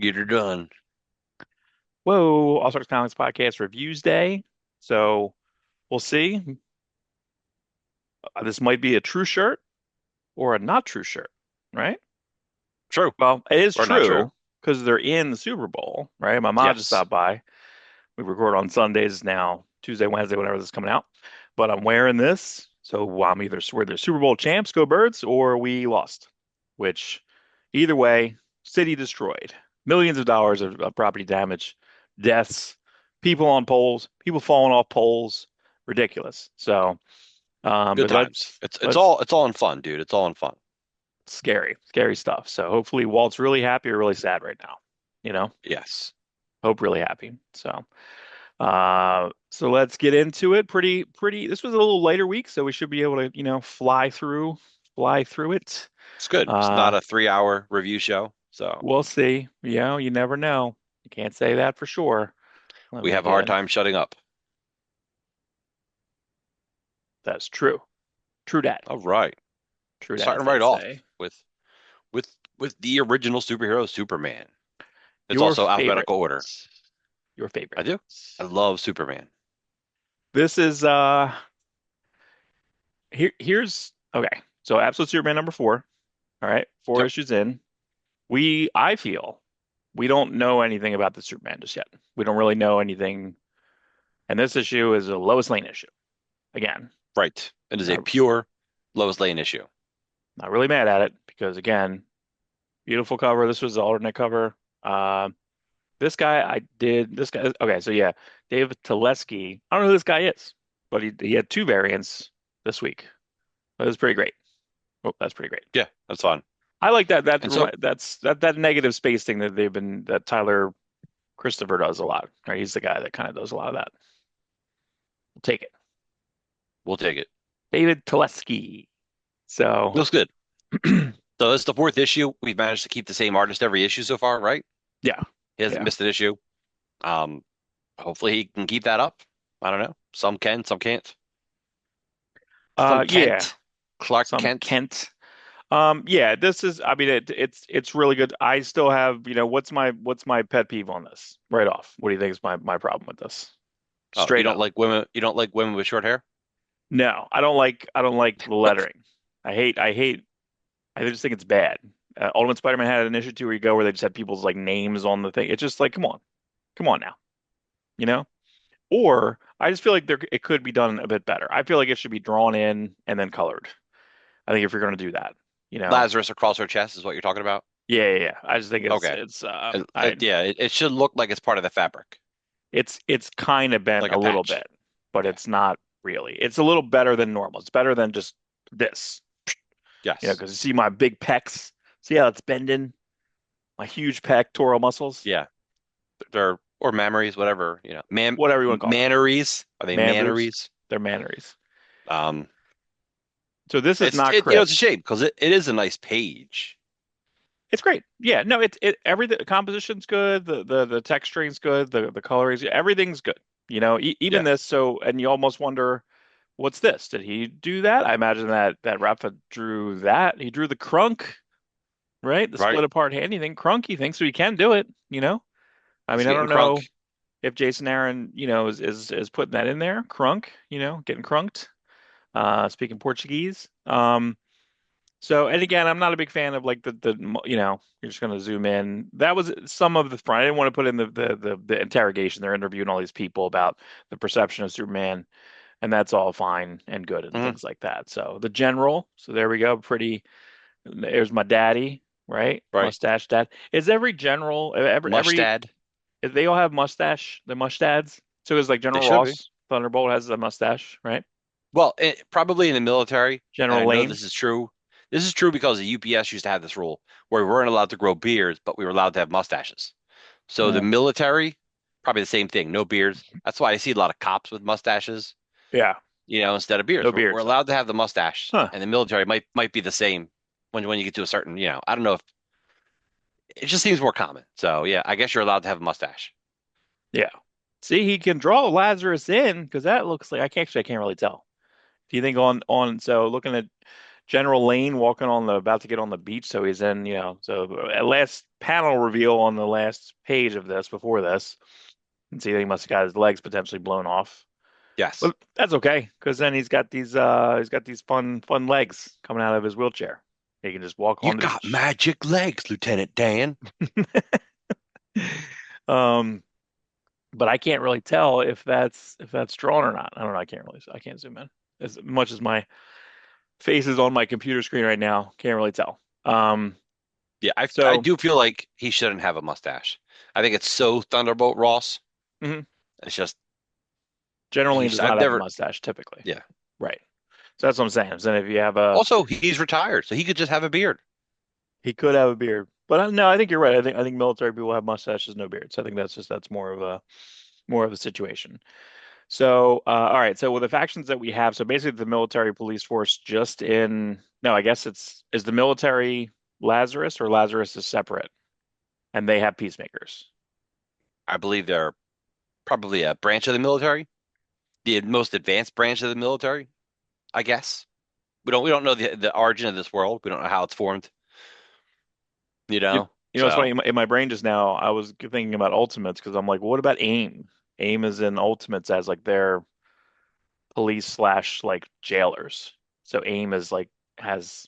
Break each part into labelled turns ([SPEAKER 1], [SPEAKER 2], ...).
[SPEAKER 1] Get her done.
[SPEAKER 2] Whoa, Awestruck Comics Podcast Reviews Day. So we'll see. This might be a true shirt or a not true shirt, right?
[SPEAKER 1] True
[SPEAKER 2] Well, it is
[SPEAKER 1] or not true?
[SPEAKER 2] true because they're in the Super Bowl, right? My mom just
[SPEAKER 1] Yes.
[SPEAKER 2] stopped by. We record on Sundays now, Tuesday, Wednesday, whenever this is coming out. But I'm wearing this, so I'm either we're the Super Bowl champs, go Birds, or we lost. Which, either way, city destroyed, millions of dollars of property damage, deaths, people on poles, people falling off poles, ridiculous. So,
[SPEAKER 1] Good
[SPEAKER 2] but
[SPEAKER 1] times.
[SPEAKER 2] let's
[SPEAKER 1] It's
[SPEAKER 2] let's
[SPEAKER 1] all it's all in fun, dude. It's all in fun.
[SPEAKER 2] scary stuff. So hopefully Walt's really happy or really sad right now. You know,
[SPEAKER 1] Yes.
[SPEAKER 2] hope really happy. So. So let's get into it. Pretty. This was a little later week, so we should be able to, fly through it.
[SPEAKER 1] It's good. It's not
[SPEAKER 2] Uh,
[SPEAKER 1] a 3 hour review show, so
[SPEAKER 2] we'll see. You never know. You can't say that for sure. Let
[SPEAKER 1] we
[SPEAKER 2] me
[SPEAKER 1] have a hard
[SPEAKER 2] get.
[SPEAKER 1] time shutting up.
[SPEAKER 2] That's true. True dat.
[SPEAKER 1] All right.
[SPEAKER 2] True dat, as
[SPEAKER 1] Starting
[SPEAKER 2] they
[SPEAKER 1] right off
[SPEAKER 2] say.
[SPEAKER 1] with with with the original superhero Superman. It's
[SPEAKER 2] Your
[SPEAKER 1] also
[SPEAKER 2] favorite.
[SPEAKER 1] alphabetical order.
[SPEAKER 2] Your
[SPEAKER 1] I
[SPEAKER 2] favorite.
[SPEAKER 1] do. I love Superman.
[SPEAKER 2] This is here's okay. So Absolute Superman number four. All right, four
[SPEAKER 1] Yep.
[SPEAKER 2] issues in. I feel we don't know anything about the Superman just yet. We don't really know anything. And this issue is a Lois Lane issue. Again,
[SPEAKER 1] Right. It is a
[SPEAKER 2] not,
[SPEAKER 1] pure Lois Lane issue.
[SPEAKER 2] not really mad at it because, again, beautiful cover. This was the alternate cover. Uh, this guy. Okay, so yeah, David Telesky. I don't know who this guy is, but he had two variants this week. That was pretty great. Oh, that's pretty great.
[SPEAKER 1] Yeah, that's fun.
[SPEAKER 2] I like that.
[SPEAKER 1] And so
[SPEAKER 2] That negative space thing that Tyler Christopher does a lot. Right? He's the guy that kind of does a lot of that. We'll take it.
[SPEAKER 1] we'll take it.
[SPEAKER 2] David Telesky. So
[SPEAKER 1] Looks good. So this is the fourth issue. We've managed to keep the same artist every issue so far, right?
[SPEAKER 2] yeah,
[SPEAKER 1] He hasn't
[SPEAKER 2] yeah.
[SPEAKER 1] missed an issue. Um, Hopefully he can keep that up. I don't know. Some can, some can't. Some
[SPEAKER 2] Yeah.
[SPEAKER 1] Kent, Clark
[SPEAKER 2] Some
[SPEAKER 1] Kent.
[SPEAKER 2] Kent. Yeah, this is, I mean, it's really good. I still have, what's my pet peeve on this right off? What do you think is my problem with this?
[SPEAKER 1] Oh, you
[SPEAKER 2] Straight
[SPEAKER 1] don't
[SPEAKER 2] up.
[SPEAKER 1] like women. You don't like women with short hair.
[SPEAKER 2] No, I don't like the lettering. I just think it's bad. Ultimate Spider-Man had an issue too where you go where they just had people's like names on the thing. It's just like, come on now, you know? Or I just feel like it could be done a bit better. I feel like it should be drawn in and then colored. I think if you're going to do that, you know,
[SPEAKER 1] Lazarus across her chest is what you're talking about.
[SPEAKER 2] yeah. I just think
[SPEAKER 1] Okay. Yeah, it should look like it's part of the fabric,
[SPEAKER 2] it's kind of bent
[SPEAKER 1] like
[SPEAKER 2] a
[SPEAKER 1] a
[SPEAKER 2] little
[SPEAKER 1] patch.
[SPEAKER 2] bit, but
[SPEAKER 1] Yeah.
[SPEAKER 2] it's not really. It's a little better than normal. It's better than just this,
[SPEAKER 1] Yes.
[SPEAKER 2] because you see my big pecs. See how it's bending? My huge pectoral muscles,
[SPEAKER 1] Yeah. They're or mammaries, whatever.
[SPEAKER 2] whatever you want to call them,
[SPEAKER 1] Manneries. Are they
[SPEAKER 2] man boobs.
[SPEAKER 1] manneries?
[SPEAKER 2] They're manneries.
[SPEAKER 1] Um,
[SPEAKER 2] So this is not
[SPEAKER 1] it's a
[SPEAKER 2] crisp.
[SPEAKER 1] shame because it is a nice page.
[SPEAKER 2] It's great. Yeah, no, it everything the composition's good, the texturing's good, the coloring's everything's good. Even
[SPEAKER 1] Yeah.
[SPEAKER 2] this. So, and you almost wonder, what's this? Did he do that? I imagine that Rafa drew that. He drew the crunk, right? The
[SPEAKER 1] Right.
[SPEAKER 2] split apart handy thing. Crunk, he thinks so he can do it. I
[SPEAKER 1] He's
[SPEAKER 2] mean, I
[SPEAKER 1] getting
[SPEAKER 2] don't
[SPEAKER 1] crunk.
[SPEAKER 2] know if Jason Aaron, is putting that in there. Crunk, getting crunked. Speaking Portuguese. So, and again, I'm not a big fan of like you're just going to zoom in. That was some of the front. I didn't want to put in the interrogation. They're interviewing all these people about the perception of Superman, and that's all fine and good and
[SPEAKER 1] Hmm.
[SPEAKER 2] things like that. So the general. So there we go. Pretty. There's my daddy, right?
[SPEAKER 1] Right.
[SPEAKER 2] Mustache dad. Is every general every
[SPEAKER 1] Mushtad.
[SPEAKER 2] they all have mustache? The mustads. So it's like
[SPEAKER 1] They
[SPEAKER 2] General
[SPEAKER 1] should be.
[SPEAKER 2] Ross Thunderbolt has a mustache, right?
[SPEAKER 1] Well, probably in the military, and I
[SPEAKER 2] General
[SPEAKER 1] know
[SPEAKER 2] Lane.
[SPEAKER 1] this is true. This is true because the UPS used to have this rule where we weren't allowed to grow beards, but we were allowed to have mustaches. So the
[SPEAKER 2] Mm,
[SPEAKER 1] military, probably the same thing, no beards. That's why I see a lot of cops with mustaches,
[SPEAKER 2] yeah.
[SPEAKER 1] instead of beards.
[SPEAKER 2] No
[SPEAKER 1] We're
[SPEAKER 2] beards.
[SPEAKER 1] allowed to have the mustache,
[SPEAKER 2] Huh.
[SPEAKER 1] and the military might be the same when you get to a certain, I don't know if it just seems more common. So yeah, I guess you're allowed to have a mustache.
[SPEAKER 2] Yeah. See, he can draw Lazarus in because that looks like I can't really tell. Do you think so looking at General Lane walking about to get on the beach, so he's in, so at last panel reveal on the last page of this before this. And see, he must have got his legs potentially blown off.
[SPEAKER 1] Yes.
[SPEAKER 2] But that's okay, because then he's got these fun legs coming out of his wheelchair. He can just walk
[SPEAKER 1] You
[SPEAKER 2] on the
[SPEAKER 1] got
[SPEAKER 2] beach.
[SPEAKER 1] magic legs, Lieutenant Dan.
[SPEAKER 2] Um, but I can't really tell if that's drawn or not. I don't know. I can't zoom in as much as my face is on my computer screen right now. Can't really tell.
[SPEAKER 1] Yeah, I
[SPEAKER 2] So
[SPEAKER 1] do feel like he shouldn't have a mustache. I think it's so Thunderbolt Ross.
[SPEAKER 2] mhm.
[SPEAKER 1] It's just
[SPEAKER 2] Generally does
[SPEAKER 1] I've
[SPEAKER 2] not have a
[SPEAKER 1] never
[SPEAKER 2] mustache typically.
[SPEAKER 1] yeah.
[SPEAKER 2] Right. So that's what I'm saying. So if you have a,
[SPEAKER 1] Also, he's retired, so he could just have a beard.
[SPEAKER 2] he could have a beard, but no, I think you're right. I think military people have mustaches, no beards. I think that's more of a situation. So, all right. So with the factions that we have, so basically the military police force just in, no, I guess is the military Lazarus, or Lazarus is separate and they have peacemakers.
[SPEAKER 1] I believe they're probably a branch of the military, the most advanced branch of the military, I guess. We don't know the origin of this world. We don't know how it's formed, you
[SPEAKER 2] You,
[SPEAKER 1] know.
[SPEAKER 2] you know, it's funny
[SPEAKER 1] So,
[SPEAKER 2] in my brain just now, I was thinking about Ultimates because I'm like, what about AIM? AIM is in Ultimates as like their police slash like jailers. So AIM is like has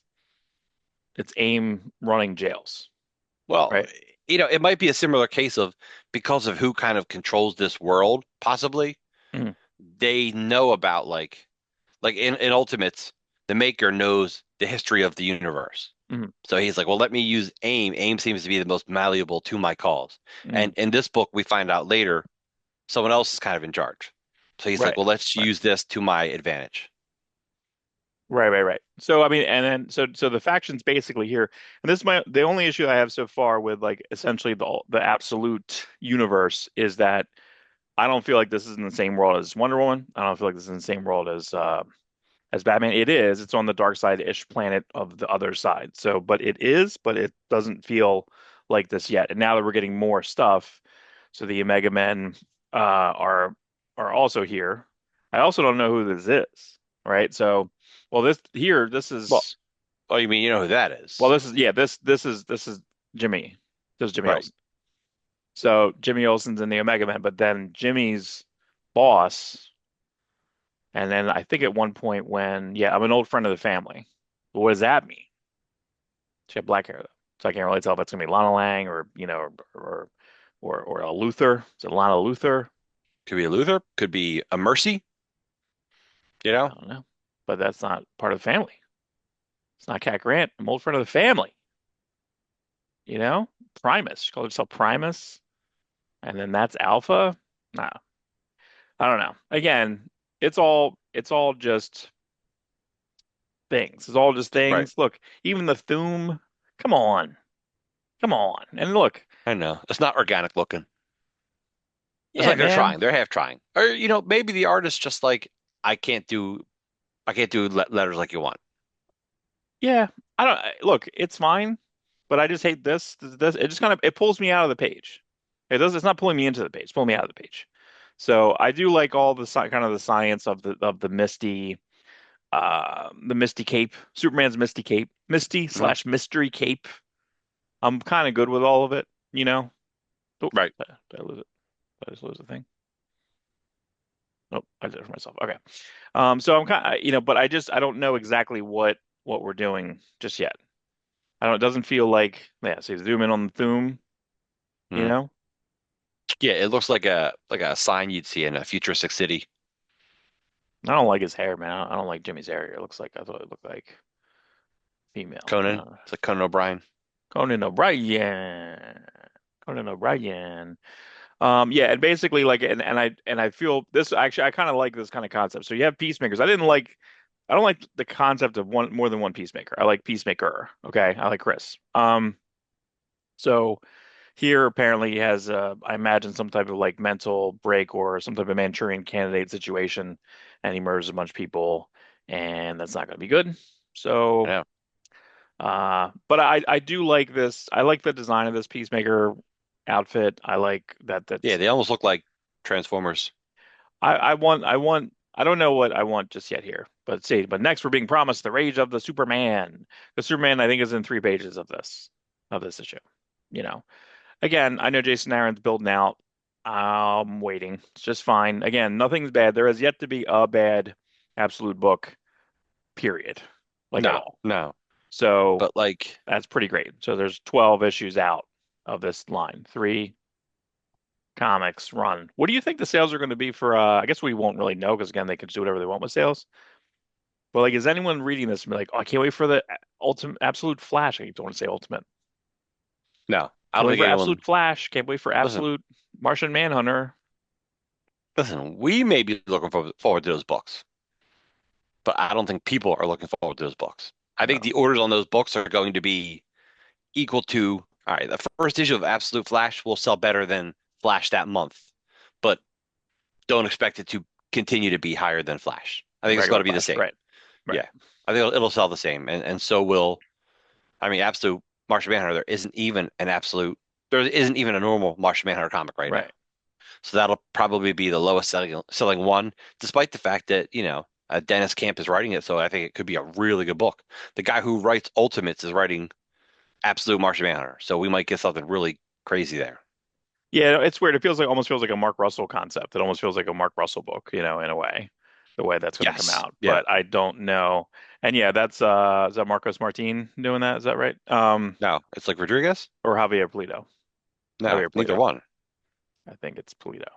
[SPEAKER 2] it's AIM running jails,
[SPEAKER 1] well,
[SPEAKER 2] right?
[SPEAKER 1] it might be a similar case of because of who kind of controls this world, possibly.
[SPEAKER 2] Mhm.
[SPEAKER 1] They know about like in Ultimates, the maker knows the history of the universe.
[SPEAKER 2] Mhm.
[SPEAKER 1] So he's like, well, let me use AIM. AIM seems to be the most malleable to my cause. And
[SPEAKER 2] Mhm.
[SPEAKER 1] in this book, we find out later someone else is kind of in charge. So he's like,
[SPEAKER 2] Right.
[SPEAKER 1] well, let's
[SPEAKER 2] Right.
[SPEAKER 1] use this to my advantage.
[SPEAKER 2] Right. So I mean, and then so the factions basically here, and this is the only issue I have so far with like essentially the absolute universe is that I don't feel like this is in the same world as Wonder Woman. I don't feel like this is in the same world as Batman. It is. It's on the dark side-ish planet of the other side. So, but it is, but it doesn't feel like this yet. And now that we're getting more stuff, so the Omega Men are also here. I also don't know who this is, right? So, well, this
[SPEAKER 1] Well,
[SPEAKER 2] is
[SPEAKER 1] oh, you mean you know who that
[SPEAKER 2] well,
[SPEAKER 1] is?
[SPEAKER 2] this is Jimmy. This is Jimmy
[SPEAKER 1] Right.
[SPEAKER 2] Olsen. So Jimmy Olsen's in the Omega Men, but then Jimmy's boss. And then I think at one point when, yeah, I'm an old friend of the family. But what does that mean? She had black hair though, so I can't really tell if it's gonna be Lana Lang or or a Luther. Is it Lana Luther?
[SPEAKER 1] Could be a Luther, could be a Mercy, you
[SPEAKER 2] I
[SPEAKER 1] know?
[SPEAKER 2] don't know, but that's not part of the family. It's not Cat Grant. I'm an old friend of the family. You know, Primus. She called herself Primus, and then that's Alpha. Nah, I don't know. Again, it's all just things. It's all just
[SPEAKER 1] Right.
[SPEAKER 2] things. Look, even the Thume. Come on, come on, and look.
[SPEAKER 1] I know. It's not organic looking. It's
[SPEAKER 2] Yeah,
[SPEAKER 1] like they're
[SPEAKER 2] man.
[SPEAKER 1] trying. They're half trying. Or, maybe the artist just like, I can't do I can't do letters like you want.
[SPEAKER 2] Yeah, I don't look, it's fine, but I just hate this it just kind of it pulls me out of the page. It does it's not pulling me into the page, it's pulling me out of the page. So I do like all the kind of the science of the Misty cape, Superman's Misty cape, Misty
[SPEAKER 1] Hmm.
[SPEAKER 2] slash mystery cape. I'm kind of good with all of it, you know. Oh,
[SPEAKER 1] Right.
[SPEAKER 2] did I lose it? Did I just lose the thing? Nope, I did it for myself. Okay. So I'm kind of, but I don't know exactly what we're doing just yet. I don't. It doesn't feel like. Yeah. So you zoom in on the Thume. You
[SPEAKER 1] Hmm.
[SPEAKER 2] know.
[SPEAKER 1] Yeah, it looks like a sign you'd see in a futuristic city.
[SPEAKER 2] I don't like his hair, man. I don't like Jimmy's hair. It looks like I thought it looked like female.
[SPEAKER 1] Conan. It's like Conan O'Brien.
[SPEAKER 2] Conan O'Brien. Conan O'Brien. Yeah, and basically like, and I feel this actually. I kind of like this kind of concept. So you have peacemakers. I don't like the concept of one more than one peacemaker. I like peacemaker. Okay, I like Chris. So. Here, apparently, he has, I imagine, some type of like mental break or some type of Manchurian candidate situation, and he murders a bunch of people, and that's not going to be good. So,
[SPEAKER 1] Yeah.
[SPEAKER 2] but I do like this. I like the design of this Peacemaker outfit. I like that.
[SPEAKER 1] Yeah,
[SPEAKER 2] That's
[SPEAKER 1] they almost look like Transformers.
[SPEAKER 2] I don't know what I want just yet here, but see. But next, we're being promised the Rage of the Superman. The Superman, I think, is in 3 pages of this issue. you know, again, I know Jason Aaron's building out. I'm waiting. It's just fine. Again, nothing's bad. There has yet to be a bad absolute book, period, like at
[SPEAKER 1] No,
[SPEAKER 2] all.
[SPEAKER 1] no.
[SPEAKER 2] So
[SPEAKER 1] But like,
[SPEAKER 2] that's pretty great. So there's 12 issues out of this line, three comics run. What do you think the sales are going to be for? I guess we won't really know because again, they can do whatever they want with sales. But like, is anyone reading this and be like, oh, I can't wait for the ultimate absolute Flash? I don't want to say ultimate.
[SPEAKER 1] no, I
[SPEAKER 2] Can't
[SPEAKER 1] don't
[SPEAKER 2] wait
[SPEAKER 1] think
[SPEAKER 2] for
[SPEAKER 1] anyone.
[SPEAKER 2] absolute Flash. Can't wait for
[SPEAKER 1] Listen,
[SPEAKER 2] absolute Martian Manhunter.
[SPEAKER 1] listen. We may be looking forward to those books, but I don't think people are looking forward to those books. I think
[SPEAKER 2] No,
[SPEAKER 1] the orders on those books are going to be equal to, all right, the first issue of Absolute Flash will sell better than Flash that month, but don't expect it to continue to be higher than Flash. I think it's going
[SPEAKER 2] regular
[SPEAKER 1] to be the
[SPEAKER 2] Flash.
[SPEAKER 1] same.
[SPEAKER 2] Right. Right.
[SPEAKER 1] Yeah. I think it'll sell the same. And so will, I mean, Absolute Martian Manhunter, there isn't even a normal Martian Manhunter comic right now.
[SPEAKER 2] Right.
[SPEAKER 1] So that'll probably be the lowest selling one, despite the fact that, Dennis Camp is writing it. So I think it could be a really good book. The guy who writes Ultimates is writing Absolute Martian Manhunter. So we might get something really crazy there.
[SPEAKER 2] Yeah, it's weird. It feels like almost feels like a Mark Russell concept. It almost feels like a Mark Russell book, in a way, the way that's going to come
[SPEAKER 1] Yes.
[SPEAKER 2] out.
[SPEAKER 1] Yeah.
[SPEAKER 2] But I don't know. And yeah, that's is that Marcos Martin doing that? Is that right?
[SPEAKER 1] No, it's like Rodriguez?
[SPEAKER 2] Or Javier Polito.
[SPEAKER 1] No,
[SPEAKER 2] Javier
[SPEAKER 1] neither
[SPEAKER 2] Polito.
[SPEAKER 1] one.
[SPEAKER 2] I think it's Polito.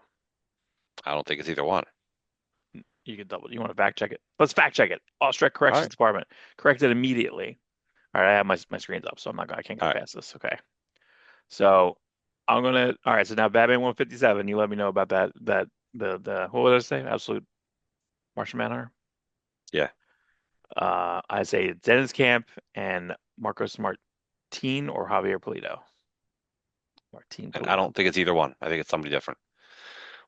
[SPEAKER 1] I don't think it's either one.
[SPEAKER 2] You can double. You want to fact check it? Let's fact check it. Awestruck
[SPEAKER 1] All
[SPEAKER 2] Corrections
[SPEAKER 1] right.
[SPEAKER 2] Department. Correct it immediately. All right, I have my screens up, so I can't go
[SPEAKER 1] All right.
[SPEAKER 2] past this. Okay. So I'm gonna. All right. So now Batman 157. You let me know about the what would I say? Absolute Martian Manhunter.
[SPEAKER 1] Yeah.
[SPEAKER 2] I say Dennis Camp and Marcos Martin or Javier Polito. Martin
[SPEAKER 1] And I
[SPEAKER 2] Polito.
[SPEAKER 1] don't think it's either one. I think it's somebody different.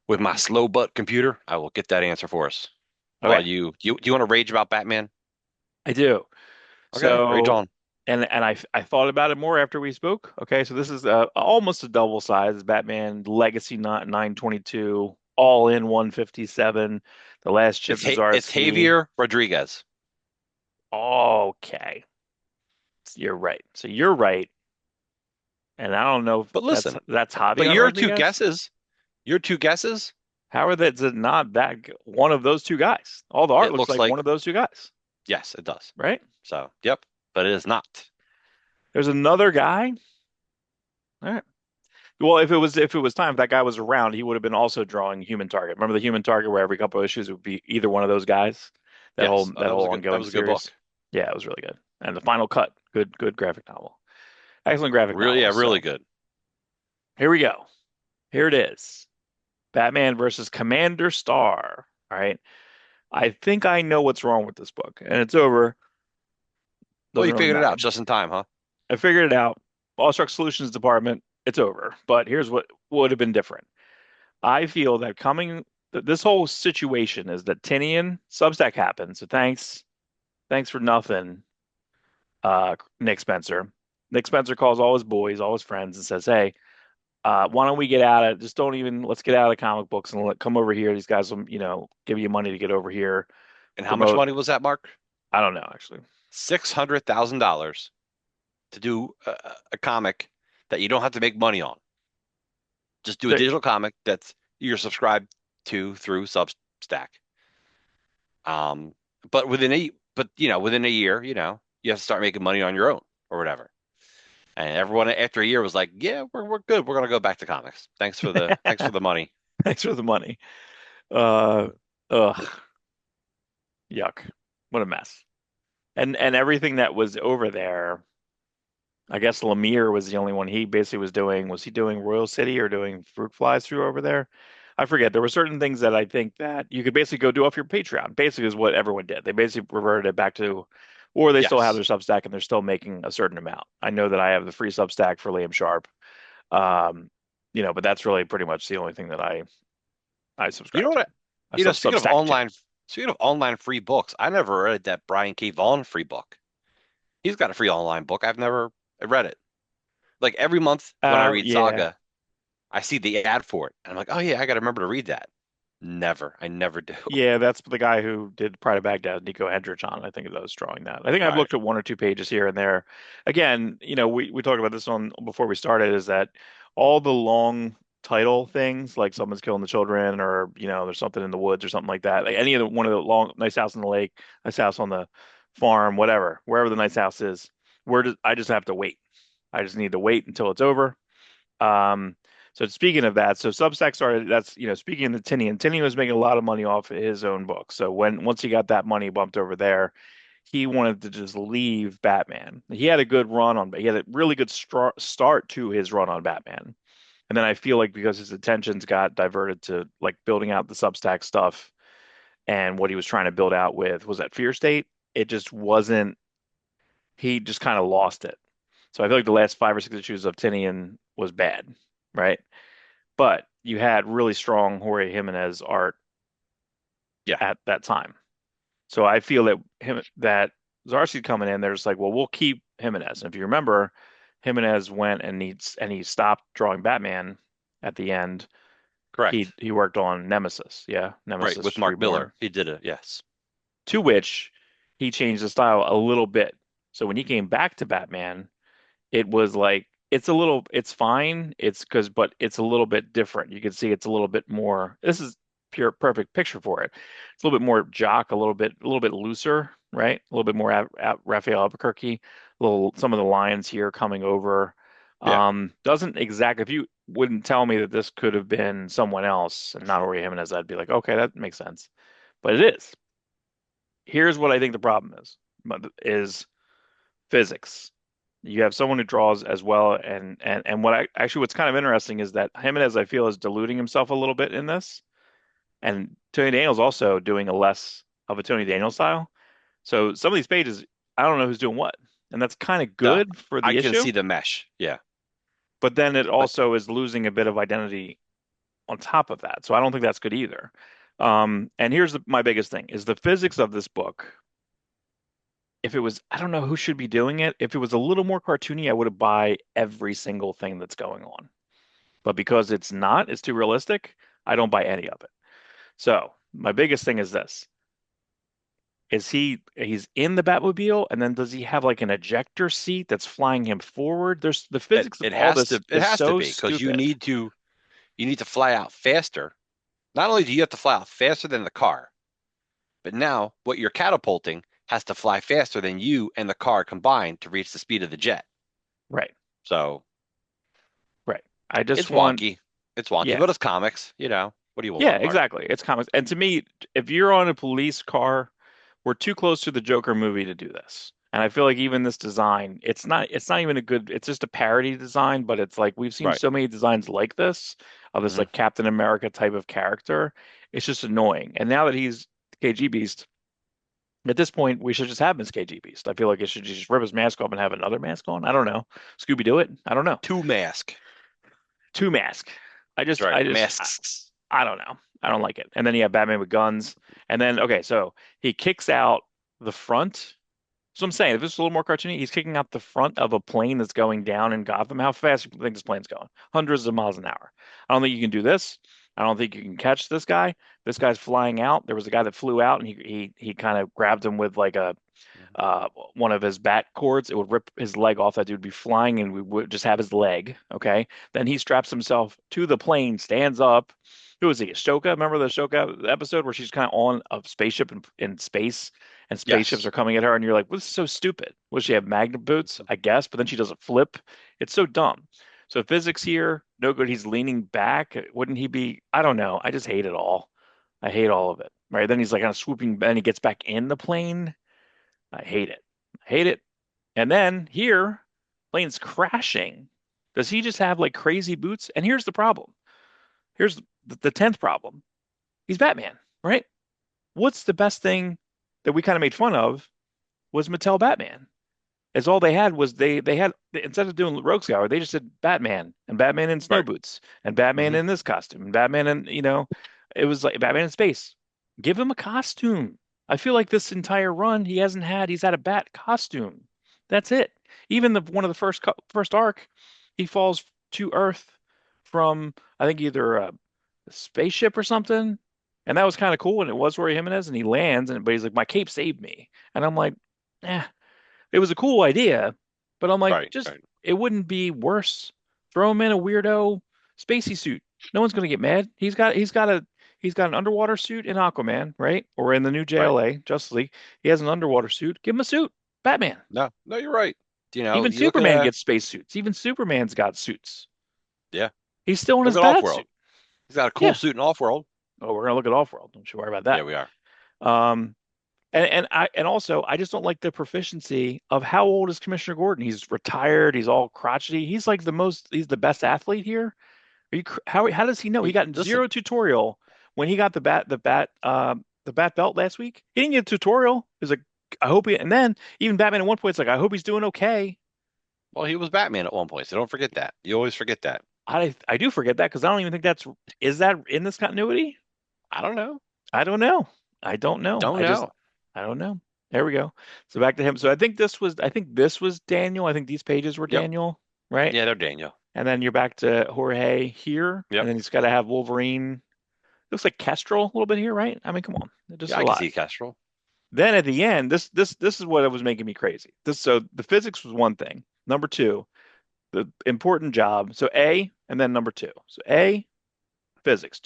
[SPEAKER 1] With my slow butt computer, I will get that answer for us.
[SPEAKER 2] Okay,
[SPEAKER 1] While do you want to rage about Batman?
[SPEAKER 2] I do.
[SPEAKER 1] Okay, rage
[SPEAKER 2] So,
[SPEAKER 1] on.
[SPEAKER 2] and I thought about it more after we spoke. Okay, so this is almost a double size Batman Legacy 922, all in 157. The last Chip
[SPEAKER 1] It's
[SPEAKER 2] Zdarsky.
[SPEAKER 1] Javier Rodriguez.
[SPEAKER 2] Okay, you're right. So you're right, and I don't know if
[SPEAKER 1] But listen,
[SPEAKER 2] that's
[SPEAKER 1] but
[SPEAKER 2] Javier Rodriguez.
[SPEAKER 1] your two guesses,
[SPEAKER 2] How are that not one of those two guys? All the art
[SPEAKER 1] it
[SPEAKER 2] looks
[SPEAKER 1] looks
[SPEAKER 2] like
[SPEAKER 1] like
[SPEAKER 2] one of those two guys,
[SPEAKER 1] yes, it does.
[SPEAKER 2] right?
[SPEAKER 1] So, yep, but it is not.
[SPEAKER 2] There's another guy. All right. Well, if it was time, if that guy was around, he would have been also drawing Human Target. Remember the Human Target where every couple of issues it would be either one of those guys? That whole
[SPEAKER 1] Yes. Oh,
[SPEAKER 2] that whole
[SPEAKER 1] that
[SPEAKER 2] ongoing
[SPEAKER 1] was a good book.
[SPEAKER 2] series. Yeah, it was really good. And the final cut, good graphic novel. Excellent graphic
[SPEAKER 1] Really,
[SPEAKER 2] novel.
[SPEAKER 1] yeah, really
[SPEAKER 2] So
[SPEAKER 1] good.
[SPEAKER 2] here we go. Here it is. Batman versus Commander Star. All right. I think I know what's wrong with this book, and it's over.
[SPEAKER 1] Well,
[SPEAKER 2] Doesn't
[SPEAKER 1] you
[SPEAKER 2] really
[SPEAKER 1] figured it
[SPEAKER 2] matter.
[SPEAKER 1] out just in time, huh?
[SPEAKER 2] I figured it out. Awestruck Solutions Department, it's over. But here's what would have been different. I feel that this whole situation is that Tinian Substack happened. So thanks for nothing, Nick Spencer. Nick Spencer calls all his boys, all his friends, and says, "Hey, why don't we get out of just don't even let's get out of comic books and come over here. These guys will, give you money to get over here,
[SPEAKER 1] And how much
[SPEAKER 2] promote."
[SPEAKER 1] money was that, Mark?
[SPEAKER 2] I don't know actually.
[SPEAKER 1] $600,000 to do a comic that you don't have to make money on. Just do a
[SPEAKER 2] They,
[SPEAKER 1] digital comic that's you're subscribed to through Substack. Um, within a year, you have to start making money on your own or whatever. And everyone after a year was like, "Yeah, we're good. We're gonna go back to comics. Thanks for the money."
[SPEAKER 2] thanks for the money. Uh, ugh, yuck, what a mess. And everything that was over there. I guess Lemire was the only one he basically was doing. Was he doing Royal City or doing Fruit Flies through over there? I forget. There were certain things that I think that you could basically go do off your Patreon. Basically, is what everyone did. They basically reverted it back to, or they still have
[SPEAKER 1] Yes.
[SPEAKER 2] their Substack and they're still making a certain amount. I know that I have the free Substack for Liam Sharp, um, but that's really pretty much the only thing that I
[SPEAKER 1] You know
[SPEAKER 2] subscribe to.
[SPEAKER 1] what?
[SPEAKER 2] I Substack to.
[SPEAKER 1] Speaking of online free books, I never read that Brian K. Vaughan free book. He's got a free online book. I've never read it. Like every month when I read
[SPEAKER 2] Yeah.
[SPEAKER 1] Saga, I see the ad for it, and I'm like, oh yeah, I got to remember to read that. Never. I never do.
[SPEAKER 2] Yeah, that's the guy who did Pride of Baghdad, Nico Hendrich on. I think that was drawing that. I think
[SPEAKER 1] All
[SPEAKER 2] I've
[SPEAKER 1] right.
[SPEAKER 2] looked at one or two pages here and there. Again, we talked about this on before we started, is that all the long title things, like someone's killing the children, or there's something in the woods or something like that. Like any of the one of the long nice house on the lake, nice house on the farm, whatever, wherever the nice house is, I just have to wait. I just need to wait until it's over. Um, so speaking of that, so Substack started. That's speaking of Tinian. Tinian was making a lot of money off his own book. So once he got that money bumped over there, he wanted to just leave Batman. He had a good run on. He had a really good start to his run on Batman. And then I feel like because his attentions got diverted to like building out the Substack stuff and what he was trying to build out with was that Fear State, it just wasn't. He just kind of lost it. So I feel like the last 5 or 6 issues of Tinian was bad, right? But you had really strong Jorge Jimenez art
[SPEAKER 1] Yeah,
[SPEAKER 2] at that time. So I feel that Zdarsky coming in, they're just like, well, we'll keep Jimenez. And if you remember, Jimenez went and he stopped drawing Batman at the end. He
[SPEAKER 1] correct.
[SPEAKER 2] he worked on Nemesis, yeah,
[SPEAKER 1] Right, with
[SPEAKER 2] Nemesis
[SPEAKER 1] Mark
[SPEAKER 2] Reborn,
[SPEAKER 1] Miller. He did it, yes.
[SPEAKER 2] to which he changed the style a little bit. So when he came back to Batman, it was like it's fine. But it's a little bit different. You can see it's a little bit more. This is pure perfect picture for it. It's a little bit more jock, a little bit looser, right? A little bit more Raphael Albuquerque. Some of the lines here coming over.
[SPEAKER 1] Yeah,
[SPEAKER 2] Doesn't exactly. If you wouldn't tell me that this could have been someone else and not Ori Jimenez, I'd be like, okay, that makes sense. But it is. Here's what I think the problem is physics. You have someone who draws as well, and what's kind of interesting is that Jimenez, I feel, is diluting himself a little bit in this, and Tony Daniel's also doing a less of a Tony Daniel style. So some of these pages, I don't know who's doing what, and that's kind of
[SPEAKER 1] no,
[SPEAKER 2] good for
[SPEAKER 1] I
[SPEAKER 2] the
[SPEAKER 1] can
[SPEAKER 2] issue,
[SPEAKER 1] see the mesh. Yeah,
[SPEAKER 2] but then it
[SPEAKER 1] but
[SPEAKER 2] also is losing a bit of identity on top of that. So I don't think that's good either. And here's my biggest thing is the physics of this book. If it was, I don't know who should be doing it. If it was a little more cartoony, I would have buy every single thing that's going on. But because it's not, it's too realistic, I don't buy any of it. So my biggest thing is this. He's in the Batmobile, and then does he have like an ejector seat that's flying him forward? There's the
[SPEAKER 1] it,
[SPEAKER 2] physics of
[SPEAKER 1] it
[SPEAKER 2] all
[SPEAKER 1] has
[SPEAKER 2] this
[SPEAKER 1] to it
[SPEAKER 2] is
[SPEAKER 1] has to
[SPEAKER 2] so
[SPEAKER 1] be because you
[SPEAKER 2] stupid.
[SPEAKER 1] need to fly out faster. Not only do you have to fly out faster than the car, but now what you're catapulting has to fly faster than you and the car combined to reach the speed of the jet.
[SPEAKER 2] Right,
[SPEAKER 1] So
[SPEAKER 2] right. I just
[SPEAKER 1] it's
[SPEAKER 2] want,
[SPEAKER 1] wonky. It's wonky,
[SPEAKER 2] yeah,
[SPEAKER 1] but it's comics. What do you
[SPEAKER 2] yeah,
[SPEAKER 1] want, Mark?
[SPEAKER 2] exactly. It's comics. And to me, if you're on a police car, we're too close to the Joker movie to do this. And I feel like even this design, it's not even a good, it's just a parody design, but it's like we've seen
[SPEAKER 1] Right.
[SPEAKER 2] so many designs like this of this
[SPEAKER 1] Hmm.
[SPEAKER 2] like Captain America type of character. It's just annoying. And now that he's KG Beast, at this point, we should just have him as KG Beast. I feel like it should just rip his mask off and have another mask on. I don't know. Scooby Doo it. I don't know.
[SPEAKER 1] Two mask.
[SPEAKER 2] Two mask. I
[SPEAKER 1] That's
[SPEAKER 2] just,
[SPEAKER 1] right.
[SPEAKER 2] I just,
[SPEAKER 1] Masks.
[SPEAKER 2] I don't know. I don't like it. And then you have Batman with guns. And then, okay, so he kicks out the front. So I'm saying, if this was a little more cartoony, he's kicking out the front of a plane that's going down in Gotham. How fast do you think this plane's going? Hundreds of miles an hour. I don't think you can do this. I don't think you can catch this guy. This guy's flying out. There was a guy that flew out, and he kind of grabbed him with like a one of his bat cords. It would rip his leg off. That dude would be flying, and we would just have his leg. Okay. Then he straps himself to the plane, stands up. Who is he? Ashoka? Remember the Ashoka episode where she's kind of on a spaceship in space, and spaceships
[SPEAKER 1] Yes.
[SPEAKER 2] are coming at her, and you're like, "This is so stupid." Will she have magnet boots? I guess, but then she does a flip. It's so dumb. So physics here, no good. He's leaning back. Wouldn't he be? I don't know. I just hate it all. I hate all of it. Right. Then he's like kind of swooping, and he gets back in the plane. I hate it. I hate it. And then here, plane's crashing. Does he just have like crazy boots? And here's the problem. Here's the 10th problem. He's Batman, right? What's the best thing that we kind of made fun of was Mattel Batman. As all they had was they had instead of doing Rogue Scholar, they just did Batman and Batman in snow
[SPEAKER 1] Right.
[SPEAKER 2] boots and Batman
[SPEAKER 1] Hmm.
[SPEAKER 2] in this costume and Batman in it was like Batman in space. Give him a costume. I feel like this entire run he's had a bat costume. That's it. Even the one of the first arc, he falls to Earth from I think either a spaceship or something. And that was kind of cool. And it was Roy Jimenez, and he lands, and but he's like, my cape saved me. And I'm like, eh, it was a cool idea, but I'm like,
[SPEAKER 1] Right,
[SPEAKER 2] just
[SPEAKER 1] right.
[SPEAKER 2] it wouldn't be worse. Throw him in a weirdo spacey suit. No one's gonna get mad. He's got an underwater suit in Aquaman, right? Or in the new
[SPEAKER 1] Right.
[SPEAKER 2] JLA, Justice League. He has an underwater suit. Give him a suit. Batman.
[SPEAKER 1] No, no, you're right.
[SPEAKER 2] Even
[SPEAKER 1] You look at
[SPEAKER 2] Superman gets space suits. Even Superman's got suits.
[SPEAKER 1] yeah,
[SPEAKER 2] He's still in
[SPEAKER 1] look
[SPEAKER 2] his
[SPEAKER 1] at
[SPEAKER 2] bat
[SPEAKER 1] Offworld.
[SPEAKER 2] suit.
[SPEAKER 1] He's got a cool
[SPEAKER 2] Yeah.
[SPEAKER 1] suit in Offworld.
[SPEAKER 2] Oh, we're gonna look at Offworld. Don't you worry about
[SPEAKER 1] Yeah,
[SPEAKER 2] that.
[SPEAKER 1] we are.
[SPEAKER 2] Um, and also I just don't like the proficiency of how old is Commissioner Gordon? He's retired. He's all crotchety. He's the best athlete here. How does he know? He
[SPEAKER 1] He
[SPEAKER 2] got
[SPEAKER 1] listen.
[SPEAKER 2] zero tutorial when he got the bat belt last week. He didn't get a tutorial. He's like, I hope he, and then even Batman at one point, it's like, I hope he's doing okay.
[SPEAKER 1] Well, he was Batman at one point, so don't forget that. You always forget that.
[SPEAKER 2] I do forget that because I don't even think is that in this continuity?
[SPEAKER 1] I don't know.
[SPEAKER 2] I don't know. I don't know.
[SPEAKER 1] Don't know.
[SPEAKER 2] I don't know. There we go. So back to him. So I think this was Daniel. I think these pages were
[SPEAKER 1] Yep.
[SPEAKER 2] Daniel, right?
[SPEAKER 1] Yeah, they're Daniel.
[SPEAKER 2] And then you're back to Jorge here, and
[SPEAKER 1] Yep.
[SPEAKER 2] then he's got to have Wolverine. Looks like Kestrel a little bit here, right? I mean, come on, just
[SPEAKER 1] Yeah,
[SPEAKER 2] a
[SPEAKER 1] I can
[SPEAKER 2] lot.
[SPEAKER 1] see Kestrel.
[SPEAKER 2] Then at the end, this is what was making me crazy. So the physics was one thing. Number two, the important job. So A, and then number two. So A, physics.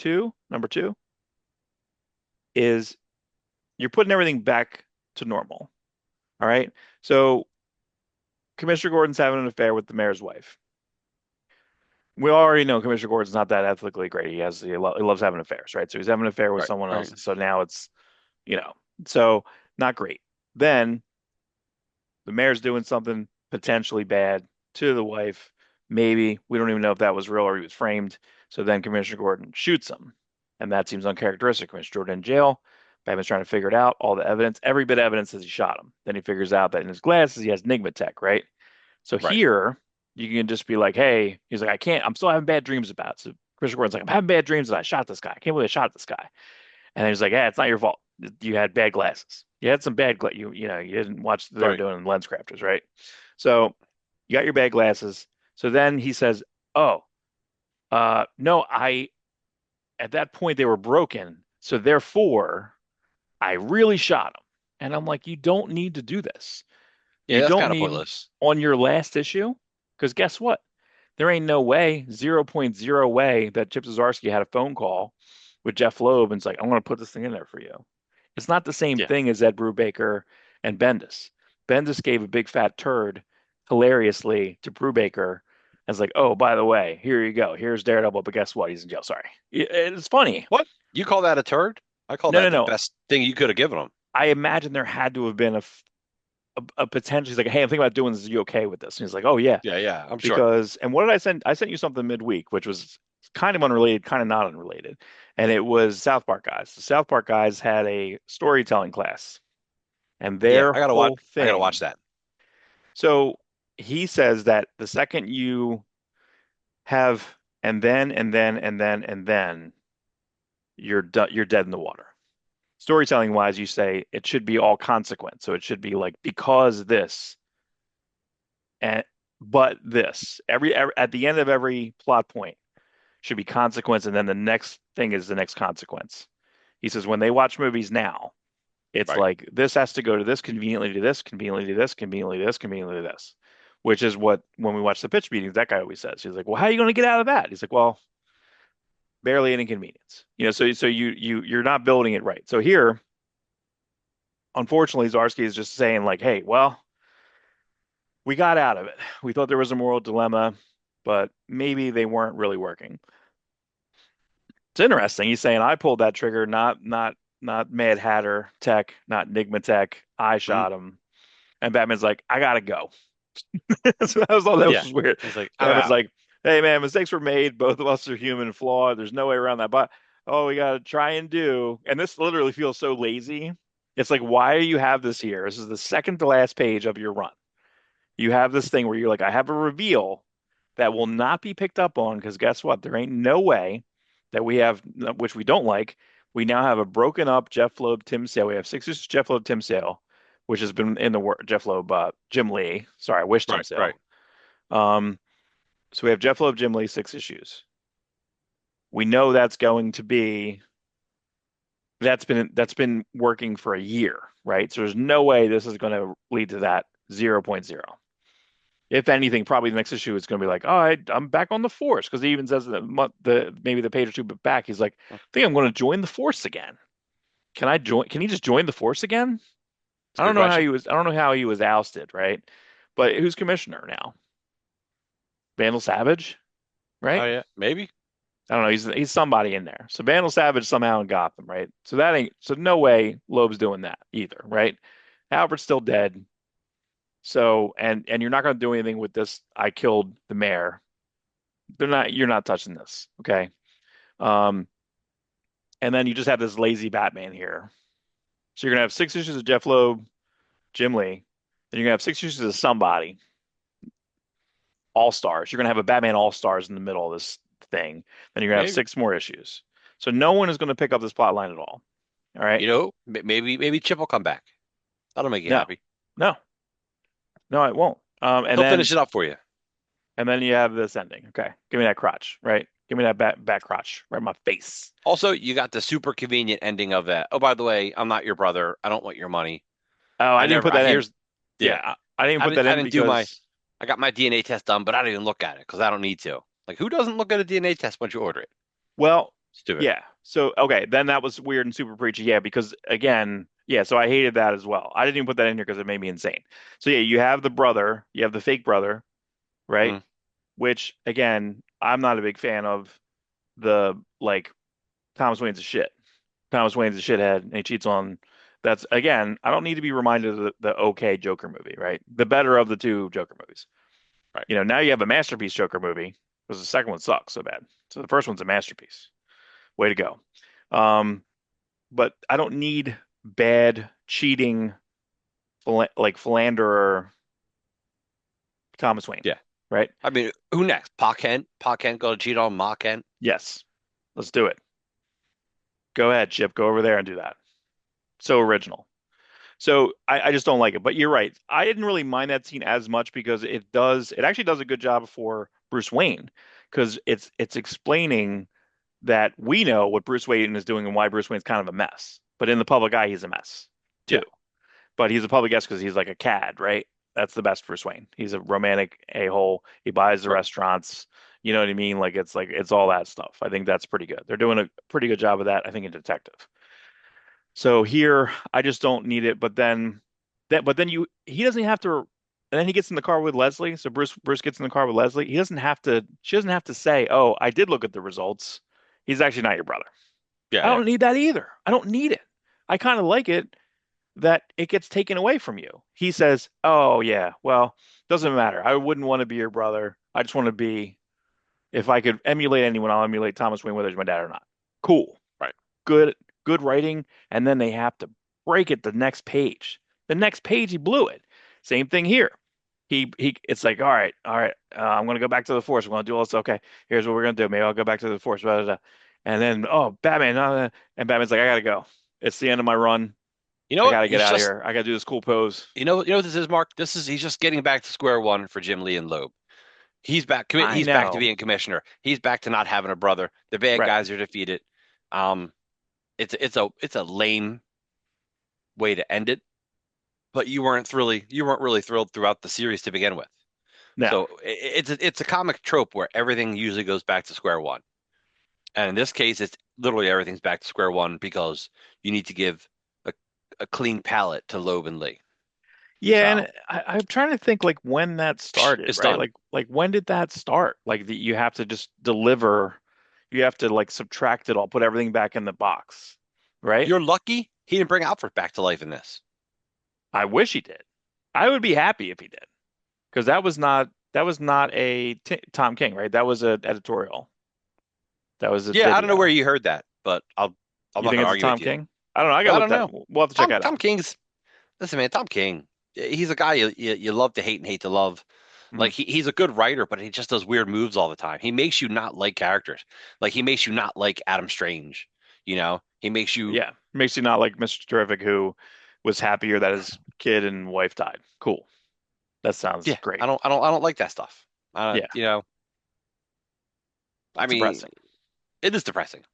[SPEAKER 2] Number two is you're putting everything back to normal. All right. So Commissioner Gordon's having an affair with the mayor's wife. We already know Commissioner Gordon's not that ethically great. He loves having affairs, right? So he's having an affair with
[SPEAKER 1] Right,
[SPEAKER 2] someone
[SPEAKER 1] right,
[SPEAKER 2] else. So now it's, you know, so not great. Then the mayor's doing something potentially bad to the wife. Maybe we don't even know if that was real or he was framed. So then Commissioner Gordon shoots him. And that seems uncharacteristic. Commissioner Gordon in jail. Batman's trying to figure it out. All the evidence, every bit of evidence says he shot him. Then he figures out that in his glasses he has Enigma tech, right? So
[SPEAKER 1] right.
[SPEAKER 2] here you can just be like, hey, he's like, I can't, I'm still having bad dreams about it. So Commissioner Gordon's like, I'm having bad dreams that I shot this guy. I can't believe I shot this guy. And then he's like, yeah, it's not your fault. You had bad glasses. You had some bad you didn't watch what they were
[SPEAKER 1] Right.
[SPEAKER 2] doing in lens crafters, right? So you got your bad glasses. So then he says, oh, no, I at that point they were broken. So therefore I really shot him. And I'm like, you don't need to do this.
[SPEAKER 1] Yeah,
[SPEAKER 2] You
[SPEAKER 1] that's
[SPEAKER 2] don't
[SPEAKER 1] kind of
[SPEAKER 2] need
[SPEAKER 1] pointless.
[SPEAKER 2] on your last issue, because guess what? There ain't no way, 0.0 way that Chip Zdarsky had a phone call with Jeff Loeb and it's like, I'm going to put this thing in there for you. It's not the same
[SPEAKER 1] Yeah.
[SPEAKER 2] thing as Ed Brubaker and Bendis. Bendis gave a big fat turd hilariously to Brubaker and it's like, oh, by the way, here you go. Here's Daredevil, but guess what? He's in jail. Sorry. It's funny.
[SPEAKER 1] What? You call that a turd? I call
[SPEAKER 2] No, no,
[SPEAKER 1] that the
[SPEAKER 2] no.
[SPEAKER 1] best thing you could have given him.
[SPEAKER 2] I imagine there had to have been a potential. He's like, hey, I'm thinking about doing this. Are you okay with this? And he's like, oh, yeah.
[SPEAKER 1] Yeah, yeah, I'm sure.
[SPEAKER 2] Because, and what did I send? I sent you something midweek, which was kind of unrelated, kind of not unrelated. And it was South Park guys. The South Park guys had a storytelling class, and
[SPEAKER 1] Yeah,
[SPEAKER 2] their whole
[SPEAKER 1] I gotta watch
[SPEAKER 2] thing.
[SPEAKER 1] that.
[SPEAKER 2] So he says that the second you have, and then, you're dead in the water. Storytelling wise, you say it should be all consequence. So it should be like, because this, and but this. Every at the end of every plot point should be consequence, and then the next thing is the next consequence. He says when they watch movies now, it's
[SPEAKER 1] Right.
[SPEAKER 2] like this has to go to this, conveniently to this, conveniently to this, conveniently to this, conveniently to this, which is what when we watch the pitch meetings, that guy always says. He's like, "Well, how are you going to get out of that?" He's like, "Well, barely an inconvenience." So you're not building it right. So here, unfortunately, Zarsky is just saying like, "Hey, well, we got out of it. We thought there was a moral dilemma, but maybe they weren't really working." It's interesting. He's saying I pulled that trigger, not Mad Hatter Tech, not Enigma Tech. I
[SPEAKER 1] Mhm.
[SPEAKER 2] shot him. And Batman's like, I gotta go. So I was thought that
[SPEAKER 1] Yeah.
[SPEAKER 2] was weird.
[SPEAKER 1] He's like, I'm
[SPEAKER 2] Batman's
[SPEAKER 1] out.
[SPEAKER 2] like, hey man, mistakes were made. Both of us are human and flawed. There's no way around that. But oh, we gotta try and do. And this literally feels so lazy. It's like, why do you have this here? This is the second to last page of your run. You have this thing where you're like, I have a reveal that will not be picked up on because guess what? There ain't no way that we have, which we don't like. We now have a broken up Jeff Loeb, Tim Sale. We have six issues Jeff Loeb, Tim Sale, which has been in the work. Jeff Loeb, Jim Lee. Sorry, I wish Tim
[SPEAKER 1] Right, right.
[SPEAKER 2] Sale. Um, so we have Jeff Loeb, Jim Lee, six issues. We know that's going to be That's been working for a year, right? So there's no way this is going to lead to that 0.0. If anything, probably the next issue is going to be like, "Oh, I'm back on the Force," because he even says that the maybe the page or two back, he's like, "I think I'm going to join the Force again. Can I join? Can he just join the Force again?"
[SPEAKER 1] It's a good question.
[SPEAKER 2] I don't know how he was ousted, right? But who's commissioner now? Vandal Savage,
[SPEAKER 1] Oh
[SPEAKER 2] right?
[SPEAKER 1] yeah, maybe.
[SPEAKER 2] I don't know. He's somebody in there. So Vandal Savage somehow in Gotham, right? So that ain't so no way Loeb's doing that either, right? Albert's still dead. So and you're not going to do anything with this. I killed the mayor. They're not. You're not touching this, okay? Um, and then you just have this lazy Batman here. So you're gonna have 6 issues of Jeff Loeb, Jim Lee. Then you're gonna have 6 issues of somebody, All Stars. You're gonna have a Batman All Stars in the middle of this thing. Then you're gonna have
[SPEAKER 1] Maybe.
[SPEAKER 2] 6 more issues. So no one is going to pick up this plot line at all. All right?
[SPEAKER 1] Maybe Chip will come back. That'll make you
[SPEAKER 2] No,
[SPEAKER 1] happy.
[SPEAKER 2] no, no, it won't.
[SPEAKER 1] He'll finish it up for you.
[SPEAKER 2] And then you have this ending. Okay, give me that crotch, right? Give me that back crotch right in my face.
[SPEAKER 1] Also, you got the super convenient ending of that. Oh, by the way, I'm not your brother. I don't want your money.
[SPEAKER 2] Oh, I didn't put that in.
[SPEAKER 1] Here's, yeah.
[SPEAKER 2] Yeah, I didn't put that
[SPEAKER 1] I
[SPEAKER 2] in
[SPEAKER 1] didn't do my,
[SPEAKER 2] because
[SPEAKER 1] I got my DNA test done, but I didn't even look at it because I don't need to. Like, who doesn't look at a DNA test once you order it?
[SPEAKER 2] well,
[SPEAKER 1] Stupid.
[SPEAKER 2] yeah. So okay, then that was weird and super preachy. Yeah, because again, yeah. So I hated that as well. I didn't even put that in here because it made me insane. So yeah, you have the brother, you have the fake brother, right?
[SPEAKER 1] Mm,
[SPEAKER 2] Which again, I'm not a big fan of the like Thomas Wayne's a shit. Thomas Wayne's a shithead and he cheats on. That's again, I don't need to be reminded of the okay Joker movie, right? The better of the two Joker movies.
[SPEAKER 1] right.
[SPEAKER 2] Now you have a masterpiece Joker movie because the second one sucks so bad. So the first one's a masterpiece. Way to go. Um, but I don't need bad cheating like philanderer Thomas Wayne,
[SPEAKER 1] Yeah.
[SPEAKER 2] right?
[SPEAKER 1] I mean, who next? Pa Kent? Pa Kent going to cheat on Ma Kent?
[SPEAKER 2] Yes, let's do it. Go ahead, Chip. Go over there and do that. So original. So I just don't like it. But you're right. I didn't really mind that scene as much because it actually does a good job for Bruce Wayne because it's explaining that we know what Bruce Wayne is doing and why Bruce Wayne's kind of a mess. But in the public eye, he's a mess
[SPEAKER 1] Yeah.
[SPEAKER 2] too. But he's a public guest because he's like a cad, right? That's the best Bruce Wayne. He's a romantic a-hole. He buys the
[SPEAKER 1] Right.
[SPEAKER 2] restaurants. You know what I mean? Like it's all that stuff. I think that's pretty good. They're doing a pretty good job of that, I think, in Detective. So here, I just don't need it. But then he doesn't have to. And then he gets in the car with Leslie. So Bruce gets in the car with Leslie. He doesn't have to. She doesn't have to say, "Oh, I did look at the results. He's actually not your brother."
[SPEAKER 1] Yeah.
[SPEAKER 2] I
[SPEAKER 1] Yeah.
[SPEAKER 2] don't need that either. I don't need it. I kind of like it that it gets taken away from you. He says, "Oh yeah, well, doesn't matter. I wouldn't want to be your brother. I just want to be. If I could emulate anyone, I'll emulate Thomas Wayne, whether he's my dad or not. Cool,
[SPEAKER 1] Right.
[SPEAKER 2] good, good writing." And then they have to break it the next page. The next page, he blew it. Same thing here. It's like, all right, I'm gonna go back to the Force. We're gonna do all this. Okay, here's what we're gonna do. Maybe I'll go back to the Force. Blah, blah, blah. And then, oh, Batman, and Batman's like, I gotta go. It's the end of my run.
[SPEAKER 1] You know
[SPEAKER 2] I
[SPEAKER 1] what?
[SPEAKER 2] gotta get
[SPEAKER 1] He's
[SPEAKER 2] out of
[SPEAKER 1] just,
[SPEAKER 2] here. I gotta do this cool pose.
[SPEAKER 1] you know what this is, Mark? He's just getting back to square one for Jim Lee and Loeb.
[SPEAKER 2] I
[SPEAKER 1] He's back to
[SPEAKER 2] know.
[SPEAKER 1] being commissioner. He's back to not having a brother. The bad
[SPEAKER 2] Right.
[SPEAKER 1] guys are defeated. Um, it's a lame way to end it, but you weren't really thrilled throughout the series to begin with.
[SPEAKER 2] No.
[SPEAKER 1] So it's a comic trope where everything usually goes back to square one. And in this case, it's literally everything's back to square one because you need to give a, a clean palette to Loeb and Lee.
[SPEAKER 2] Yeah, and
[SPEAKER 1] So
[SPEAKER 2] I'm trying to think like when that started,
[SPEAKER 1] it's
[SPEAKER 2] right?
[SPEAKER 1] done.
[SPEAKER 2] Like when did that start? Like you have to just deliver, you have to like subtract it all, put everything back in the box, right?
[SPEAKER 1] You're lucky he didn't bring Alfred back to life in this.
[SPEAKER 2] I wish he did. I would be happy if he did, because that was not a t Tom King, right? That was a editorial. That was a
[SPEAKER 1] Yeah, I don't know where
[SPEAKER 2] video.
[SPEAKER 1] you heard that, but I'm
[SPEAKER 2] You
[SPEAKER 1] not
[SPEAKER 2] think
[SPEAKER 1] gonna
[SPEAKER 2] it's a
[SPEAKER 1] argue with
[SPEAKER 2] Tom
[SPEAKER 1] you.
[SPEAKER 2] King? I don't know. I gotta
[SPEAKER 1] I
[SPEAKER 2] look
[SPEAKER 1] don't
[SPEAKER 2] that.
[SPEAKER 1] know.
[SPEAKER 2] We'll have to check that
[SPEAKER 1] Tom
[SPEAKER 2] out.
[SPEAKER 1] King's listen, man. Tom King, he's a guy you love to hate and hate to love.
[SPEAKER 2] Mhm.
[SPEAKER 1] Like he's a good writer, but he just does weird moves all the time. He makes you not like characters. Like he makes you not like Adam Strange. You know, he makes you.
[SPEAKER 2] Yeah, makes you not like Mr. Terrific, who was happier that his kid and wife died. Cool. That sounds
[SPEAKER 1] Yeah,
[SPEAKER 2] great.
[SPEAKER 1] I don't like that stuff.
[SPEAKER 2] Yeah,
[SPEAKER 1] You know, I
[SPEAKER 2] it's
[SPEAKER 1] mean,
[SPEAKER 2] depressing.
[SPEAKER 1] it is depressing.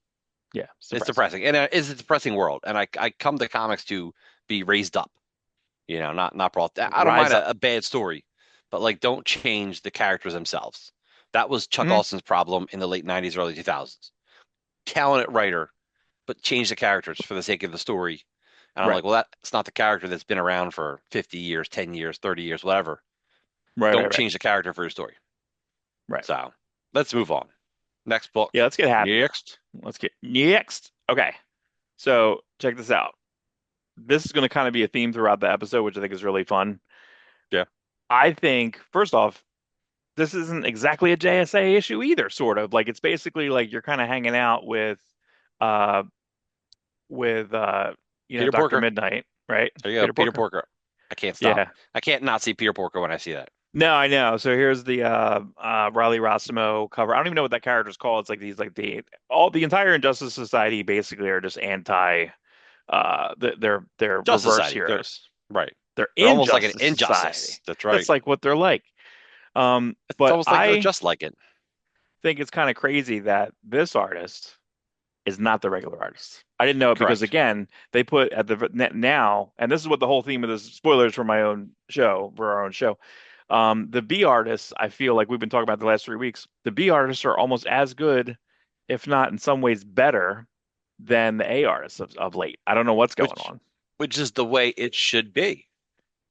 [SPEAKER 2] Yeah, it's
[SPEAKER 1] It's
[SPEAKER 2] depressing.
[SPEAKER 1] depressing, and it's a depressing world. And I come to comics to be raised up, not brought. I don't
[SPEAKER 2] Rise
[SPEAKER 1] mind
[SPEAKER 2] up.
[SPEAKER 1] a bad story, but like don't change the characters themselves. That was Chuck
[SPEAKER 2] Mhm.
[SPEAKER 1] Austin's problem in the late '90s, early 2000s. Talented writer, but change the characters for the sake of the story. And I'm
[SPEAKER 2] Right.
[SPEAKER 1] like, well, that's not the character that's been around for 50 years, 10 years, 30 years, whatever.
[SPEAKER 2] Right, right,
[SPEAKER 1] Don't
[SPEAKER 2] right.
[SPEAKER 1] change the character for your story.
[SPEAKER 2] Right.
[SPEAKER 1] So let's move on. Next book.
[SPEAKER 2] Yeah, let's get happier.
[SPEAKER 1] Next.
[SPEAKER 2] Let's get next. Okay. So check this out. This is going to kind of be a theme throughout the episode, which I think is really fun.
[SPEAKER 1] Yeah.
[SPEAKER 2] I think, first off, this isn't exactly a JSA issue either, sort of. Like it's basically like you're kind of hanging out uh with
[SPEAKER 1] Peter
[SPEAKER 2] Dr.
[SPEAKER 1] Porker.
[SPEAKER 2] Midnight, right?
[SPEAKER 1] There you go.
[SPEAKER 2] Peter
[SPEAKER 1] Peter
[SPEAKER 2] Porker.
[SPEAKER 1] Porker. I can't stop.
[SPEAKER 2] Yeah.
[SPEAKER 1] I can't not see Peter Porker when I see that.
[SPEAKER 2] No, I know. So here's the Riley Rossimo cover. I don't even know what that character's called. It's like these like the entire Injustice Society basically are just anti they're
[SPEAKER 1] Justice
[SPEAKER 2] reverse
[SPEAKER 1] Society.
[SPEAKER 2] heroes.
[SPEAKER 1] Right.
[SPEAKER 2] They're
[SPEAKER 1] They're almost like an
[SPEAKER 2] Injustice Society.
[SPEAKER 1] injustice. That's right.
[SPEAKER 2] That's like what they're like.
[SPEAKER 1] It's
[SPEAKER 2] But
[SPEAKER 1] almost like they're
[SPEAKER 2] I
[SPEAKER 1] just like it.
[SPEAKER 2] think it's kind of crazy that this artist is not the regular artist. I didn't know it because
[SPEAKER 1] Correct.
[SPEAKER 2] again, they put at the now, and this is what the whole theme of this spoilers for my own show, for our own show. The B artists, I feel like we've been talking about the last 3 weeks. The B artists are almost as good, if not in some ways better, than the A artists of late. I don't know what's going
[SPEAKER 1] Which
[SPEAKER 2] on.
[SPEAKER 1] which is the way it should be.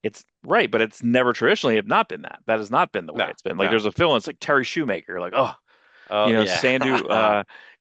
[SPEAKER 2] It's right, but it's never traditionally have not been that. That has not been the way
[SPEAKER 1] No,
[SPEAKER 2] it's been. Like
[SPEAKER 1] no.
[SPEAKER 2] there's a film, it's like Terry Shoemaker, like, oh,
[SPEAKER 1] Oh yeah.
[SPEAKER 2] Sandu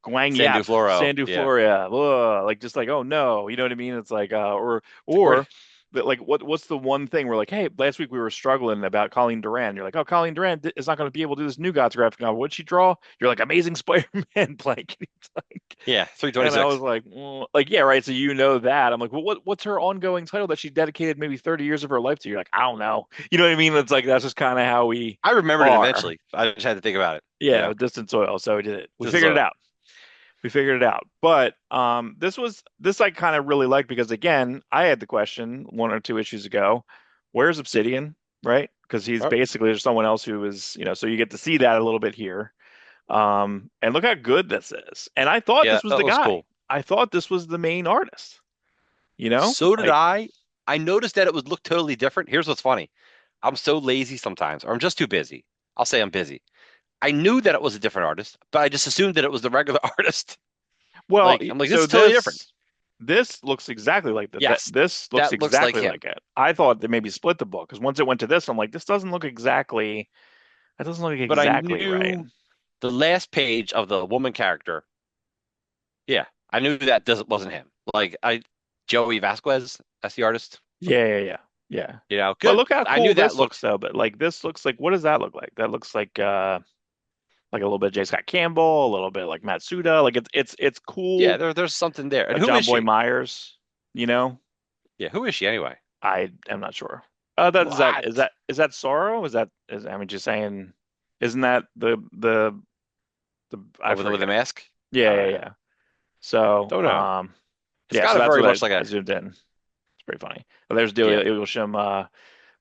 [SPEAKER 2] Guang
[SPEAKER 1] Sandu
[SPEAKER 2] Yap,
[SPEAKER 1] Floro.
[SPEAKER 2] Sandu
[SPEAKER 1] Yeah.
[SPEAKER 2] Floria, ugh, like just like oh no, you know what I mean? It's like
[SPEAKER 1] Where
[SPEAKER 2] or like what's the one thing we're like, hey, last week we were struggling about Colleen Duran. You're like, oh, Colleen Duran is not going to be able to do this new Gods graphic novel. What'd she draw? You're like, Amazing Spider-Man blank. It's like,
[SPEAKER 1] yeah,
[SPEAKER 2] and I was
[SPEAKER 1] 326.
[SPEAKER 2] like, like yeah, right. So you know that. I'm like, well, what's her ongoing title that she dedicated maybe 30 years of her life to? You're like, I don't know. You know what I mean? It's like that's just kind of how we
[SPEAKER 1] I remembered it
[SPEAKER 2] are.
[SPEAKER 1] eventually. I just had to think about it.
[SPEAKER 2] Yeah, with distant soil. So we did it. We
[SPEAKER 1] This is
[SPEAKER 2] figured it
[SPEAKER 1] a
[SPEAKER 2] out. We figured it out. But this I kind of really like because again, I had the question 1 or 2 issues ago, where's Obsidian, right? Because he's
[SPEAKER 1] oh,
[SPEAKER 2] basically just someone else who is, so you get to see that a little bit here. And look how good this is. And I thought
[SPEAKER 1] yeah,
[SPEAKER 2] this was
[SPEAKER 1] that
[SPEAKER 2] the
[SPEAKER 1] looks
[SPEAKER 2] guy.
[SPEAKER 1] cool.
[SPEAKER 2] I thought this was the main artist,
[SPEAKER 1] So did
[SPEAKER 2] like
[SPEAKER 1] I. I noticed that it would look totally different. Here's what's funny. I'm so lazy sometimes, or I'm just too busy. I'll say I'm busy. I knew that it was a different artist, but I just assumed that it was the regular artist.
[SPEAKER 2] well,
[SPEAKER 1] I'm like, this
[SPEAKER 2] so
[SPEAKER 1] is totally different.
[SPEAKER 2] this looks exactly like that.
[SPEAKER 1] Yes,
[SPEAKER 2] This looks
[SPEAKER 1] that looks like
[SPEAKER 2] exactly
[SPEAKER 1] him.
[SPEAKER 2] like it. I thought they maybe split the book because once it went to this, I'm like, this doesn't look exactly. That doesn't look
[SPEAKER 1] But I
[SPEAKER 2] exactly right.
[SPEAKER 1] knew the last page of the woman character. Yeah, I knew that wasn't him. Like Joey Vasquez, that's the artist.
[SPEAKER 2] Yeah, yeah, yeah, yeah. But
[SPEAKER 1] Good.
[SPEAKER 2] look how
[SPEAKER 1] I
[SPEAKER 2] cool
[SPEAKER 1] knew that
[SPEAKER 2] this looks
[SPEAKER 1] looked.
[SPEAKER 2] though. But like this looks like what does that look like? That looks like a little bit of J. Scott Campbell, a little bit like Matsuda. Like it's
[SPEAKER 1] Yeah,
[SPEAKER 2] cool.
[SPEAKER 1] there's something there. And who
[SPEAKER 2] John
[SPEAKER 1] is
[SPEAKER 2] Boy
[SPEAKER 1] she?
[SPEAKER 2] Myers, you know.
[SPEAKER 1] Yeah, who is she anyway?
[SPEAKER 2] I am not sure. That is that is
[SPEAKER 1] What?
[SPEAKER 2] that is that Sorrow? Is I mean just saying, isn't that the I
[SPEAKER 1] Over with the
[SPEAKER 2] forget.
[SPEAKER 1] mask?
[SPEAKER 2] Yeah, yeah,
[SPEAKER 1] Uh,
[SPEAKER 2] yeah. So
[SPEAKER 1] don't know. It's
[SPEAKER 2] yeah,
[SPEAKER 1] got
[SPEAKER 2] so
[SPEAKER 1] a
[SPEAKER 2] that's
[SPEAKER 1] very
[SPEAKER 2] what
[SPEAKER 1] much like
[SPEAKER 2] I
[SPEAKER 1] a
[SPEAKER 2] zoomed in. It's pretty funny. But there's
[SPEAKER 1] yeah.
[SPEAKER 2] Delia Ilsham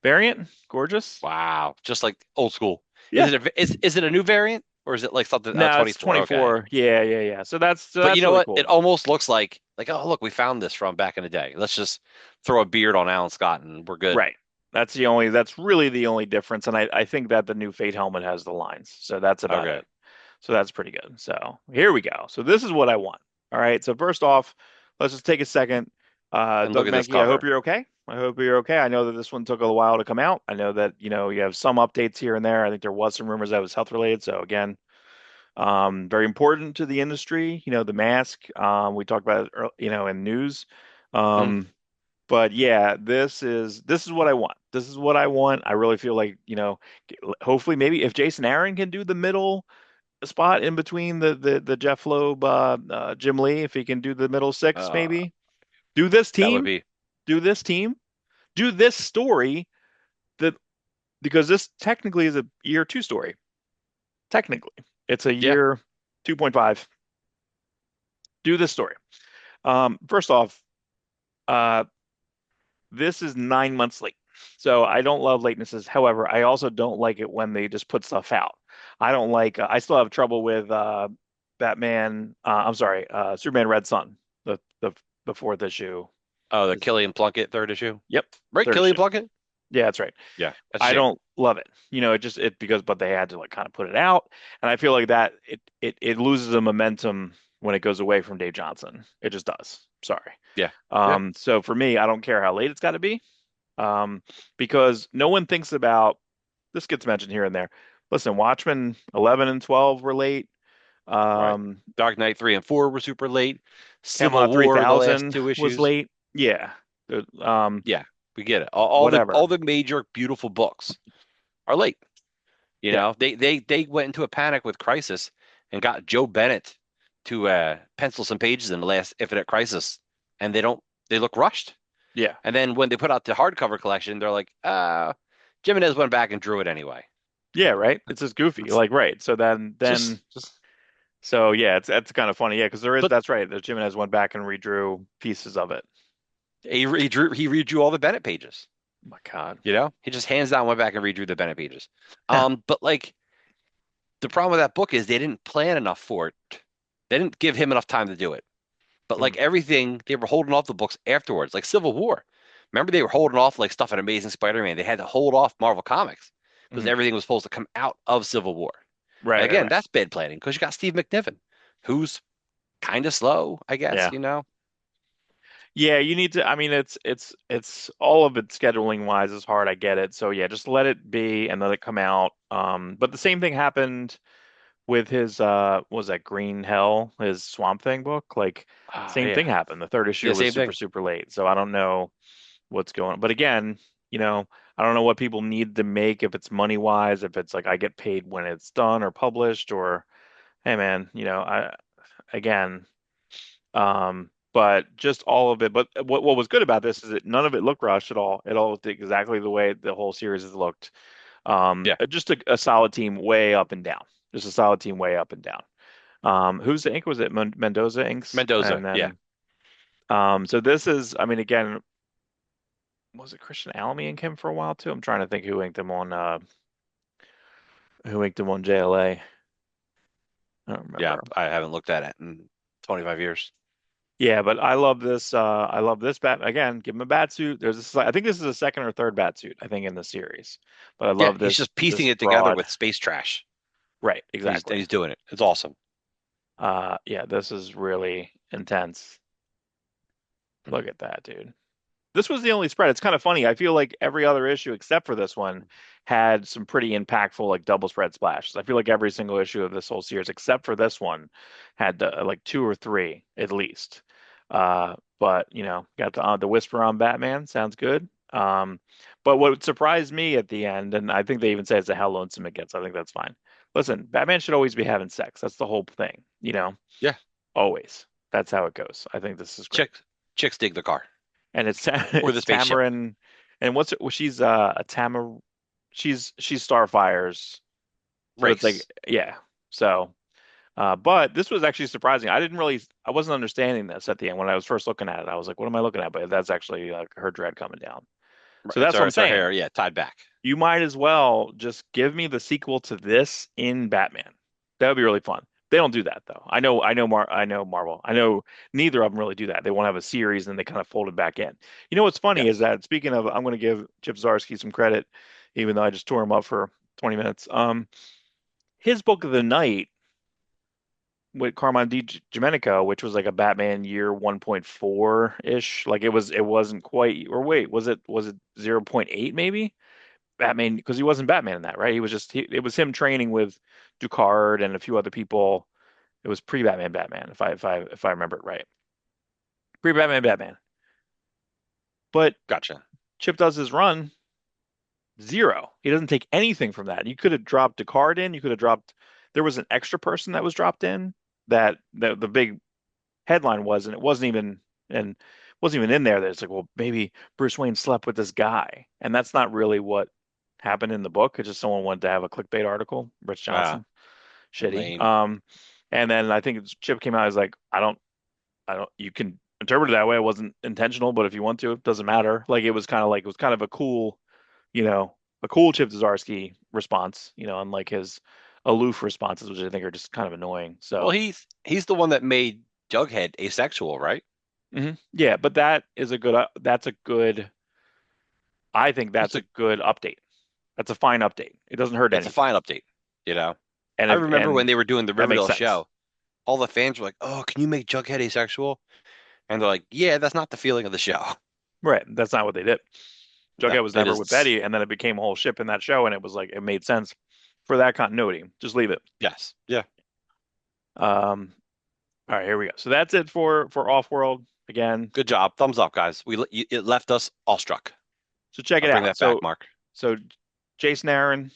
[SPEAKER 2] variant, gorgeous.
[SPEAKER 1] Wow, just like old school.
[SPEAKER 2] Yeah.
[SPEAKER 1] Is it a new variant or is it like something
[SPEAKER 2] No, it's
[SPEAKER 1] 24? Okay.
[SPEAKER 2] 24. Yeah, yeah, yeah. So
[SPEAKER 1] But you
[SPEAKER 2] that's
[SPEAKER 1] know
[SPEAKER 2] really
[SPEAKER 1] what? It
[SPEAKER 2] cool.
[SPEAKER 1] almost looks like oh look, we found this from back in the day. Let's just throw a beard on Alan Scott and we're good.
[SPEAKER 2] Right. That's really the only difference. And I think that the new Fate helmet has the lines. So that's about
[SPEAKER 1] Okay.
[SPEAKER 2] it. So that's pretty good. So here we go. So this is what I want. All right. So first off, let's just take a second.
[SPEAKER 1] And look
[SPEAKER 2] Doug
[SPEAKER 1] at this
[SPEAKER 2] Mankey, I hope
[SPEAKER 1] cover.
[SPEAKER 2] you're okay. I hope you're okay. I know that this one took a while to come out. I know that, you have some updates here and there. I think there was some rumors that it was health related. So again, very important to the industry, the mask. We talked about it, in news.
[SPEAKER 1] Mm,
[SPEAKER 2] Um, but yeah, this is what I want. This is what I want. I really feel like, hopefully maybe if Jason Aaron can do the middle spot in between the Jeff Loeb, Jim Lee, if he can do the middle six,
[SPEAKER 1] uh,
[SPEAKER 2] maybe do this
[SPEAKER 1] that would
[SPEAKER 2] team,
[SPEAKER 1] be
[SPEAKER 2] do this team, do this story that because this technically is a year two story. Technically, it's a
[SPEAKER 1] yeah.
[SPEAKER 2] year 2.5. Do this story. First off, uh, this is 9 months late. So I don't love latenesses. However, I also don't like it when they just put stuff out. I don't like, I still have trouble with Batman. I'm sorry, Superman Red Son. The fourth issue
[SPEAKER 1] Oh, the
[SPEAKER 2] is.
[SPEAKER 1] Killian Plunkett third issue,
[SPEAKER 2] Yep,
[SPEAKER 1] right?
[SPEAKER 2] third
[SPEAKER 1] Killian
[SPEAKER 2] issue.
[SPEAKER 1] Plunkett.
[SPEAKER 2] Yeah, that's right.
[SPEAKER 1] Yeah, that's a
[SPEAKER 2] I
[SPEAKER 1] shame.
[SPEAKER 2] don't love it. It just it because but they had to like kind of put it out, and I feel like that it loses the momentum when it goes away from Dave Johnson. It just does. Sorry.
[SPEAKER 1] Yeah, yeah.
[SPEAKER 2] So for me, I don't care how late it's got to be, um, because no one thinks about this gets mentioned here and there. Listen, Watchmen 11 and 12 were late.
[SPEAKER 1] Right.
[SPEAKER 2] Um,
[SPEAKER 1] Dark Knight 3 and 4 were super late. Civil
[SPEAKER 2] Camelot
[SPEAKER 1] War, the last
[SPEAKER 2] 3000
[SPEAKER 1] two
[SPEAKER 2] was
[SPEAKER 1] issues.
[SPEAKER 2] late. Yeah. The-
[SPEAKER 1] Yeah, we get it. All
[SPEAKER 2] Whatever.
[SPEAKER 1] the major beautiful books are late.
[SPEAKER 2] Yeah.
[SPEAKER 1] They went into a panic with Crisis and got Joe Bennett to pencil some pages in the last Infinite Crisis, and they look rushed.
[SPEAKER 2] Yeah.
[SPEAKER 1] And then when they put out the hardcover collection, they're like, Jimenez went back and drew it anyway.
[SPEAKER 2] Yeah, right. It's just goofy.
[SPEAKER 1] It's
[SPEAKER 2] Like, right. So then
[SPEAKER 1] just
[SPEAKER 2] so yeah, it's kind of funny. Yeah, because there is
[SPEAKER 1] but
[SPEAKER 2] that's right. The Jimenez went back and redrew pieces of it.
[SPEAKER 1] he redrew all the Bennett pages.
[SPEAKER 2] Oh my God.
[SPEAKER 1] He just hands down went back and redrew the Bennett pages. But like the problem with that book is they didn't plan enough for it. They didn't give him enough time to do it. But
[SPEAKER 2] Mm,
[SPEAKER 1] like everything, they were holding off the books afterwards, like Civil War. Remember, they were holding off like stuff in Amazing Spider-Man. They had to hold off Marvel Comics because
[SPEAKER 2] mhm.
[SPEAKER 1] everything was supposed to come out of Civil War.
[SPEAKER 2] Right,
[SPEAKER 1] And
[SPEAKER 2] right,
[SPEAKER 1] again,
[SPEAKER 2] right.
[SPEAKER 1] that's bad planning because you got Steve McNiven, who's kind of slow, I guess,
[SPEAKER 2] Yeah. Yeah, you need to, I mean, it's all of it scheduling wise is hard. I get it. So yeah, just let it be and let it come out. But the same thing happened with his what was that Green Hell, his Swamp Thing book? Like
[SPEAKER 1] Oh,
[SPEAKER 2] same thing
[SPEAKER 1] yeah.
[SPEAKER 2] happened. The third issue
[SPEAKER 1] Yeah,
[SPEAKER 2] was
[SPEAKER 1] same
[SPEAKER 2] super,
[SPEAKER 1] thing.
[SPEAKER 2] super late. So I don't know what's going on. But again, I don't know what people need to make if it's money wise, if it's like I get paid when it's done or published, or hey man, I again, but just all of it. But what was good about this is that none of it looked rushed at all. It all looked exactly the way the whole series has looked.
[SPEAKER 1] Yeah,
[SPEAKER 2] Just a solid team way up and down. Just a solid team way up and down. Who's the ink? Was it Mendoza inks?
[SPEAKER 1] Mendoza.
[SPEAKER 2] And
[SPEAKER 1] Yeah,
[SPEAKER 2] then so this is, I mean, again, was it Christian Alamy ink him for a while too? I'm trying to think who inked him on JLA. I don't
[SPEAKER 1] yeah.
[SPEAKER 2] remember.
[SPEAKER 1] I haven't looked at it in 25 years.
[SPEAKER 2] Yeah, but I love this. I love this bat again. Give him a bat suit. There's this. I think this is a second or third bat suit. I think in the series, but I
[SPEAKER 1] Yeah,
[SPEAKER 2] love
[SPEAKER 1] he's
[SPEAKER 2] this.
[SPEAKER 1] just piecing
[SPEAKER 2] This
[SPEAKER 1] it together
[SPEAKER 2] broad.
[SPEAKER 1] with space trash,
[SPEAKER 2] Right.
[SPEAKER 1] and
[SPEAKER 2] Exactly.
[SPEAKER 1] he's doing it. It's awesome.
[SPEAKER 2] Yeah. This is really intense. Look at that, dude. This was the only spread. It's kind of funny. I feel like every other issue except for this one had some pretty impactful like double spread splashes. I feel like every single issue of this whole series except for this one had like two or three at least. But got the whisper on Batman. Sounds good. But what surprised me at the end, and I think they even say it's a how lonesome it gets. I think that's fine. Listen, Batman should always be having sex. That's the whole thing,
[SPEAKER 1] Yeah,
[SPEAKER 2] always. That's how it goes. I think this is great.
[SPEAKER 1] chicks chicks dig the car
[SPEAKER 2] And it's
[SPEAKER 1] or the
[SPEAKER 2] it's
[SPEAKER 1] spaceship.
[SPEAKER 2] Tamarin, and what's it? Well, she's a Tamar. She's Starfire's. So it's like
[SPEAKER 1] Race.
[SPEAKER 2] yeah. So, but this was actually surprising. I wasn't understanding this at the end when I was first looking at it. I was like, what am I looking at? But that's actually like her dread coming down. So that's what I'm
[SPEAKER 1] It's her
[SPEAKER 2] saying.
[SPEAKER 1] hair. Yeah, tied back.
[SPEAKER 2] You might as well just give me the sequel to this in Batman. That would be really fun. They don't do that though. I know Marvel. I know neither of them really do that. They want to have a series and they kind of fold it back in. You know what's funny
[SPEAKER 1] Yeah.
[SPEAKER 2] is that speaking of, I'm going to give Chip Zdarsky some credit, even though I just tore him up for 20 minutes. His book of the night with Carmine Di Domenico, which was like a Batman year 1.4 ish. Like it wasn't quite, or wait, was it 0.8 maybe? Batman because he wasn't Batman in that, right? It was him training with Ducard and a few other people. It was pre-Batman Batman, if I remember it right. Pre-Batman Batman. But
[SPEAKER 1] Gotcha.
[SPEAKER 2] Chip does his run, zero. He doesn't take anything from that. You could have dropped Ducard in, you could have dropped there was an extra person that was dropped in that the big headline was, and it wasn't even in there that it's like, well, maybe Bruce Wayne slept with this guy. And that's not really what happened in the book. It's just someone wanted to have a clickbait article, Rich
[SPEAKER 1] Ah,
[SPEAKER 2] Johnson. Shitty.
[SPEAKER 1] lame.
[SPEAKER 2] And then I think Chip came out as like, you can interpret it that way. It wasn't intentional, but if you want to, it doesn't matter. Like it was kind of you know, a cool Chip Zdarsky response, unlike his aloof responses, which I think are just kind of annoying.
[SPEAKER 1] Well,
[SPEAKER 2] So,
[SPEAKER 1] he's the one that made Jughead asexual, right?
[SPEAKER 2] yeah, but that is a good, that's a good, I think
[SPEAKER 1] It's
[SPEAKER 2] that's a
[SPEAKER 1] a
[SPEAKER 2] good update. That's a fine update. It doesn't hurt
[SPEAKER 1] it's a
[SPEAKER 2] anything.
[SPEAKER 1] fine update, you know.
[SPEAKER 2] And
[SPEAKER 1] I
[SPEAKER 2] if,
[SPEAKER 1] remember when
[SPEAKER 2] and
[SPEAKER 1] they were doing the
[SPEAKER 2] that makes
[SPEAKER 1] Riverdale
[SPEAKER 2] sense.
[SPEAKER 1] show, all the fans were like, "Oh, can you make Jughead asexual?" And they're like, "Yeah, that's not the feeling of the show."
[SPEAKER 2] Right. That's not what they did.
[SPEAKER 1] No,
[SPEAKER 2] Jughead was
[SPEAKER 1] it
[SPEAKER 2] never with
[SPEAKER 1] is.
[SPEAKER 2] Betty, and then it became a whole ship in that show, and it was like it made sense for that continuity. Just leave it.
[SPEAKER 1] Yes, yeah.
[SPEAKER 2] Um, all right, here we go. So that's it for Offworld again.
[SPEAKER 1] Good job. Thumbs up, guys. It left us awestruck.
[SPEAKER 2] So check
[SPEAKER 1] I'll
[SPEAKER 2] it
[SPEAKER 1] bring
[SPEAKER 2] out.
[SPEAKER 1] that back, Mark.
[SPEAKER 2] So Jason Aaron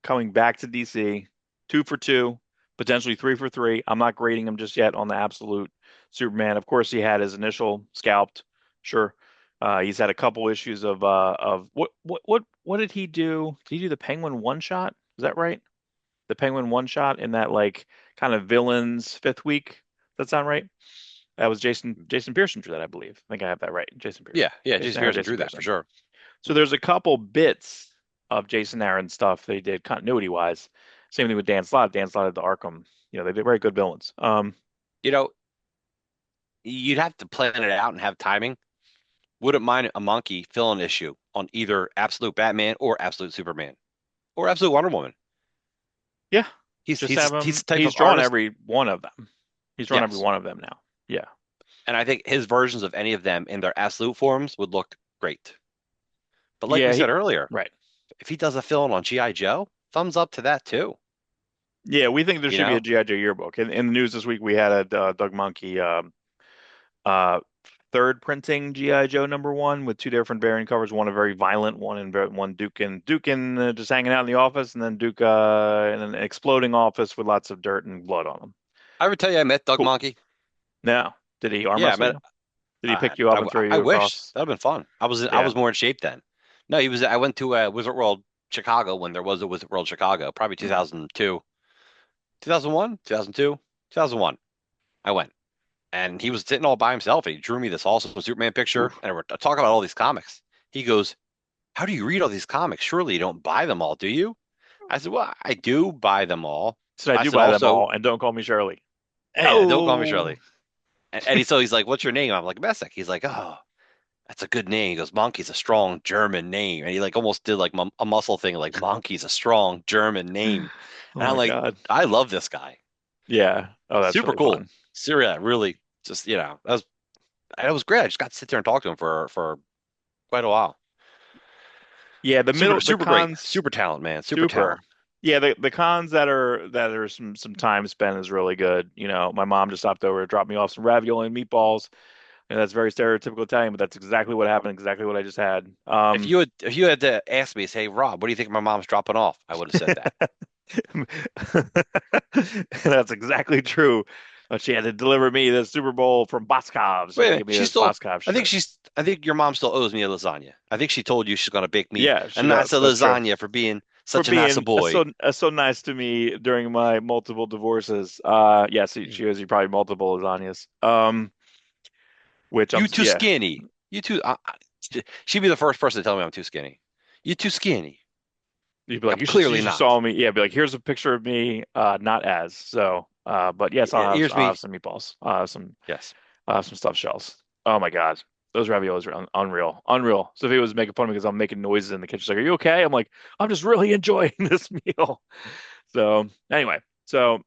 [SPEAKER 2] coming back to DC, 2 for 2, potentially 3 for 3. I'm not grading him just yet on the absolute Superman. Of course, he had his initial scalped. Sure. He's had a couple issues of what did he do? Did he do the Penguin one shot? Is that right? The Penguin one shot in that like kind of villains fifth week. Does that sound right? That was Jason Pearson drew that, I believe. I think I have that right. Jason Pearson.
[SPEAKER 1] Yeah, yeah.
[SPEAKER 2] Jason
[SPEAKER 1] Jason
[SPEAKER 2] Aaron,
[SPEAKER 1] Pearson
[SPEAKER 2] Jason
[SPEAKER 1] drew that for
[SPEAKER 2] Pearson.
[SPEAKER 1] sure.
[SPEAKER 2] So there's a couple bits of Jason Aaron stuff they did continuity wise. Same thing with Dan Slott. Dan Slott had the Arkham. They did very good villains.
[SPEAKER 1] You know, you'd have to plan it out and have timing. Wouldn't mind a monkey fill an issue on either Absolute Batman or Absolute Superman or Absolute Wonder Woman.
[SPEAKER 2] Yeah,
[SPEAKER 1] He's
[SPEAKER 2] just have
[SPEAKER 1] he's
[SPEAKER 2] him.
[SPEAKER 1] the type
[SPEAKER 2] He's
[SPEAKER 1] of
[SPEAKER 2] drawn
[SPEAKER 1] artist.
[SPEAKER 2] every one of them. He's drawn every
[SPEAKER 1] Yes,
[SPEAKER 2] one of them now. Yeah.
[SPEAKER 1] and I think his versions of any of them in their absolute forms would look great. But like we
[SPEAKER 2] Yeah,
[SPEAKER 1] said earlier,
[SPEAKER 2] right.
[SPEAKER 1] if he does a fill in on GI Joe, thumbs up to that too.
[SPEAKER 2] Yeah, we think there
[SPEAKER 1] You
[SPEAKER 2] should be a
[SPEAKER 1] know,
[SPEAKER 2] G.I. Joe yearbook. In the news this week, we had a Doug Monkey uh, third printing GI Joe #1 with two different variant covers. One a very violent one, and one Duke and just hanging out in the office, and then Duke in an exploding office with lots of dirt and blood on him.
[SPEAKER 1] I ever tell you I met Doug
[SPEAKER 2] Cool.
[SPEAKER 1] Monkey?
[SPEAKER 2] Now, did he arm
[SPEAKER 1] Yeah, I
[SPEAKER 2] wrestle
[SPEAKER 1] met.
[SPEAKER 2] you? Did he pick you up and throw
[SPEAKER 1] I
[SPEAKER 2] you
[SPEAKER 1] wish
[SPEAKER 2] across?
[SPEAKER 1] that'd been fun. I
[SPEAKER 2] Yeah.
[SPEAKER 1] was more in shape then. No, he was. I went to Wizard World Chicago when there was a Wizard World Chicago, probably
[SPEAKER 2] Hmm.
[SPEAKER 1] 2002, 2001, 2002, 2001. I went, and he was sitting all by himself. And he drew me this awesome Superman picture,
[SPEAKER 2] Oof.
[SPEAKER 1] and we're talking about all these comics. He goes, "How do you read all these comics? Surely you don't buy them all, do you?" I said, "Well, I do buy them all."
[SPEAKER 2] So I
[SPEAKER 1] I
[SPEAKER 2] do
[SPEAKER 1] said,
[SPEAKER 2] buy them
[SPEAKER 1] "Also,
[SPEAKER 2] all, and don't call me Shirley.
[SPEAKER 1] hey, don't call me
[SPEAKER 2] No.
[SPEAKER 1] Shirley." And he's like, "What's your name?" I'm like, "Messick." He's like, "Oh, that's a good name." He goes, "Monkey's a strong German name," and he like almost did like a muscle thing, like Monkey's a strong German name.
[SPEAKER 2] Oh
[SPEAKER 1] And I'm
[SPEAKER 2] my
[SPEAKER 1] like,
[SPEAKER 2] God.
[SPEAKER 1] I love this guy.
[SPEAKER 2] Yeah. Oh, that's
[SPEAKER 1] Super
[SPEAKER 2] really
[SPEAKER 1] cool.
[SPEAKER 2] fun.
[SPEAKER 1] Syria really just that was great. I just got to sit there and talk to him for quite a while.
[SPEAKER 2] Yeah, the
[SPEAKER 1] Super great.
[SPEAKER 2] cons,
[SPEAKER 1] Super talent, man. Super
[SPEAKER 2] super.
[SPEAKER 1] talent.
[SPEAKER 2] Yeah, the cons that are some time spent is really good. My mom just stopped over to drop me off some ravioli and meatballs, and that's very stereotypical Italian, but that's exactly what happened, exactly what I just had.
[SPEAKER 1] If you had to ask me, say, Rob, what do you think my mom's dropping off? I would have said that.
[SPEAKER 2] That's exactly true. She had to deliver me the Super Bowl from Boscov. She
[SPEAKER 1] Wait
[SPEAKER 2] had
[SPEAKER 1] a
[SPEAKER 2] to
[SPEAKER 1] minute,
[SPEAKER 2] give me this Boscov shirt.
[SPEAKER 1] I think your mom still owes me a lasagna. I think she told you she's gonna bake me
[SPEAKER 2] Yeah,
[SPEAKER 1] a
[SPEAKER 2] she
[SPEAKER 1] nice
[SPEAKER 2] does. That's true.
[SPEAKER 1] lasagna for being
[SPEAKER 2] For
[SPEAKER 1] such a nice
[SPEAKER 2] being
[SPEAKER 1] boy.
[SPEAKER 2] so nice to me during my multiple divorces. Yes, she owes you probably multiple lasagnas. Which
[SPEAKER 1] You too
[SPEAKER 2] yeah.
[SPEAKER 1] skinny. You too. She'd be the first person to tell me I'm too skinny. You too skinny.
[SPEAKER 2] You'd be like,
[SPEAKER 1] I'm
[SPEAKER 2] you
[SPEAKER 1] clearly
[SPEAKER 2] should
[SPEAKER 1] not.
[SPEAKER 2] saw me. Yeah, be like, here's a picture of me, not as. So, but yes,
[SPEAKER 1] Here's
[SPEAKER 2] I'll
[SPEAKER 1] me.
[SPEAKER 2] have some meatballs,
[SPEAKER 1] Yes.
[SPEAKER 2] some stuffed shells. Oh my God. Those raviolis are unreal. Unreal. Sophia was making fun of me because I'm making noises in the kitchen. She's like, are you okay? I'm like, I'm just really enjoying this meal. So anyway, so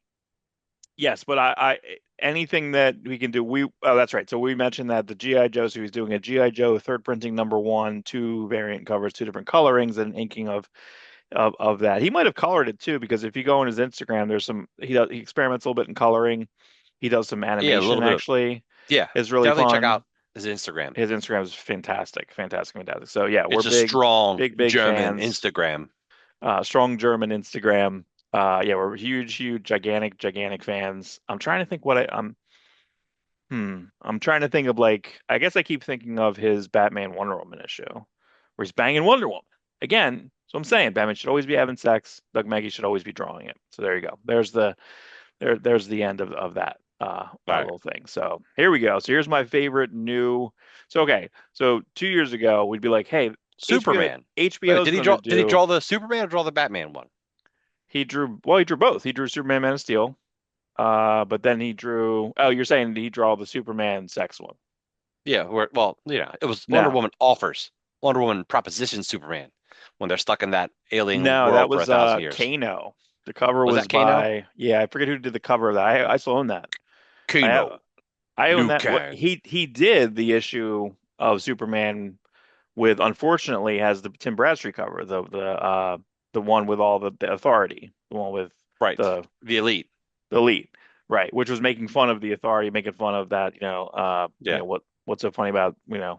[SPEAKER 2] yes, but anything that we can do, that's right. So we mentioned that the GI Joe, so he's doing a GI Joe third printing #1, two variant covers, two different colorings, and inking of that. He might have colored it too, because if you go on his Instagram, there's he experiments a little bit in coloring. He does some
[SPEAKER 1] Yeah, a little
[SPEAKER 2] animation
[SPEAKER 1] bit of
[SPEAKER 2] actually.
[SPEAKER 1] yeah.
[SPEAKER 2] It's really
[SPEAKER 1] Definitely check
[SPEAKER 2] fun.
[SPEAKER 1] out his Instagram.
[SPEAKER 2] His Instagram is fantastic, fantastic, fantastic. So yeah, we're
[SPEAKER 1] It's a strong
[SPEAKER 2] big
[SPEAKER 1] German
[SPEAKER 2] fans.
[SPEAKER 1] Instagram.
[SPEAKER 2] Strong German Instagram. Yeah, we're huge, gigantic fans. I'm trying to think what I'm trying to think of, like, I guess I keep thinking of his Batman Wonder Woman issue where he's banging Wonder Woman. Again, so I'm saying Batman should always be having sex. Doug Mackey should always be drawing it. So there you go. There's the end of that
[SPEAKER 1] All right.
[SPEAKER 2] little thing. So here we go. So here's my favorite new. So okay. So 2 years ago we'd be like, hey, HBO
[SPEAKER 1] Superman. Wait,
[SPEAKER 2] HBO's going to
[SPEAKER 1] did he
[SPEAKER 2] do.
[SPEAKER 1] draw the Superman or draw the Batman one?
[SPEAKER 2] he drew both. He drew Superman Man of Steel. But then he drew, oh, you're saying he drew the Superman sex one.
[SPEAKER 1] Yeah, well, it was Wonder
[SPEAKER 2] No.
[SPEAKER 1] Woman offers, Wonder Woman propositions Superman when they're stuck in that alien
[SPEAKER 2] No, that
[SPEAKER 1] world for a
[SPEAKER 2] was
[SPEAKER 1] thousand years.
[SPEAKER 2] Kano. The cover
[SPEAKER 1] Was
[SPEAKER 2] was
[SPEAKER 1] that Kano?
[SPEAKER 2] by, yeah, I forget who did the cover of that. I still own that. I
[SPEAKER 1] Kano,
[SPEAKER 2] I own
[SPEAKER 1] Liu
[SPEAKER 2] that. What
[SPEAKER 1] Kang.
[SPEAKER 2] he did the issue of Superman with, unfortunately, has the Tim Bradstreet cover, the one with all the authority, the one with
[SPEAKER 1] Right.
[SPEAKER 2] the
[SPEAKER 1] The Elite.
[SPEAKER 2] the elite, right, which was making fun of the authority, making fun of that,
[SPEAKER 1] Yeah.
[SPEAKER 2] what's so funny about,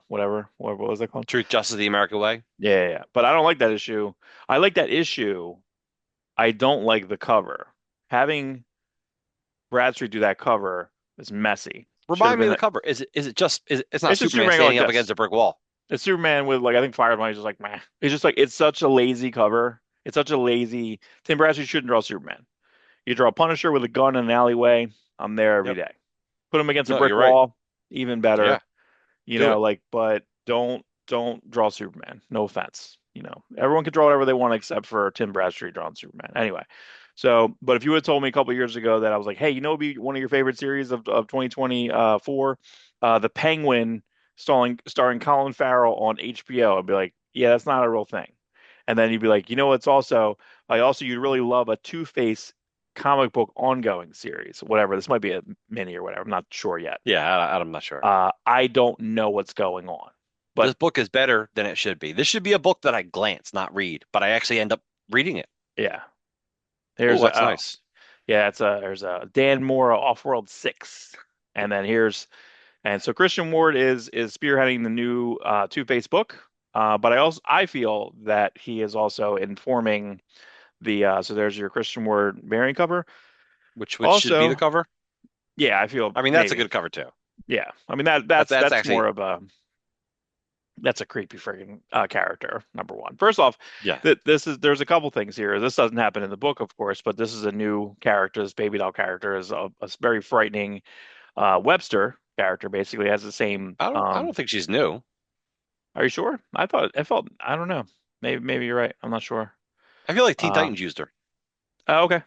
[SPEAKER 2] whatever, what was that called?
[SPEAKER 1] Truth, Justice, the American Way.
[SPEAKER 2] Yeah, yeah, yeah. But I don't like that issue. I like that issue. I don't like the cover. Having Bradstreet do that cover is messy. Should have
[SPEAKER 1] Remind me of
[SPEAKER 2] been.
[SPEAKER 1] the cover. It's not
[SPEAKER 2] It's just
[SPEAKER 1] Superman
[SPEAKER 2] Superman going like
[SPEAKER 1] standing up against
[SPEAKER 2] this.
[SPEAKER 1] a brick wall.
[SPEAKER 2] It's Superman with, like, I think Firefly is just like meh. It's just like it's such a lazy cover. It's such a lazy. Tim Bradstreet shouldn't draw Superman. You draw a Punisher with a gun in an alleyway. I'm there every
[SPEAKER 1] Yep.
[SPEAKER 2] day. Put him against a
[SPEAKER 1] No,
[SPEAKER 2] brick
[SPEAKER 1] you're right.
[SPEAKER 2] wall, even better.
[SPEAKER 1] Yeah. Do it.
[SPEAKER 2] Like, but don't draw Superman. No offense. Everyone can draw whatever they want except for Tim Bradstreet drawing Superman. Anyway, so, but if you had told me a couple years ago that I was like, hey, it'd be one of your favorite series of 2024, The Penguin, starring Colin Farrell on HBO, I'd be like, yeah, that's not a real thing. And then you'd be like, it's also, you'd really love a Two-Face comic book ongoing series, whatever. This might be a mini or whatever. I'm not sure yet.
[SPEAKER 1] Yeah, I'm not sure.
[SPEAKER 2] I don't know what's going on, but
[SPEAKER 1] This book is better than it should be. This should be a book that I glance, not read, but I actually end up reading it.
[SPEAKER 2] yeah,
[SPEAKER 1] Oh,
[SPEAKER 2] there's
[SPEAKER 1] that's
[SPEAKER 2] a, oh,
[SPEAKER 1] nice.
[SPEAKER 2] yeah, there's a Dan Mora Off-World 6, and then and so Christian Ward is spearheading the new Two-Face book, but I feel that he is also informing so there's your Christian Ward variant cover.
[SPEAKER 1] Which should be the
[SPEAKER 2] Also,
[SPEAKER 1] cover.
[SPEAKER 2] yeah, I feel
[SPEAKER 1] I mean, that's a
[SPEAKER 2] maybe,
[SPEAKER 1] good cover too.
[SPEAKER 2] yeah, I mean
[SPEAKER 1] That's
[SPEAKER 2] that's more
[SPEAKER 1] actually
[SPEAKER 2] of a that's a creepy freaking character, number one. First off,
[SPEAKER 1] yeah.
[SPEAKER 2] there's a couple things here. This doesn't happen in the book, of course, but this is a new character. This baby doll character is a very frightening Webster character. Basically, has the same.
[SPEAKER 1] I don't think she's new.
[SPEAKER 2] Are you sure? I don't know. Maybe you're right. I'm not sure.
[SPEAKER 1] I feel like Teen
[SPEAKER 2] Uh,
[SPEAKER 1] Titans used her.
[SPEAKER 2] okay.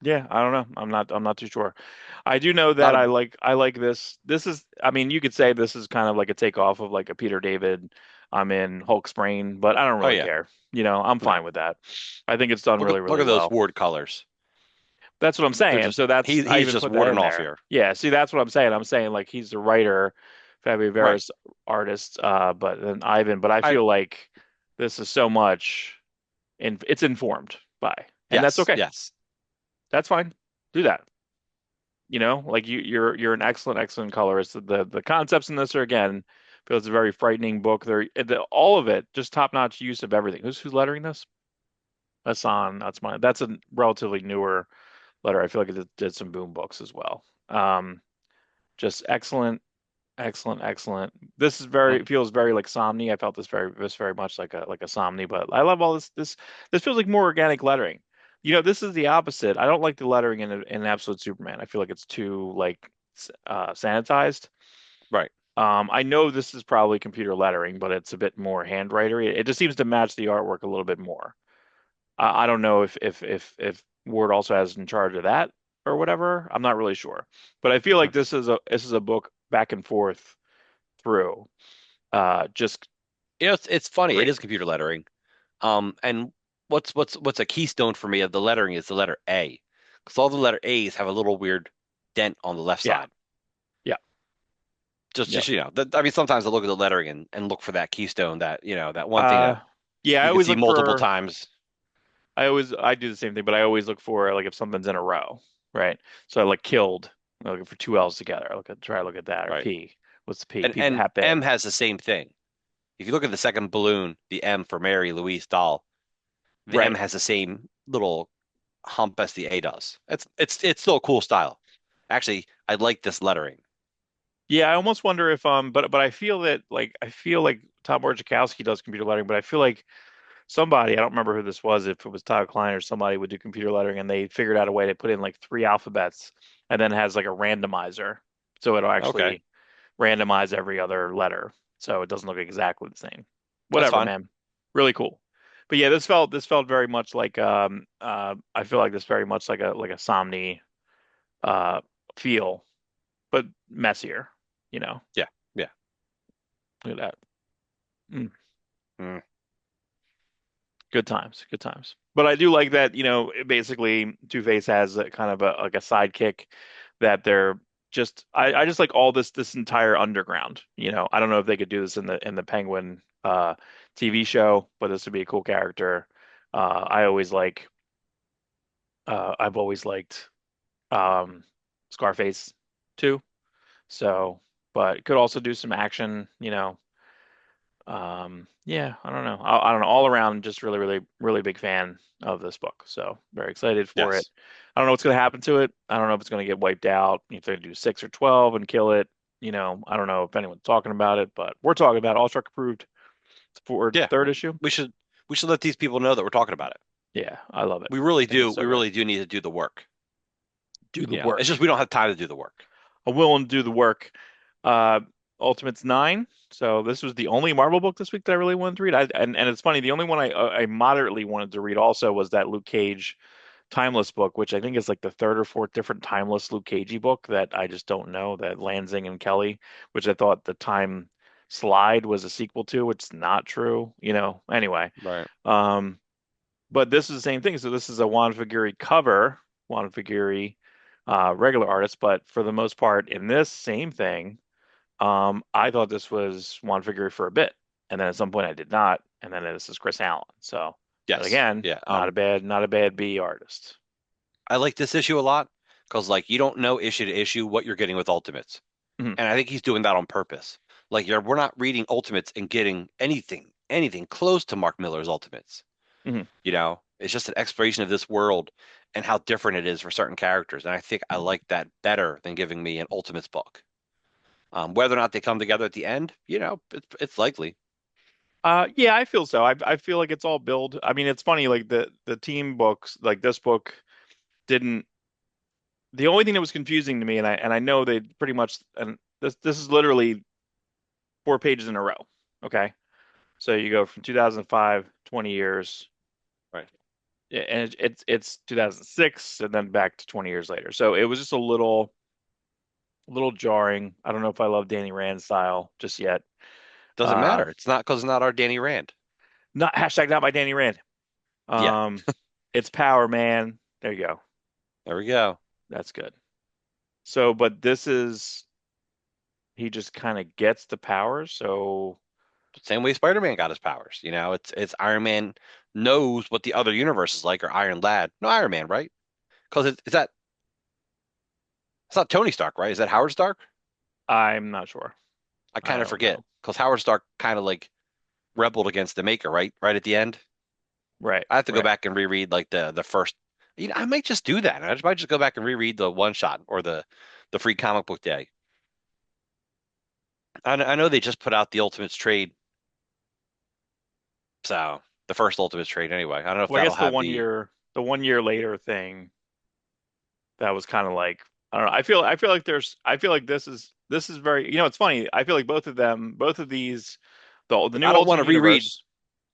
[SPEAKER 2] Yeah, I don't know. I'm not too sure. I do know
[SPEAKER 1] Not
[SPEAKER 2] that
[SPEAKER 1] a
[SPEAKER 2] I like this. This is, I mean, you could say this is kind of like a takeoff of like a Peter David, I'm in Hulk's brain, but I don't
[SPEAKER 1] Oh
[SPEAKER 2] really
[SPEAKER 1] yeah.
[SPEAKER 2] care. I'm
[SPEAKER 1] No.
[SPEAKER 2] fine with that. I think it's done really,
[SPEAKER 1] Look
[SPEAKER 2] really
[SPEAKER 1] at those
[SPEAKER 2] well.
[SPEAKER 1] Ward colors.
[SPEAKER 2] That's what I'm
[SPEAKER 1] They're
[SPEAKER 2] saying.
[SPEAKER 1] just
[SPEAKER 2] So I
[SPEAKER 1] he's
[SPEAKER 2] even
[SPEAKER 1] just
[SPEAKER 2] put that
[SPEAKER 1] warding
[SPEAKER 2] in
[SPEAKER 1] off
[SPEAKER 2] there.
[SPEAKER 1] here.
[SPEAKER 2] Yeah, see, that's what I'm saying. I'm saying like he's the writer, Fabio
[SPEAKER 1] Right.
[SPEAKER 2] Vera's artist, but then Ivan, but I
[SPEAKER 1] I
[SPEAKER 2] feel like this is so much and it's informed by, and that's
[SPEAKER 1] yes,
[SPEAKER 2] okay.
[SPEAKER 1] yes.
[SPEAKER 2] That's fine. Do that. Like you're an excellent, excellent colorist. The concepts in this are, again, feels a very frightening book. All of it, just top-notch use of everything. Who's lettering this? That's a relatively newer letter. I feel like it did some boom books as well. Just excellent, excellent, excellent. This is
[SPEAKER 1] Mm,
[SPEAKER 2] feels very like Somni. I felt this very much like a Somni, but I love all this feels like more organic lettering. This is the opposite. I don't like the lettering in Absolute Superman. I feel like it's too like sanitized.
[SPEAKER 1] right.
[SPEAKER 2] I know this is probably computer lettering, but it's a bit more handwritery. It just seems to match the artwork a little bit more. I don't know if Ward also has in charge of that or whatever. I'm not really sure, but I feel like
[SPEAKER 1] Mm.
[SPEAKER 2] this is a book back and forth through. Just
[SPEAKER 1] It's funny. It
[SPEAKER 2] great.
[SPEAKER 1] is computer lettering. And what's a keystone for me of the lettering is the letter A, because all the letter A's have a little weird dent on the left
[SPEAKER 2] Yeah,
[SPEAKER 1] side.
[SPEAKER 2] yeah,
[SPEAKER 1] Just
[SPEAKER 2] yep.
[SPEAKER 1] I mean, sometimes I look at the lettering and look for that keystone, that that one thing
[SPEAKER 2] Uh,
[SPEAKER 1] that
[SPEAKER 2] yeah. I
[SPEAKER 1] you can
[SPEAKER 2] always
[SPEAKER 1] see
[SPEAKER 2] look
[SPEAKER 1] multiple
[SPEAKER 2] for.
[SPEAKER 1] times.
[SPEAKER 2] I do the same thing, but I always look for, like, if something's in a row, right? So I like killed. I'm looking for two L's together. Try to look at that, or
[SPEAKER 1] Right.
[SPEAKER 2] P. What's the P?
[SPEAKER 1] And
[SPEAKER 2] P for hat
[SPEAKER 1] M
[SPEAKER 2] big.
[SPEAKER 1] has the same thing. If you look at the second balloon, the M for Mary Louise Doll, the M
[SPEAKER 2] Right.
[SPEAKER 1] has the same little hump as the A does. It's still a cool style. Actually, I like this lettering.
[SPEAKER 2] Yeah, I almost wonder if but I feel like Tom Orzechowski does computer lettering, but I feel like somebody, I don't remember who this was, if it was Todd Klein or somebody, would do computer lettering, and they figured out a way to put in like three alphabets and then has like a randomizer. So it'll
[SPEAKER 1] Okay,
[SPEAKER 2] actually randomize every other letter. So it doesn't look exactly the same.
[SPEAKER 1] that's
[SPEAKER 2] Whatever,
[SPEAKER 1] fine.
[SPEAKER 2] man. Really cool. But yeah, this felt very much like I feel like this very much like a Somni uh feel, but messier, you know.
[SPEAKER 1] Yeah, yeah.
[SPEAKER 2] Look at that. Mm,
[SPEAKER 1] Mm,
[SPEAKER 2] good times, good times. But I do like that, basically Two-Face has a kind of a like a sidekick that they're just I just like all this entire underground. I don't know if they could do this in the Penguin TV show, but this would be a cool character. I always like I've always liked um Scarface too. So, but could also do some action, yeah, I don't know. I don't know. All around, just really, really, really big fan of this book. So very excited for it.
[SPEAKER 1] yes.
[SPEAKER 2] I don't know what's going to happen to it. I don't know if it's going to get wiped out. If they're going to do 6 or 12 and kill it, I don't know if anyone's talking about it, but we're talking about it. Awestruck approved for
[SPEAKER 1] Yeah.
[SPEAKER 2] third issue.
[SPEAKER 1] We should we should let these people know that we're talking about it.
[SPEAKER 2] Yeah, I love it.
[SPEAKER 1] We really
[SPEAKER 2] I think
[SPEAKER 1] do.
[SPEAKER 2] it's so
[SPEAKER 1] We
[SPEAKER 2] good.
[SPEAKER 1] really do need to do the work.
[SPEAKER 2] Do the
[SPEAKER 1] It's just
[SPEAKER 2] work.
[SPEAKER 1] we don't have time to do the work.
[SPEAKER 2] I'm willing to do the work. Uh, Ultimates 9. So this was the only Marvel book this week that I really wanted to read. And it's funny, the only one I moderately wanted to read also was that Luke Cage Timeless book, which I think is like the third or fourth different Timeless Luke Cagey book that I just don't know. That Lansing and Kelly, which I thought the Time Slide was a sequel to, which is not true. Anyway,
[SPEAKER 1] Right.
[SPEAKER 2] um, but this is the same thing. So this is a Juan Figuri cover, Juan Figuri, regular artist, but for the most part, in this same thing, I thought this was Juan Figuri for a bit, and then at some point I did not, and then this is Chris Allen. So, but
[SPEAKER 1] Yes.
[SPEAKER 2] again,
[SPEAKER 1] Yeah.
[SPEAKER 2] not a bad B artist.
[SPEAKER 1] I like this issue a lot because like you don't know issue to issue what you're getting with Ultimates.
[SPEAKER 2] Mhm,
[SPEAKER 1] And I think he's doing that on purpose. Like we're not reading Ultimates and getting anything close to Mark Miller's Ultimates.
[SPEAKER 2] mhm,
[SPEAKER 1] It's just an exploration of this world and how different it is for certain characters. And I think I
[SPEAKER 2] mhm.
[SPEAKER 1] like that better than giving me an Ultimates book. Whether or not they come together at the end, it's likely.
[SPEAKER 2] Yeah, I feel so. I feel like it's all build. I mean, it's funny, like the team books, like this book didn't. The only thing that was confusing to me, and I know they pretty much, and this is literally 4 pages in a row. Okay, so you go from 2005, 20 years,
[SPEAKER 1] Right.
[SPEAKER 2] and it's 2006, and then back to 20 years later. So it was just a little jarring. I don't know if I love Danny Rand's style just yet.
[SPEAKER 1] Doesn't
[SPEAKER 2] Uh,
[SPEAKER 1] matter. It's not because it's not our Danny Rand.
[SPEAKER 2] Not hashtag not my Danny Rand.
[SPEAKER 1] Yeah,
[SPEAKER 2] Um, it's Power Man. There you go.
[SPEAKER 1] there we go.
[SPEAKER 2] That's good. So, but this is he just kind of gets the powers. So,
[SPEAKER 1] Same way Spider-Man got his powers. It's Iron Man knows what the other universe is like, or Iron Lad. No, Iron Man, right? Because it's not Tony Stark, right? Is that Howard Stark?
[SPEAKER 2] I'm not sure.
[SPEAKER 1] I
[SPEAKER 2] I
[SPEAKER 1] kind of
[SPEAKER 2] don't
[SPEAKER 1] forget
[SPEAKER 2] know.
[SPEAKER 1] because Howard Stark kind of like rebelled against the Maker, right? Right at the end.
[SPEAKER 2] Right,
[SPEAKER 1] I have to go
[SPEAKER 2] right.
[SPEAKER 1] back and reread like the first. I might just do that. Might just go back and reread the one shot or the free comic book day. I know they just put out the Ultimates trade, so the first Ultimates trade anyway. I don't know if
[SPEAKER 2] Well, I
[SPEAKER 1] that'll
[SPEAKER 2] guess the
[SPEAKER 1] have
[SPEAKER 2] one
[SPEAKER 1] the
[SPEAKER 2] year, the 1 year later thing that was kind of like I don't know. I feel like this is very. It's funny. I feel like both of these, the
[SPEAKER 1] I
[SPEAKER 2] new
[SPEAKER 1] don't want
[SPEAKER 2] Ultimate
[SPEAKER 1] to reread.
[SPEAKER 2] Universe.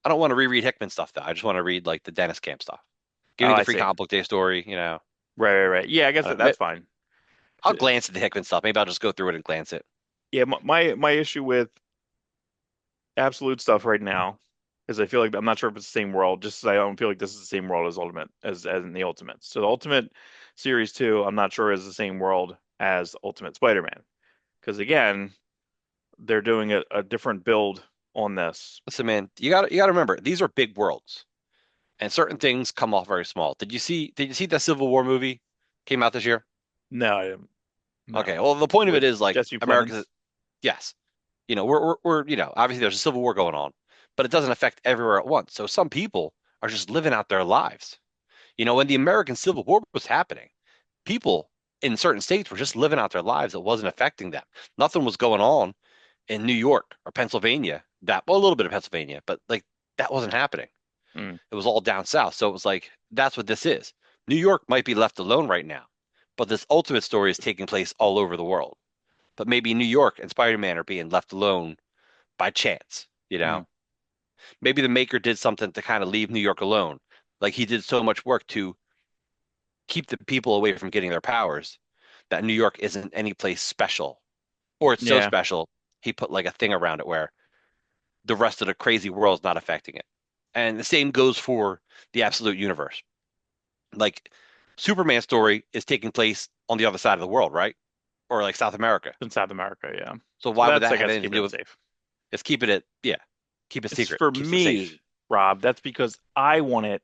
[SPEAKER 1] I don't want to reread Hickman stuff though. I just want to read like the Dennis Camp stuff. Give
[SPEAKER 2] Oh,
[SPEAKER 1] me the
[SPEAKER 2] I
[SPEAKER 1] free
[SPEAKER 2] see.
[SPEAKER 1] comic book day story.
[SPEAKER 2] Right, right, right. Yeah, I guess
[SPEAKER 1] I don't know,
[SPEAKER 2] that's fine.
[SPEAKER 1] I'll glance at the Hickman stuff. Maybe I'll just go through it and glance it.
[SPEAKER 2] Yeah, my issue with absolute stuff right now is I feel like I'm not sure if it's the same world. Just as I don't feel like this is the same world as Ultimate as in the Ultimates. So the Ultimate Series 2, I'm not sure is the same world as Ultimate Spider-Man because again, they're doing a different build on this.
[SPEAKER 1] Listen, man, you gotta remember these are big worlds, and certain things come off very small. Did you see the Civil War movie came out this year?
[SPEAKER 2] No, I didn't.
[SPEAKER 1] Okay,
[SPEAKER 2] No,
[SPEAKER 1] well the point of
[SPEAKER 2] with
[SPEAKER 1] it is like
[SPEAKER 2] Jesse
[SPEAKER 1] America.
[SPEAKER 2] Plemons.
[SPEAKER 1] Yes, we're obviously there's a civil war going on, but it doesn't affect everywhere at once. So some people are just living out their lives. When the American Civil War was happening, people in certain states were just living out their lives. It wasn't affecting them. Nothing was going on in New York or Pennsylvania. Well, a little bit of Pennsylvania, but like that wasn't happening.
[SPEAKER 2] Mm,
[SPEAKER 1] It was all down south. So it was like that's what this is. New York might be left alone right now, but this ultimate story is taking place all over the world. But maybe New York and Spider-Man are being left alone by chance.
[SPEAKER 2] mm.
[SPEAKER 1] Maybe the maker did something to kind of leave New York alone. Like he did so much work to keep the people away from getting their powers that New York isn't any place special. Or it's so
[SPEAKER 2] Yeah,
[SPEAKER 1] special, he put like a thing around it where the rest of the crazy world's not affecting it. And the same goes for the absolute universe. Like Superman's story is taking place on the other side of the world, right? Or like South America.
[SPEAKER 2] in South America, yeah.
[SPEAKER 1] So
[SPEAKER 2] So
[SPEAKER 1] why would
[SPEAKER 2] that's,
[SPEAKER 1] that
[SPEAKER 2] I
[SPEAKER 1] have
[SPEAKER 2] guess,
[SPEAKER 1] anything to
[SPEAKER 2] keeping
[SPEAKER 1] do
[SPEAKER 2] it
[SPEAKER 1] with
[SPEAKER 2] safe.
[SPEAKER 1] it's keeping it, yeah, keep it
[SPEAKER 2] It's
[SPEAKER 1] secret,
[SPEAKER 2] for
[SPEAKER 1] keeps it safe.
[SPEAKER 2] me, Rob. That's because I want it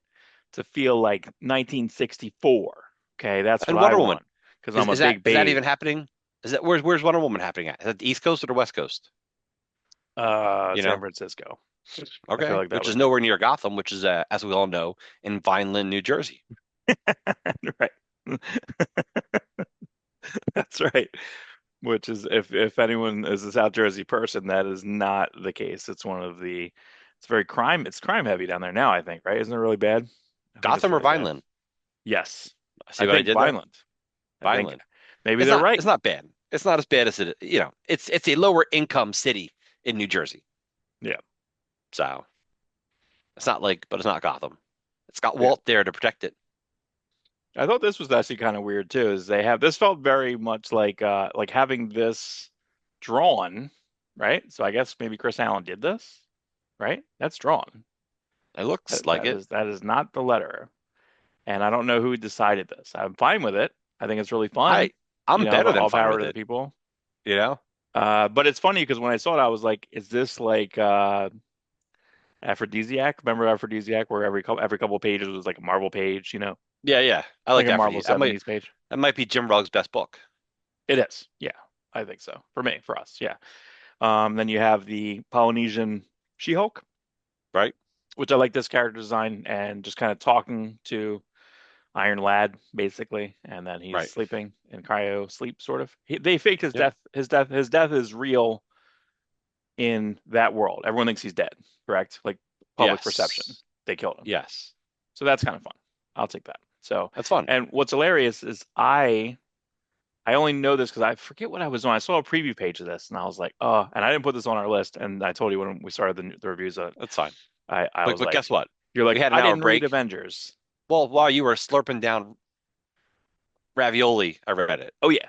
[SPEAKER 2] to feel like 1964. Okay, that's what
[SPEAKER 1] And
[SPEAKER 2] I
[SPEAKER 1] Wonder Woman,
[SPEAKER 2] want because I'm a big
[SPEAKER 1] is that
[SPEAKER 2] babe.
[SPEAKER 1] even happening? Is that where's Wonder Woman happening at? Is that the East Coast or the West Coast? You
[SPEAKER 2] San
[SPEAKER 1] know?
[SPEAKER 2] Francisco. I feel
[SPEAKER 1] Okay.
[SPEAKER 2] like that
[SPEAKER 1] Which is
[SPEAKER 2] would make
[SPEAKER 1] nowhere near Gotham, which is as we all know, in Vineland, New Jersey.
[SPEAKER 2] right. That's right. Which is if anyone is a South Jersey person, that is not the case. It's very crime heavy down there now, I think, right? Isn't it really bad? I think it's
[SPEAKER 1] Gotham or
[SPEAKER 2] really bad.
[SPEAKER 1] Vineland?
[SPEAKER 2] Yes.
[SPEAKER 1] See
[SPEAKER 2] I
[SPEAKER 1] what I
[SPEAKER 2] think
[SPEAKER 1] did there?
[SPEAKER 2] violent. I think
[SPEAKER 1] Vineland.
[SPEAKER 2] maybe they're right.
[SPEAKER 1] It's not bad. It's not as bad as it's a lower income city in New Jersey.
[SPEAKER 2] Yeah.
[SPEAKER 1] So it's not like, but it's not Gotham. It's got
[SPEAKER 2] Yeah.
[SPEAKER 1] Walt there to protect it.
[SPEAKER 2] I thought this was actually kind of weird too, is they have this felt very much like having this drawn, right? So I guess maybe Chris Allen did this, right? That's drawn.
[SPEAKER 1] It looks
[SPEAKER 2] That,
[SPEAKER 1] like
[SPEAKER 2] that
[SPEAKER 1] it.
[SPEAKER 2] is that is not the letter. And I don't know who decided this. I'm fine with it. I think it's really fun,
[SPEAKER 1] I I'm better than
[SPEAKER 2] all
[SPEAKER 1] fine
[SPEAKER 2] power
[SPEAKER 1] with
[SPEAKER 2] to the
[SPEAKER 1] it,
[SPEAKER 2] people.
[SPEAKER 1] you know?
[SPEAKER 2] But it's funny because when I saw it, I was like, is this like Aphrodisiac? Remember Aphrodisiac, where every couple of pages was like a Marvel page,
[SPEAKER 1] Yeah, yeah. I
[SPEAKER 2] like
[SPEAKER 1] like
[SPEAKER 2] a Marvel
[SPEAKER 1] Aphrodite.
[SPEAKER 2] '70s page.
[SPEAKER 1] That might be Jim Ruggs' best book,
[SPEAKER 2] It is. Yeah, I think so. For me, for us, yeah. Then you have the Polynesian She-Hulk,
[SPEAKER 1] right?
[SPEAKER 2] which I like this character design and just kind of talking to Iron Lad, basically, and then he's
[SPEAKER 1] Right.
[SPEAKER 2] sleeping in cryo sleep, sort of. They faked his
[SPEAKER 1] Yep.
[SPEAKER 2] death. His death is real in that world. Everyone thinks he's dead, correct? Like public perception.
[SPEAKER 1] Yes.
[SPEAKER 2] They killed him.
[SPEAKER 1] Yes.
[SPEAKER 2] So that's kind of fun. I'll take that. So,
[SPEAKER 1] That's fun.
[SPEAKER 2] and what's hilarious is I only know this because I forget what I was on. I saw a preview page of this and I was like, oh, and I didn't put this on our list. And I told you when we started the reviews,
[SPEAKER 1] That's fine.
[SPEAKER 2] I was
[SPEAKER 1] But
[SPEAKER 2] like,
[SPEAKER 1] guess what?
[SPEAKER 2] you're
[SPEAKER 1] We
[SPEAKER 2] like,
[SPEAKER 1] had an
[SPEAKER 2] I
[SPEAKER 1] hour
[SPEAKER 2] didn't read
[SPEAKER 1] break.
[SPEAKER 2] Avengers.
[SPEAKER 1] Well, while you were slurping down ravioli, I read it.
[SPEAKER 2] Oh yeah,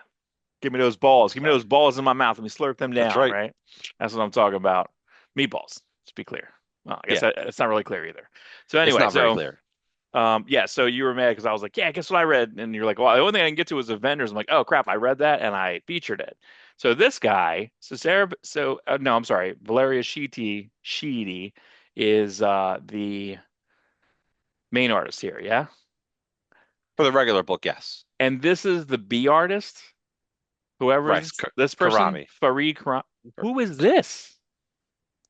[SPEAKER 2] give me those balls. Give me
[SPEAKER 1] So
[SPEAKER 2] those balls in my mouth. Let me slurp them
[SPEAKER 1] that's
[SPEAKER 2] down,
[SPEAKER 1] right.
[SPEAKER 2] right? That's what I'm talking about. Meatballs, to be clear. Well, I guess
[SPEAKER 1] Yeah.
[SPEAKER 2] it's not really clear either. So
[SPEAKER 1] It's
[SPEAKER 2] anyway,
[SPEAKER 1] not very
[SPEAKER 2] so
[SPEAKER 1] clear.
[SPEAKER 2] yeah, so you were mad because I was like, yeah, guess what I read? And you're like, well, the only thing I can get to was Avengers. I'm like, oh crap, I read that and I featured it. So this guy, no, I'm sorry, Valeria Sheedy is the main artist here, yeah?
[SPEAKER 1] For the regular book, yes.
[SPEAKER 2] And this is the B artist, whoever
[SPEAKER 1] Right.
[SPEAKER 2] this person,
[SPEAKER 1] Karami.
[SPEAKER 2] Farid Karam. Who is this?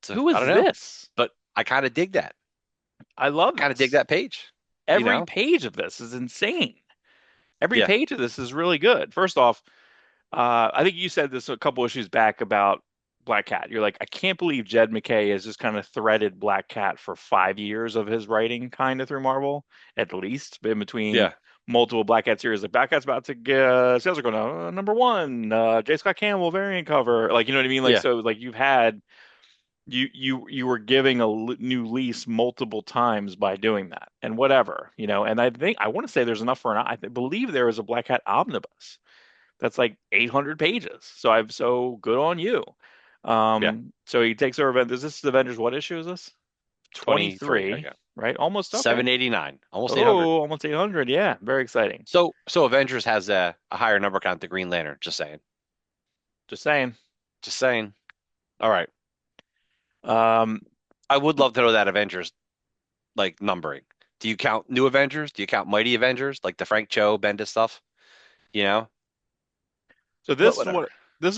[SPEAKER 2] Who
[SPEAKER 1] I
[SPEAKER 2] is
[SPEAKER 1] don't know,
[SPEAKER 2] this?
[SPEAKER 1] but I kind of dig that.
[SPEAKER 2] I love
[SPEAKER 1] Kind of dig
[SPEAKER 2] this.
[SPEAKER 1] that page, you
[SPEAKER 2] Every
[SPEAKER 1] know?
[SPEAKER 2] page of this is insane. Every
[SPEAKER 1] Yeah.
[SPEAKER 2] page of this is really good. First off, I think you said this a couple issues back about Black Cat. You're like, I can't believe Jed MacKay has just kind of threaded Black Cat for 5 years of his writing, kind of through Marvel, at least, in between
[SPEAKER 1] Yeah.
[SPEAKER 2] multiple Black Cat series. Like Black Cat's about to get sales are going to number one. J. Scott Campbell variant cover, like you know what I mean. Like
[SPEAKER 1] Yeah.
[SPEAKER 2] so, like you were giving a new lease multiple times by doing that, and whatever, And I think I want to say there's enough for an. Believe there is a Black Cat omnibus that's like 800 pages. So good on you.
[SPEAKER 1] Yeah.
[SPEAKER 2] So he takes over. Is this Avengers? What issue is this?
[SPEAKER 1] 23.
[SPEAKER 2] 23,
[SPEAKER 1] Okay.
[SPEAKER 2] right? Almost okay.
[SPEAKER 1] 789. Almost 800.
[SPEAKER 2] Oh, almost 800. Yeah, very exciting.
[SPEAKER 1] So Avengers has a higher number count than Green Lantern. Just saying.
[SPEAKER 2] Just saying.
[SPEAKER 1] Just saying. All right.
[SPEAKER 2] Um,
[SPEAKER 1] I would love to know that Avengers like numbering. Do you count New Avengers? Do you count Mighty Avengers like the Frank Cho Bendis stuff? You know?
[SPEAKER 2] so
[SPEAKER 1] But
[SPEAKER 2] this is
[SPEAKER 1] whatever.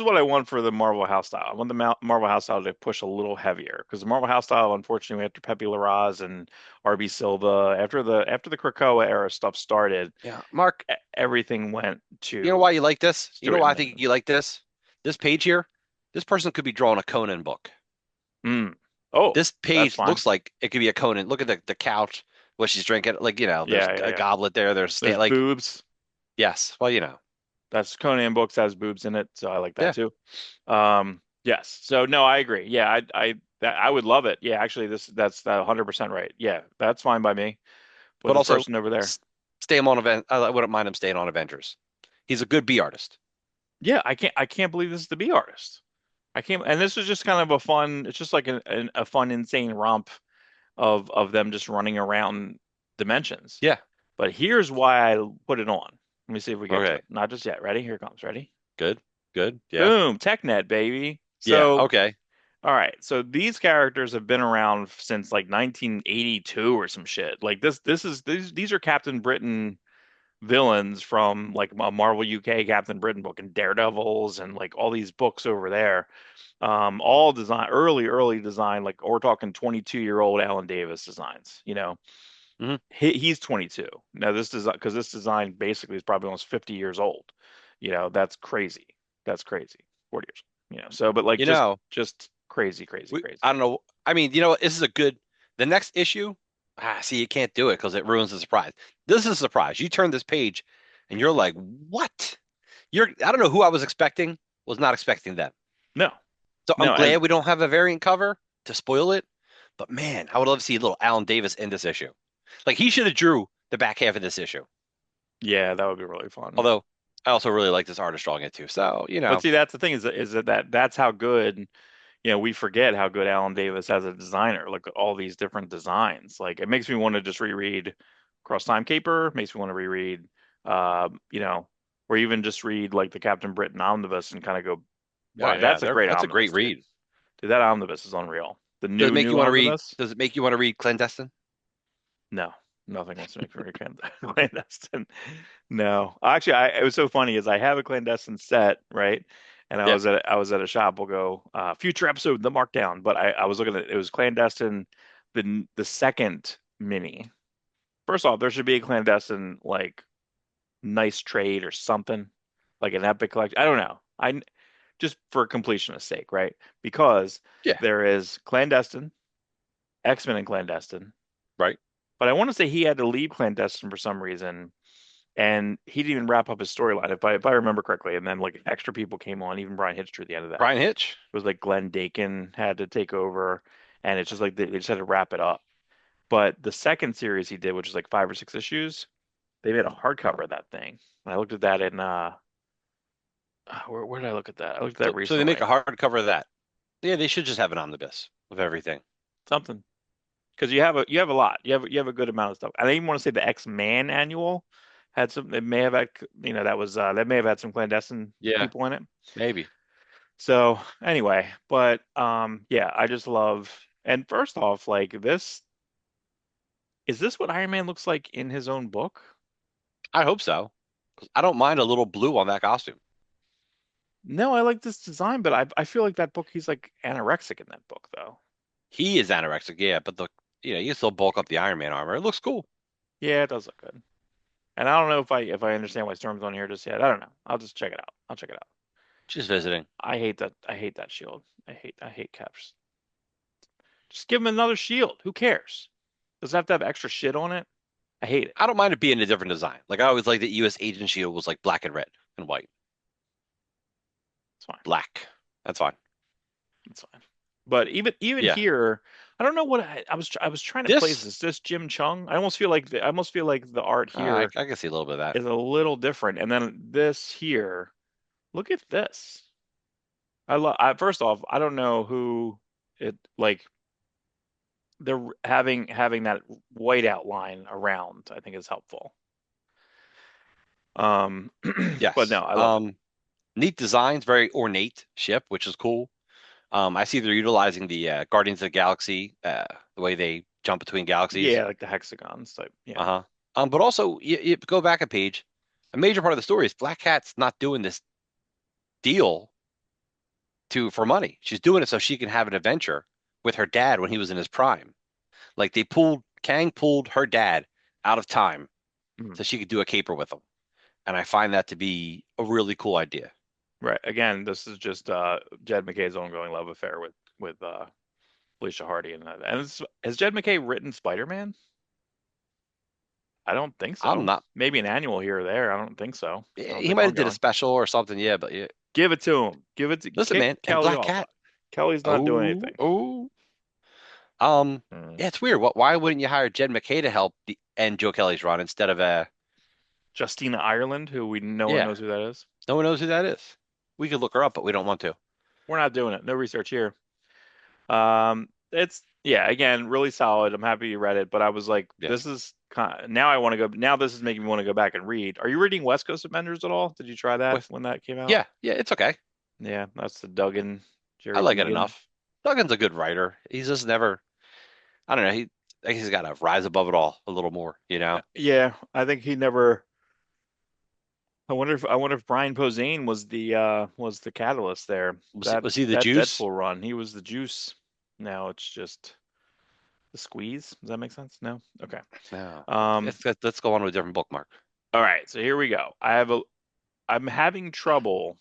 [SPEAKER 2] what I want for the Marvel House style. I want the Marvel House style to push a little heavier because the Marvel House style, unfortunately, after Pepe Larraz and RB Silva, after the Krakoa era stuff started,
[SPEAKER 1] Yeah. Mark,
[SPEAKER 2] everything went
[SPEAKER 1] you know
[SPEAKER 2] to
[SPEAKER 1] why you like this? You know
[SPEAKER 2] Stuart
[SPEAKER 1] why I think
[SPEAKER 2] Immonen.
[SPEAKER 1] you like this? This page here, this person could be drawing a Conan book.
[SPEAKER 2] Mm. Oh,
[SPEAKER 1] This
[SPEAKER 2] that's
[SPEAKER 1] page
[SPEAKER 2] fine.
[SPEAKER 1] looks like it could be a Conan. Look at the couch, what she's drinking. Like, there's
[SPEAKER 2] Yeah, yeah,
[SPEAKER 1] a
[SPEAKER 2] yeah.
[SPEAKER 1] goblet there.
[SPEAKER 2] There's
[SPEAKER 1] Like,
[SPEAKER 2] boobs.
[SPEAKER 1] yes. Well,
[SPEAKER 2] That's Conan Books has boobs in it, so I like that
[SPEAKER 1] yeah.
[SPEAKER 2] too. Yes. So no, I agree. Yeah, I That I would love it. Yeah, actually, that's 100% right. Yeah, that's fine by me. Put
[SPEAKER 1] But
[SPEAKER 2] this
[SPEAKER 1] also
[SPEAKER 2] person over there.
[SPEAKER 1] s- stay him on event. I wouldn't mind him staying on Avengers. He's a good B artist.
[SPEAKER 2] Yeah, I can't believe this is the B artist. I can't, and this is just kind of a fun. It's just like a fun, insane romp of them just running around dimensions.
[SPEAKER 1] Yeah.
[SPEAKER 2] But here's why I put it on. Let me see if we get to
[SPEAKER 1] Okay.
[SPEAKER 2] it. Not just yet. Ready? Here it comes. Ready?
[SPEAKER 1] Good. Good. Yeah.
[SPEAKER 2] Boom, TechNet, baby.
[SPEAKER 1] Yeah.
[SPEAKER 2] So,
[SPEAKER 1] Okay.
[SPEAKER 2] all right. So these characters have been around since like 1982 or some shit. Like these are Captain Britain villains from like a Marvel UK Captain Britain book and Daredevils and like all these books over there. All design early design. Like we're talking 22-year-old Alan Davis designs.
[SPEAKER 1] Hmm.
[SPEAKER 2] He's 22 now. This design, because this design basically is probably almost 50 years old. That's crazy. That's crazy. 40 years. So but like
[SPEAKER 1] You
[SPEAKER 2] just
[SPEAKER 1] know,
[SPEAKER 2] just crazy, crazy,
[SPEAKER 1] I
[SPEAKER 2] crazy.
[SPEAKER 1] don't know. I mean, you know what? This is a good. The next issue. See, you can't do it because it ruins the surprise. This is a surprise. You turn this page, and you're like, "What?" I don't know who I was expecting. Was not expecting them.
[SPEAKER 2] No,
[SPEAKER 1] So I'm
[SPEAKER 2] no, and
[SPEAKER 1] glad we don't have a variant cover to spoil it. But man, I would love to see a little Alan Davis in this issue. Like he should have drew the back half of this issue.
[SPEAKER 2] yeah, that would be really fun.
[SPEAKER 1] Although I also really like this artist drawing it too. So,
[SPEAKER 2] But see, that's the thing is that's how good, we forget how good Alan Davis as a designer. Look at all these different designs. Like it makes me want to just reread Cross Time Caper, makes me want to reread, uh, you know, or even just read like the Captain Britain omnibus and kind of go,
[SPEAKER 1] oh
[SPEAKER 2] wow,
[SPEAKER 1] yeah,
[SPEAKER 2] that's a great
[SPEAKER 1] that's a
[SPEAKER 2] omnibus,
[SPEAKER 1] great
[SPEAKER 2] dude.
[SPEAKER 1] read.
[SPEAKER 2] Dude, that omnibus is unreal. The
[SPEAKER 1] Does it
[SPEAKER 2] new
[SPEAKER 1] make you
[SPEAKER 2] new
[SPEAKER 1] want to read?
[SPEAKER 2] omnibus?
[SPEAKER 1] Does it make you want to read Clandestine?
[SPEAKER 2] No, nothing wants to make me read clandestine. No, actually, it was so funny is I have a clandestine set, right? And I
[SPEAKER 1] Yeah.
[SPEAKER 2] was at a shop. We'll go future episode, the markdown. But I was looking at it was clandestine, the second mini. First off, there should be a clandestine like nice trade or something, like an epic collection. I don't know. I just for completionist sake, right? Because
[SPEAKER 1] Yeah.
[SPEAKER 2] there is clandestine, X-Men and clandestine.
[SPEAKER 1] Right.
[SPEAKER 2] But I want to say he had to leave clandestine for some reason and he didn't even wrap up his storyline if I remember correctly. And then like extra people came on, even Brian Hitch at the end of that.
[SPEAKER 1] Brian Hitch.
[SPEAKER 2] It was like Glenn Dakin had to take over, and it's just like they just had to wrap it up. But the second series he did, which is like 5 or 6 issues, they made a hardcover of that thing. And I looked at that in where did I look at that? I looked at that
[SPEAKER 1] So they make a
[SPEAKER 2] recently.
[SPEAKER 1] hardcover of that. Yeah, they should just have an omnibus of everything.
[SPEAKER 2] Something because you have a lot. You have a good amount of stuff. I even want to say the X-Man annual had some. It may have had that may have had some clandestine
[SPEAKER 1] Yeah,
[SPEAKER 2] people in it.
[SPEAKER 1] maybe.
[SPEAKER 2] So anyway, but yeah, I just love. And first off, like this, is this what Iron Man looks like in his own book?
[SPEAKER 1] I hope so. 'Cause I don't mind a little blue on that costume.
[SPEAKER 2] No, I like this design, but I feel like that book he's like anorexic in that book though.
[SPEAKER 1] He is anorexic, yeah, but you can still bulk up the Iron Man armor. It looks cool.
[SPEAKER 2] Yeah, it does look good. And I don't know if I understand why Storm's on here just yet. I don't know. I'll just check it out. I'll check it out.
[SPEAKER 1] Just visiting.
[SPEAKER 2] I hate that shield. I hate Caps. Just give him another shield. Who cares? Does it have to have extra shit on it? I hate it.
[SPEAKER 1] I don't mind it being a different design. Like I always like that U.S. Agent Shield was like black and red and white.
[SPEAKER 2] It's fine.
[SPEAKER 1] Black. That's fine.
[SPEAKER 2] It's fine. But even
[SPEAKER 1] Yeah.
[SPEAKER 2] here, I don't know what I was trying to place
[SPEAKER 1] This,
[SPEAKER 2] this Jim Chung. I almost feel like the art here
[SPEAKER 1] I can see a little bit of that.
[SPEAKER 2] is a little different. And then this here, look at this. First off, I don't know who it like they're having that white outline around, I think is helpful. Um but no,
[SPEAKER 1] Yes.
[SPEAKER 2] I love it.
[SPEAKER 1] Neat designs, very ornate ship, which is cool. I see they're utilizing the Guardians of the Galaxy, the way they jump between galaxies.
[SPEAKER 2] Yeah, like the hexagons type. Yeah.
[SPEAKER 1] Uh-huh. But also, you go back a page. A major part of the story is Black Cat's not doing this deal for money. She's doing it so she can have an adventure with her dad when he was in his prime. Like Kang pulled her dad out of time
[SPEAKER 2] Mhm.
[SPEAKER 1] so she could do a caper with him. And I find that to be a really cool idea.
[SPEAKER 2] Right. Again, this is just Jed McKay's ongoing love affair with Felicia Hardy and has Jed McKay written Spider-Man? I don't think
[SPEAKER 1] I'm
[SPEAKER 2] so.
[SPEAKER 1] not.
[SPEAKER 2] Maybe an annual here or there. I don't think so. I don't
[SPEAKER 1] He
[SPEAKER 2] think
[SPEAKER 1] might have did a
[SPEAKER 2] ongoing.
[SPEAKER 1] special or something, yeah. But yeah.
[SPEAKER 2] Give it to him. Give it to
[SPEAKER 1] Listen,
[SPEAKER 2] kick
[SPEAKER 1] man, and
[SPEAKER 2] Kelly
[SPEAKER 1] Black
[SPEAKER 2] off.
[SPEAKER 1] Cat.
[SPEAKER 2] Kelly's not doing
[SPEAKER 1] Oh,
[SPEAKER 2] anything.
[SPEAKER 1] oh.
[SPEAKER 2] Hmm.
[SPEAKER 1] Yeah, it's weird. Why wouldn't you hire Jed McKay to help end Joe Kelly's run instead of
[SPEAKER 2] Justina Ireland, who no one
[SPEAKER 1] yeah,
[SPEAKER 2] knows who that is.
[SPEAKER 1] no one knows who that is. We could look her up, but we don't want to.
[SPEAKER 2] We're not doing it. No research here. It's yeah, again, really solid. I'm happy you read it, but I was like,
[SPEAKER 1] Yeah.
[SPEAKER 2] this is now I want to go. Now this is making me want to go back and read. Are you reading West Coast Avengers at all? Did you try that
[SPEAKER 1] With
[SPEAKER 2] when that came out?
[SPEAKER 1] yeah, yeah, it's okay.
[SPEAKER 2] Yeah, that's the Duggan,
[SPEAKER 1] I
[SPEAKER 2] Jerry
[SPEAKER 1] like it
[SPEAKER 2] Deegan.
[SPEAKER 1] enough. Duggan's a good writer. He's just never. I don't know. I guess he's got to rise above it all a little more. You know.
[SPEAKER 2] Yeah, I think he never. I wonder if Brian Posehn was the catalyst there.
[SPEAKER 1] Was he the
[SPEAKER 2] That
[SPEAKER 1] juice?
[SPEAKER 2] Deadpool run, he was the juice. Now it's just the squeeze. Does that make sense? No? Okay.
[SPEAKER 1] No.
[SPEAKER 2] Um,
[SPEAKER 1] Let's go on to a different bookmark.
[SPEAKER 2] all right, so here we go. I'm having trouble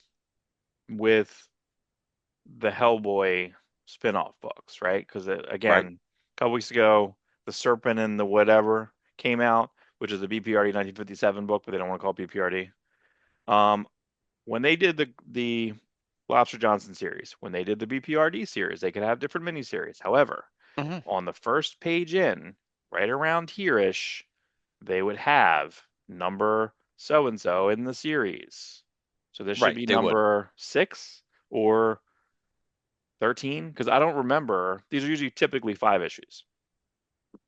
[SPEAKER 2] with the Hellboy spin-off books, right? Because
[SPEAKER 1] Right.
[SPEAKER 2] again, a couple weeks ago, The Serpent and the Whatever came out, which is a BPRD 1957 book, but they don't want to call it BPRD. Um, when they did the Lobster Johnson series, when they did the BPRD series, they could have different miniseries. However,
[SPEAKER 1] Hmm.
[SPEAKER 2] on the first page in, right around here-ish, they would have number so and so in the series. So this should
[SPEAKER 1] Right.
[SPEAKER 2] be
[SPEAKER 1] They would.
[SPEAKER 2] number 6 or 13 because I don't remember. These are usually typically 5 issues.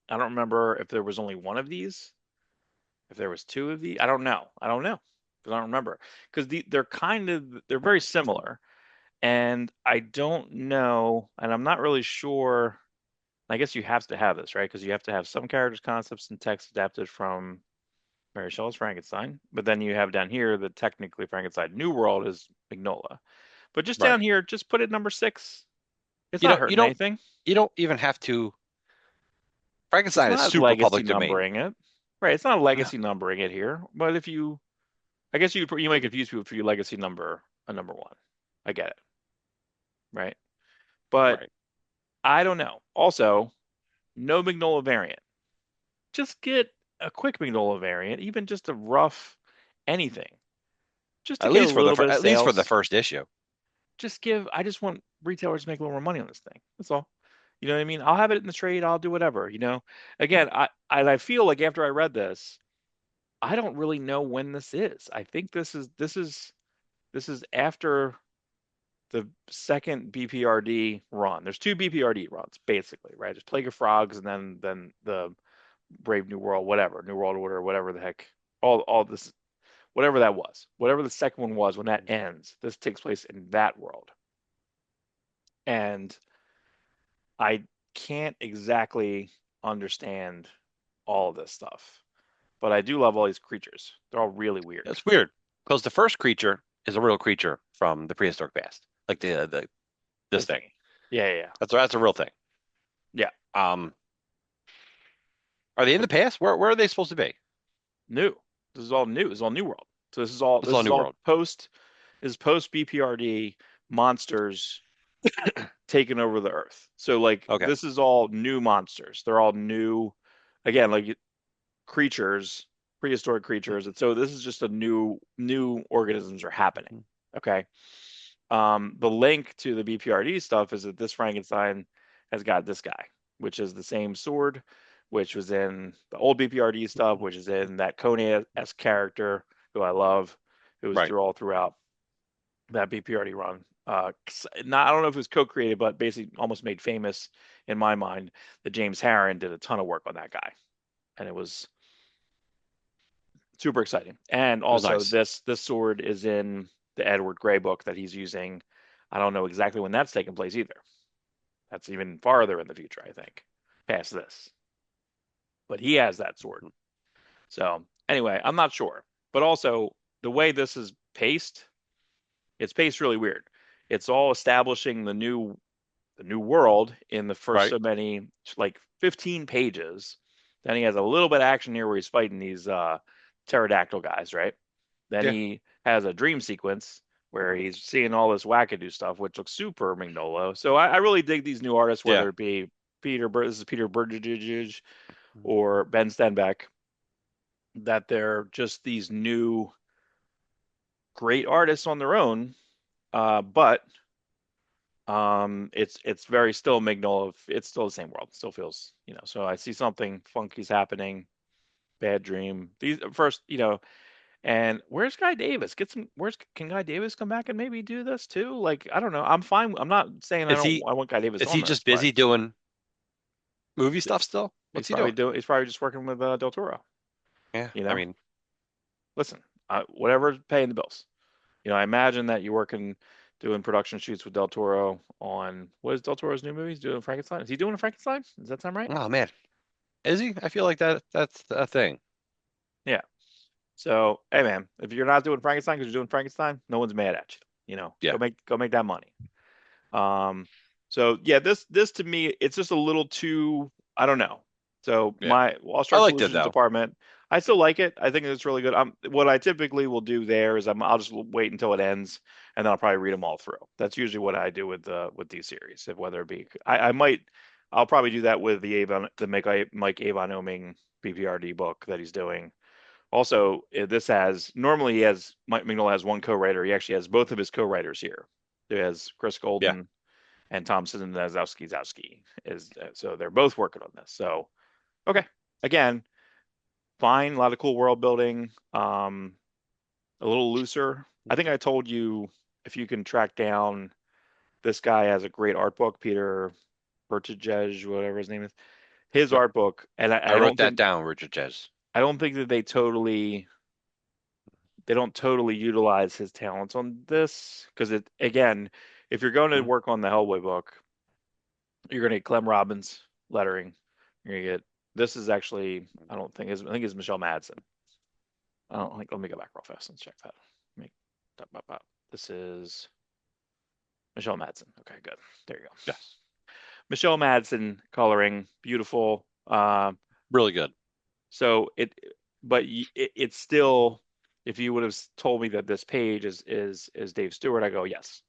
[SPEAKER 2] I don't remember if there was only one of these, if there was two of these. I don't know because I don't remember because they're very similar, and I don't know, and I'm not really sure. I guess you have to have this, right? Because you have to have some characters, concepts, and text adapted from Mary Shelley's Frankenstein. But then you have down here that technically Frankenstein New World is Mignola. But just down
[SPEAKER 1] Right.
[SPEAKER 2] here, just put it number 6. It's
[SPEAKER 1] You
[SPEAKER 2] not
[SPEAKER 1] don't. You
[SPEAKER 2] hurting
[SPEAKER 1] don't.
[SPEAKER 2] anything.
[SPEAKER 1] You don't even have to.
[SPEAKER 2] It's
[SPEAKER 1] Frankenstein is
[SPEAKER 2] not
[SPEAKER 1] super
[SPEAKER 2] legacy
[SPEAKER 1] public domain.
[SPEAKER 2] numbering it. Right, it's not
[SPEAKER 1] No.
[SPEAKER 2] legacy numbering it here. But if you, I guess you might confuse people if you legacy number a number 1. I get it, right? But
[SPEAKER 1] Right.
[SPEAKER 2] I don't know. Also, no Mignola variant. Just get a quick Mignola variant, even just a rough anything, just to
[SPEAKER 1] At
[SPEAKER 2] get a
[SPEAKER 1] least for
[SPEAKER 2] little bit of
[SPEAKER 1] at least for the
[SPEAKER 2] sales.
[SPEAKER 1] first issue.
[SPEAKER 2] I just want retailers to make a little more money on this thing. That's all. You know what I mean? I'll have it in the trade. I'll do whatever, you know? Again, I feel like after I read this, I don't really know when this is. I think this is after the second BPRD run. There's two BPRD runs basically, right? There's Plague of Frogs and then the Brave New World, whatever, New World Order, whatever the heck, all this, whatever that was, whatever the second one was when that ends. This takes place in that world, and I can't exactly understand all of this stuff, but I do love all these creatures. They're all really weird.
[SPEAKER 1] It's weird because the first creature is a real creature from the prehistoric past, like the this
[SPEAKER 2] This
[SPEAKER 1] thing.
[SPEAKER 2] thingy. Yeah, yeah, yeah.
[SPEAKER 1] That's a real thing.
[SPEAKER 2] Yeah.
[SPEAKER 1] Um, are they in
[SPEAKER 2] But
[SPEAKER 1] the past? Where are they supposed to be?
[SPEAKER 2] new. This is all new. This is all New World. So
[SPEAKER 1] This is all New World.
[SPEAKER 2] this is post BPRD monsters taking over the Earth. So like
[SPEAKER 1] Okay.
[SPEAKER 2] this is all new monsters. They're all new, again, like creatures, prehistoric creatures. And so this is just a new organisms are happening. Okay. The link to the BPRD stuff is that this Frankenstein has got this guy, which is the same sword, which was in the old BPRD stuff, which is in that Conan-esque character who I love, who was
[SPEAKER 1] Right.
[SPEAKER 2] through all throughout that BPRD run. Not I don't know if it was co-created, but basically almost made famous in my mind that James Harren did a ton of work on that guy, and it was super exciting. And
[SPEAKER 1] It was
[SPEAKER 2] also
[SPEAKER 1] nice.
[SPEAKER 2] this sword is in the Edward Gray book that he's using. I don't know exactly when that's taking place either. That's even farther in the future, I think, past this. But he has that sword. So anyway, I'm not sure. But also the way this is paced, it's paced really weird. It's all establishing the new world in the first
[SPEAKER 1] Right.
[SPEAKER 2] so many like 15 pages. Then he has a little bit of action here where he's fighting these pterodactyl guys, right? Then
[SPEAKER 1] Yeah.
[SPEAKER 2] he has a dream sequence where he's seeing all this wackadoo stuff, which looks super Mignolo. So I really dig these new artists,
[SPEAKER 1] Yeah.
[SPEAKER 2] whether it be this is Peter Burdage or Ben Stenbeck, that they're just these new great artists on their own. But It's very still Mignol of it's still the same world. Still feels, so I see something funky's happening, bad dream. These first, and where's Guy Davis? Can Guy Davis come back and maybe do this too? Like, I don't know. I'm fine. I'm not saying
[SPEAKER 1] Is he
[SPEAKER 2] I want Guy Davis
[SPEAKER 1] is he
[SPEAKER 2] on
[SPEAKER 1] just
[SPEAKER 2] this, but
[SPEAKER 1] busy doing movie stuff still? What's he doing?
[SPEAKER 2] he's probably just working with Del Toro,
[SPEAKER 1] Yeah,
[SPEAKER 2] you
[SPEAKER 1] I
[SPEAKER 2] know?
[SPEAKER 1] mean,
[SPEAKER 2] Listen, whatever's paying the bills. I imagine that you're working doing production shoots with Del Toro on what is Del Toro's new movie? He's doing Frankenstein. Is he doing a Frankenstein? Does that sound right?
[SPEAKER 1] oh man, is he? I feel like that's a thing.
[SPEAKER 2] Yeah. So, hey man, if you're not doing Frankenstein because you're doing Frankenstein, no one's mad at you.
[SPEAKER 1] Yeah,
[SPEAKER 2] Go make that money. Um, so yeah, this to me, it's just a little too, I don't know. So
[SPEAKER 1] yeah.
[SPEAKER 2] my
[SPEAKER 1] I
[SPEAKER 2] Awestruck
[SPEAKER 1] liked it
[SPEAKER 2] Solutions
[SPEAKER 1] though.
[SPEAKER 2] department, I still like it. I think it's really good. What I typically will do there is I'll just wait until it ends, and then I'll probably read them all through. That's usually what I do with these series. If whether it be, I'll probably do that with the Mike Avon Oming BPRD book that he's doing. Also, this has normally Mike Mignola has one co-writer. He actually has both of his co-writers here. He has Chris
[SPEAKER 1] Yeah.
[SPEAKER 2] Golden and Thompson Zowski is so they're both working on this. So okay, again, fine, a lot of cool world building, a little looser. I think I told you if you can track down this guy has a great art book, Peter Bertijej, whatever his name is, his
[SPEAKER 1] Yep.
[SPEAKER 2] art book, and
[SPEAKER 1] I wrote that down, Richard Jez.
[SPEAKER 2] I don't think that they don't totally utilize his talents on this because it again, if you're going to
[SPEAKER 1] Mhm.
[SPEAKER 2] work on the Hellboy book, you're going to get Clem Robbins lettering. You're going to get this is actually I think it's Michelle Madsen. I don't think let me go back real fast and check that. Make this is Michelle Madsen. Okay, good. There you go.
[SPEAKER 1] Yes,
[SPEAKER 2] Michelle Madsen coloring, beautiful.
[SPEAKER 1] really good.
[SPEAKER 2] So but it's still, if you would have told me that this page is Dave Stewart, I go yes,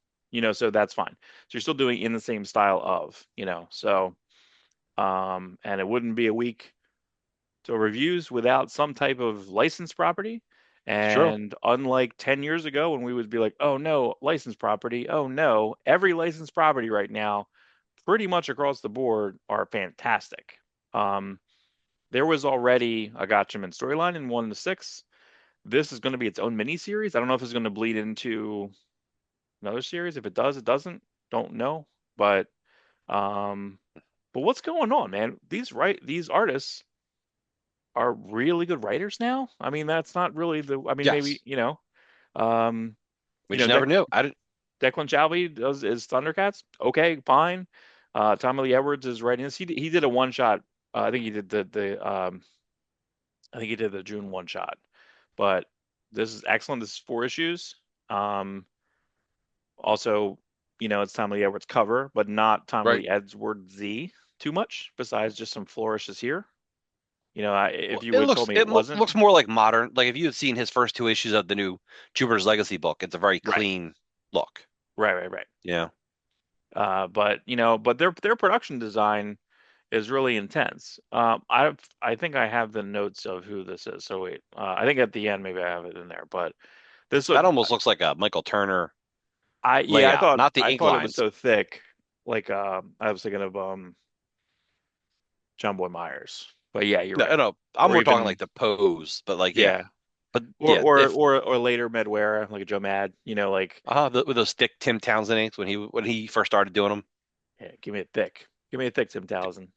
[SPEAKER 2] so that's fine. So you're still doing in the same style of, so and it wouldn't be a week to reviews without some type of licensed property.
[SPEAKER 1] It's true.
[SPEAKER 2] And unlike 10 years ago when we would be like, oh no, licensed property, oh no, every licensed property right now, pretty much across the board, are fantastic. Um, there was already a Gatchaman storyline in 1 to 6. This is going to be its own mini series. I don't know if it's going to bleed into another series. If it does, it doesn't. Don't know. But um, but what's going on, man? These artists are really good writers now. I mean, that's not really I mean, maybe
[SPEAKER 1] Yes,
[SPEAKER 2] um,
[SPEAKER 1] we just never knew. I didn't.
[SPEAKER 2] Declan Shalvey does is Thundercats. Okay, fine. Tommy Lee Edwards is writing this. He did a one shot. I think he did I think he did the June one shot. But this is excellent. This is 4 issues. Um, also, it's Tommy Lee Edwards cover, but not Tommy
[SPEAKER 1] Right.
[SPEAKER 2] Lee Edwards Z too much. Besides just some flourishes here. If
[SPEAKER 1] Well,
[SPEAKER 2] you
[SPEAKER 1] it
[SPEAKER 2] would have told
[SPEAKER 1] looks
[SPEAKER 2] me it wasn't,
[SPEAKER 1] looks more like modern. Like if you had seen his first 2 issues of the new Jupiter's Legacy book, it's a very
[SPEAKER 2] right,
[SPEAKER 1] clean look.
[SPEAKER 2] right.
[SPEAKER 1] Yeah.
[SPEAKER 2] But their production design is really intense. I think I have the notes of who this is. So wait, I think at the end maybe I have it in there. But this look,
[SPEAKER 1] That almost looks like a Michael Turner
[SPEAKER 2] yeah,
[SPEAKER 1] layout, not the
[SPEAKER 2] I
[SPEAKER 1] ink
[SPEAKER 2] thought it was
[SPEAKER 1] lines.
[SPEAKER 2] so thick. Like I was thinking of John Boy Myers. But yeah, you're
[SPEAKER 1] No,
[SPEAKER 2] right.
[SPEAKER 1] no, I'm
[SPEAKER 2] Or
[SPEAKER 1] more talking
[SPEAKER 2] even
[SPEAKER 1] like the pose, but like yeah,
[SPEAKER 2] yeah,
[SPEAKER 1] but yeah, if
[SPEAKER 2] or later Medwera, like a Joe Mad. Like
[SPEAKER 1] with those thick Tim Townsend inks when he first started doing them.
[SPEAKER 2] yeah, give me a thick Tim Towson.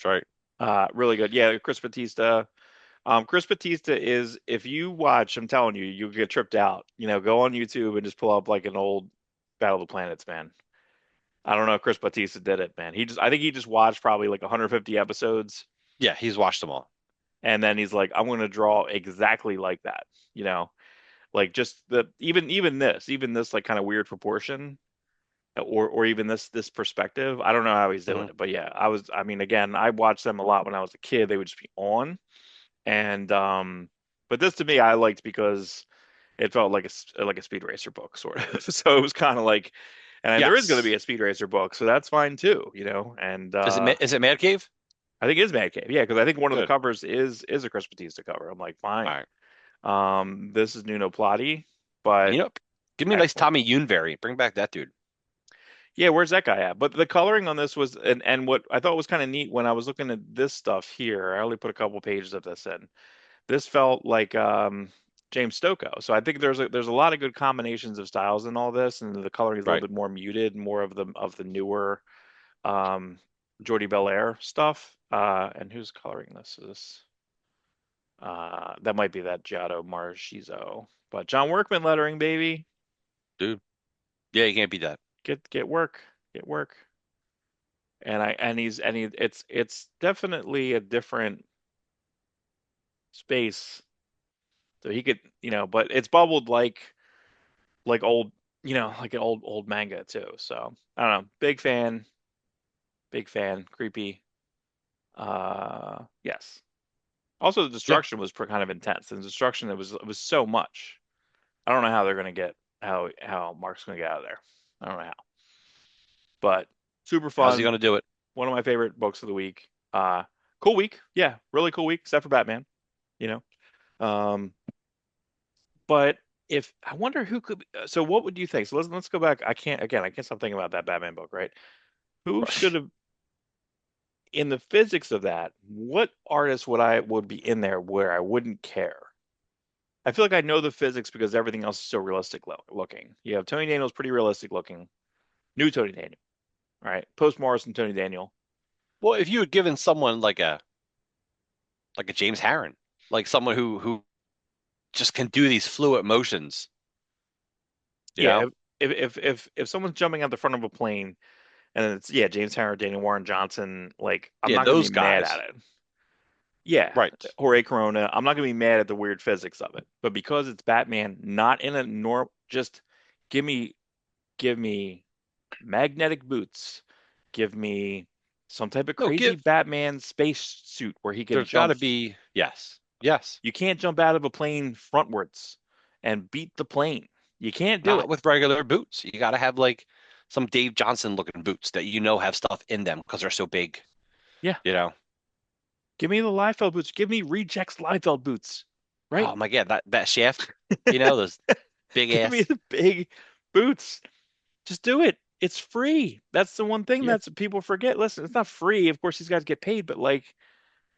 [SPEAKER 1] That's right.
[SPEAKER 2] Really good. Yeah, Chris Batista. Chris Batista is, if you watch, I'm telling you, you get tripped out. Go on YouTube and just pull up like an old Battle of the Planets, man. I don't know if Chris Batista did it, man. I think he just watched probably like 150 episodes,
[SPEAKER 1] Yeah, he's watched them all.
[SPEAKER 2] and then he's like, I'm going to draw exactly like that. You know, like just even this like kind of weird proportion, or even this perspective. I don't know how he's doing
[SPEAKER 1] Hmm.
[SPEAKER 2] it, but yeah, I mean, again, I watched them a lot when I was a kid. They would just be on, and but this to me I liked because it felt like a Speed Racer book sort of. So it was kind of like, and there is going to be
[SPEAKER 1] Yes.
[SPEAKER 2] a Speed Racer book, so that's fine too, And
[SPEAKER 1] Is it Mad Cave?
[SPEAKER 2] I think it is Mad Cave, yeah, because I think one of the
[SPEAKER 1] Good.
[SPEAKER 2] covers is a Chris Batista cover. I'm like,
[SPEAKER 1] All
[SPEAKER 2] fine.
[SPEAKER 1] right.
[SPEAKER 2] This is Nuno Plati, but
[SPEAKER 1] You know, give me a nice
[SPEAKER 2] excellent.
[SPEAKER 1] Tommy Yoon variant. Bring back that dude.
[SPEAKER 2] Yeah, where's that guy at? But the coloring on this was, and what I thought was kind of neat when I was looking at this stuff here, I only put a couple pages of this in. This felt like James Stokoe. So I think there's a lot of good combinations of styles in all this, and the coloring is a little
[SPEAKER 1] Right.
[SPEAKER 2] bit more muted, more of the newer um Jordi Belair stuff. And who's coloring this? Is this that might be that Giotto Marchizo. But John Workman lettering, baby.
[SPEAKER 1] Dude. Yeah, you can't beat that.
[SPEAKER 2] Get work. Get work. It's definitely a different space. So he could, but it's bubbled like old, like an old manga too. So I don't know. Big fan, creepy. Yes. Also, the
[SPEAKER 1] Yeah.
[SPEAKER 2] destruction was kind of intense. And the destruction it was so much. I don't know how they're gonna get how Mark's gonna get out of there. I don't know how, but super
[SPEAKER 1] How's he
[SPEAKER 2] fun.
[SPEAKER 1] gonna do it?
[SPEAKER 2] One of my favorite books of the week. Cool week. Yeah, really cool week, except for Batman. You know. But if I wonder who could. So what would you think? So let's go back. I can't stop thinking about that Batman book. Right? Who should
[SPEAKER 1] Right.
[SPEAKER 2] have in the physics of that? What artist would be in there where I wouldn't care? I feel like I know the physics because everything else is so realistic looking. You have Tony Daniel's pretty realistic looking. New Tony Daniel, right? Post Morrison Tony Daniel.
[SPEAKER 1] Well, if you had given someone like a James Harren, like someone who just can do these fluid motions, you
[SPEAKER 2] Yeah,
[SPEAKER 1] know?
[SPEAKER 2] if someone's jumping out the front of a plane and it's James Harrow, Daniel Warren Johnson, like I'm
[SPEAKER 1] Yeah,
[SPEAKER 2] not gonna be
[SPEAKER 1] those
[SPEAKER 2] mad at
[SPEAKER 1] guys.
[SPEAKER 2] it. Yeah,
[SPEAKER 1] Right.
[SPEAKER 2] Jorge Corona. I'm not gonna be mad at the weird physics of it, but because it's Batman, not in a just give me give me magnetic boots, give me some type of
[SPEAKER 1] No,
[SPEAKER 2] crazy Batman space suit where he can
[SPEAKER 1] there's got
[SPEAKER 2] jump.
[SPEAKER 1] to be, yes. Yes.
[SPEAKER 2] You can't jump out of a plane frontwards and beat the plane. You can't do
[SPEAKER 1] Not
[SPEAKER 2] it.
[SPEAKER 1] with regular boots. You got to have like some Dave Johnson looking boots that have stuff in them because they're so big,
[SPEAKER 2] Yeah,
[SPEAKER 1] you know?
[SPEAKER 2] give me the Liefeld boots. Give me rejects Liefeld boots, right?
[SPEAKER 1] Oh my God, that shaft, those big
[SPEAKER 2] Give me
[SPEAKER 1] ass.
[SPEAKER 2] the big boots. Just do it. It's free. That's the one thing
[SPEAKER 1] Yeah.
[SPEAKER 2] that's people forget. Listen, it's not free. Of course, these guys get paid, but like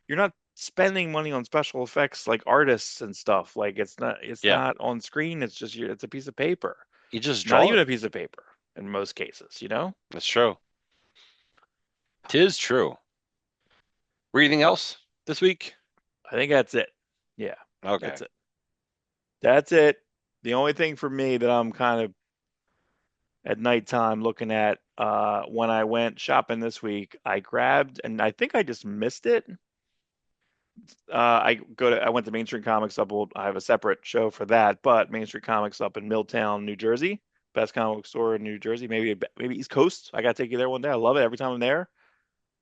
[SPEAKER 2] you're not spending money on special effects like artists and stuff. Like it's
[SPEAKER 1] Yeah.
[SPEAKER 2] not on screen. It's just it's a piece of paper.
[SPEAKER 1] You just
[SPEAKER 2] Not
[SPEAKER 1] draw
[SPEAKER 2] even
[SPEAKER 1] it.
[SPEAKER 2] a piece of paper in most cases.
[SPEAKER 1] That's true. Tis true. Anything
[SPEAKER 2] Uh,
[SPEAKER 1] else this week?
[SPEAKER 2] I think that's it. Yeah,
[SPEAKER 1] Okay.
[SPEAKER 2] that's it. That's it. The only thing for me that I'm kind of at nighttime looking at when I went shopping this week, I grabbed and I think I just missed it. I went to Main Street Comics up. I have a separate show for that, but Main Street Comics up in Milltown, New Jersey, best comic book store in New Jersey, maybe East Coast. I gotta take you there one day. I love it every time I'm there.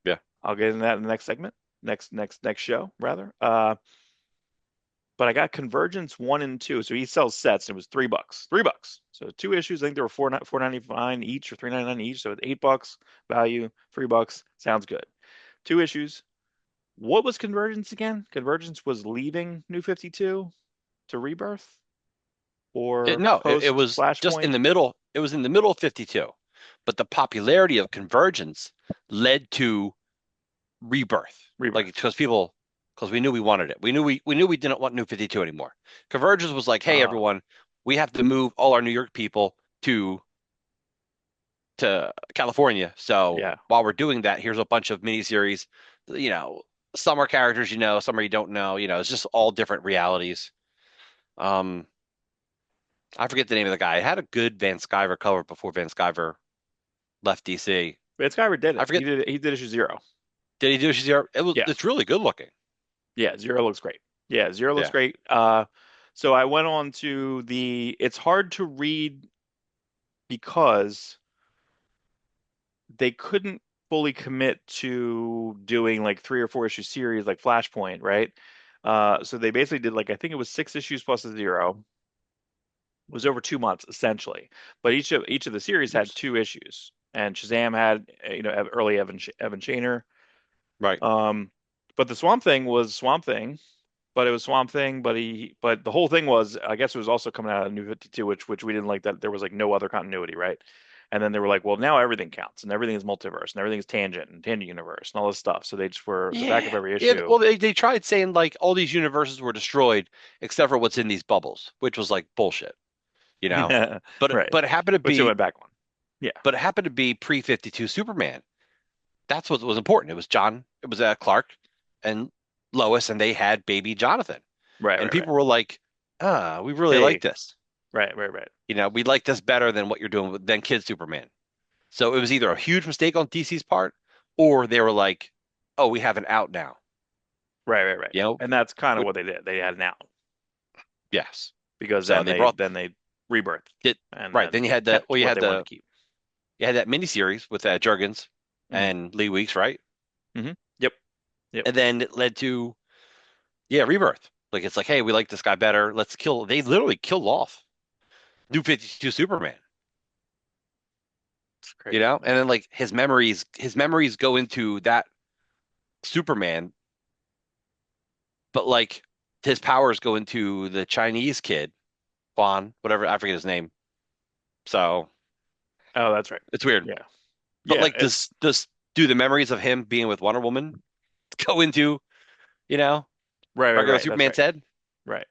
[SPEAKER 1] Yeah.
[SPEAKER 2] I'll get into that in the next segment, next show rather. But I got Convergence 1 and 2. So he sells sets and it was $3. $3. So two issues. I think they were $4.99 each or $3.99 each. So it's $8 value, $3. Sounds good. Two issues. What was Convergence again? Convergence was leaving New 52 to Rebirth or
[SPEAKER 1] No, it
[SPEAKER 2] post
[SPEAKER 1] was just in
[SPEAKER 2] Flashpoint?
[SPEAKER 1] the middle. It was in the middle of 52. But the popularity of Convergence led to Rebirth. Like
[SPEAKER 2] Rebirth.
[SPEAKER 1] because we knew we wanted it. We knew we didn't want New 52 anymore. Convergence was like, hey
[SPEAKER 2] Uh,
[SPEAKER 1] everyone, we have to move all our New York people to California. So
[SPEAKER 2] yeah.
[SPEAKER 1] while we're doing that, here's a bunch of miniseries. You know, some are characters some are you don't know. It's just all different realities. Um, I forget the name of the guy. It had a good Van Sciver cover before Van Sciver left DC.
[SPEAKER 2] But Skyver did
[SPEAKER 1] I
[SPEAKER 2] it.
[SPEAKER 1] forget.
[SPEAKER 2] He did issue zero.
[SPEAKER 1] Did he do Shazir?
[SPEAKER 2] Yeah.
[SPEAKER 1] It's really good looking.
[SPEAKER 2] Yeah, zero looks great. Yeah, zero looks
[SPEAKER 1] Yeah.
[SPEAKER 2] great. So I went on to it's hard to read because they couldn't fully commit to doing like 3 or 4 issue series like Flashpoint, right? So they basically did like I think it was 6 issues plus a zero. It was over 2 months essentially, but each of the series had
[SPEAKER 1] Oops.
[SPEAKER 2] 2 issues, and Shazam had early Evan Shaner.
[SPEAKER 1] Right.
[SPEAKER 2] Um, but the Swamp Thing was Swamp Thing, but it was Swamp Thing, but the whole thing was I guess it was also coming out of New 52, which we didn't like that there was like no other continuity, right? And then they were like, well, now everything counts and everything is multiverse and everything is tangent and tangent universe and all this stuff. So they just were the back of
[SPEAKER 1] Yeah.
[SPEAKER 2] every
[SPEAKER 1] Yeah.
[SPEAKER 2] issue.
[SPEAKER 1] Well, they tried saying like all these universes were destroyed except for what's in these bubbles, which was like bullshit, you know.
[SPEAKER 2] Right.
[SPEAKER 1] But it happened to
[SPEAKER 2] Which it
[SPEAKER 1] be
[SPEAKER 2] went back one. Yeah.
[SPEAKER 1] pre 52 Superman. That's what was important. It was Clark and Lois, and they had baby Jonathan.
[SPEAKER 2] Right,
[SPEAKER 1] And
[SPEAKER 2] right, right.
[SPEAKER 1] people were like, we really like
[SPEAKER 2] Hey,
[SPEAKER 1] this.
[SPEAKER 2] right, right, right.
[SPEAKER 1] We like this better than what you're doing than Kid Superman. So it was either a huge mistake on DC's part, or they were like, oh, we have an out now.
[SPEAKER 2] Right, right, right.
[SPEAKER 1] You know,
[SPEAKER 2] And that's kind of
[SPEAKER 1] Wh-
[SPEAKER 2] what they did. They had an out
[SPEAKER 1] yes.
[SPEAKER 2] because
[SPEAKER 1] So
[SPEAKER 2] then
[SPEAKER 1] they
[SPEAKER 2] they
[SPEAKER 1] brought
[SPEAKER 2] then they rebirthed
[SPEAKER 1] it
[SPEAKER 2] and
[SPEAKER 1] right. Then
[SPEAKER 2] then
[SPEAKER 1] you had
[SPEAKER 2] kept what they wanted to keep.
[SPEAKER 1] you had that miniseries with Jurgens
[SPEAKER 2] Hmm.
[SPEAKER 1] and Lee Weeks, right?
[SPEAKER 2] Hmm. Yep. Yep.
[SPEAKER 1] And then it led to Rebirth. Like it's like, hey, we like this guy better. Let's kill. They literally killed off New 52 Superman.
[SPEAKER 2] It's crazy,
[SPEAKER 1] And
[SPEAKER 2] man.
[SPEAKER 1] then like his memories go into that Superman, but like his powers go into the Chinese kid, Juan, whatever, I forget his name. So
[SPEAKER 2] Oh, that's right.
[SPEAKER 1] it's weird.
[SPEAKER 2] Yeah.
[SPEAKER 1] But
[SPEAKER 2] Yeah,
[SPEAKER 1] like,
[SPEAKER 2] it's
[SPEAKER 1] does do the memories of him being with Wonder Woman go into, you know,
[SPEAKER 2] right, right,
[SPEAKER 1] regular
[SPEAKER 2] right. That's
[SPEAKER 1] Superman's
[SPEAKER 2] right.
[SPEAKER 1] head?
[SPEAKER 2] Right.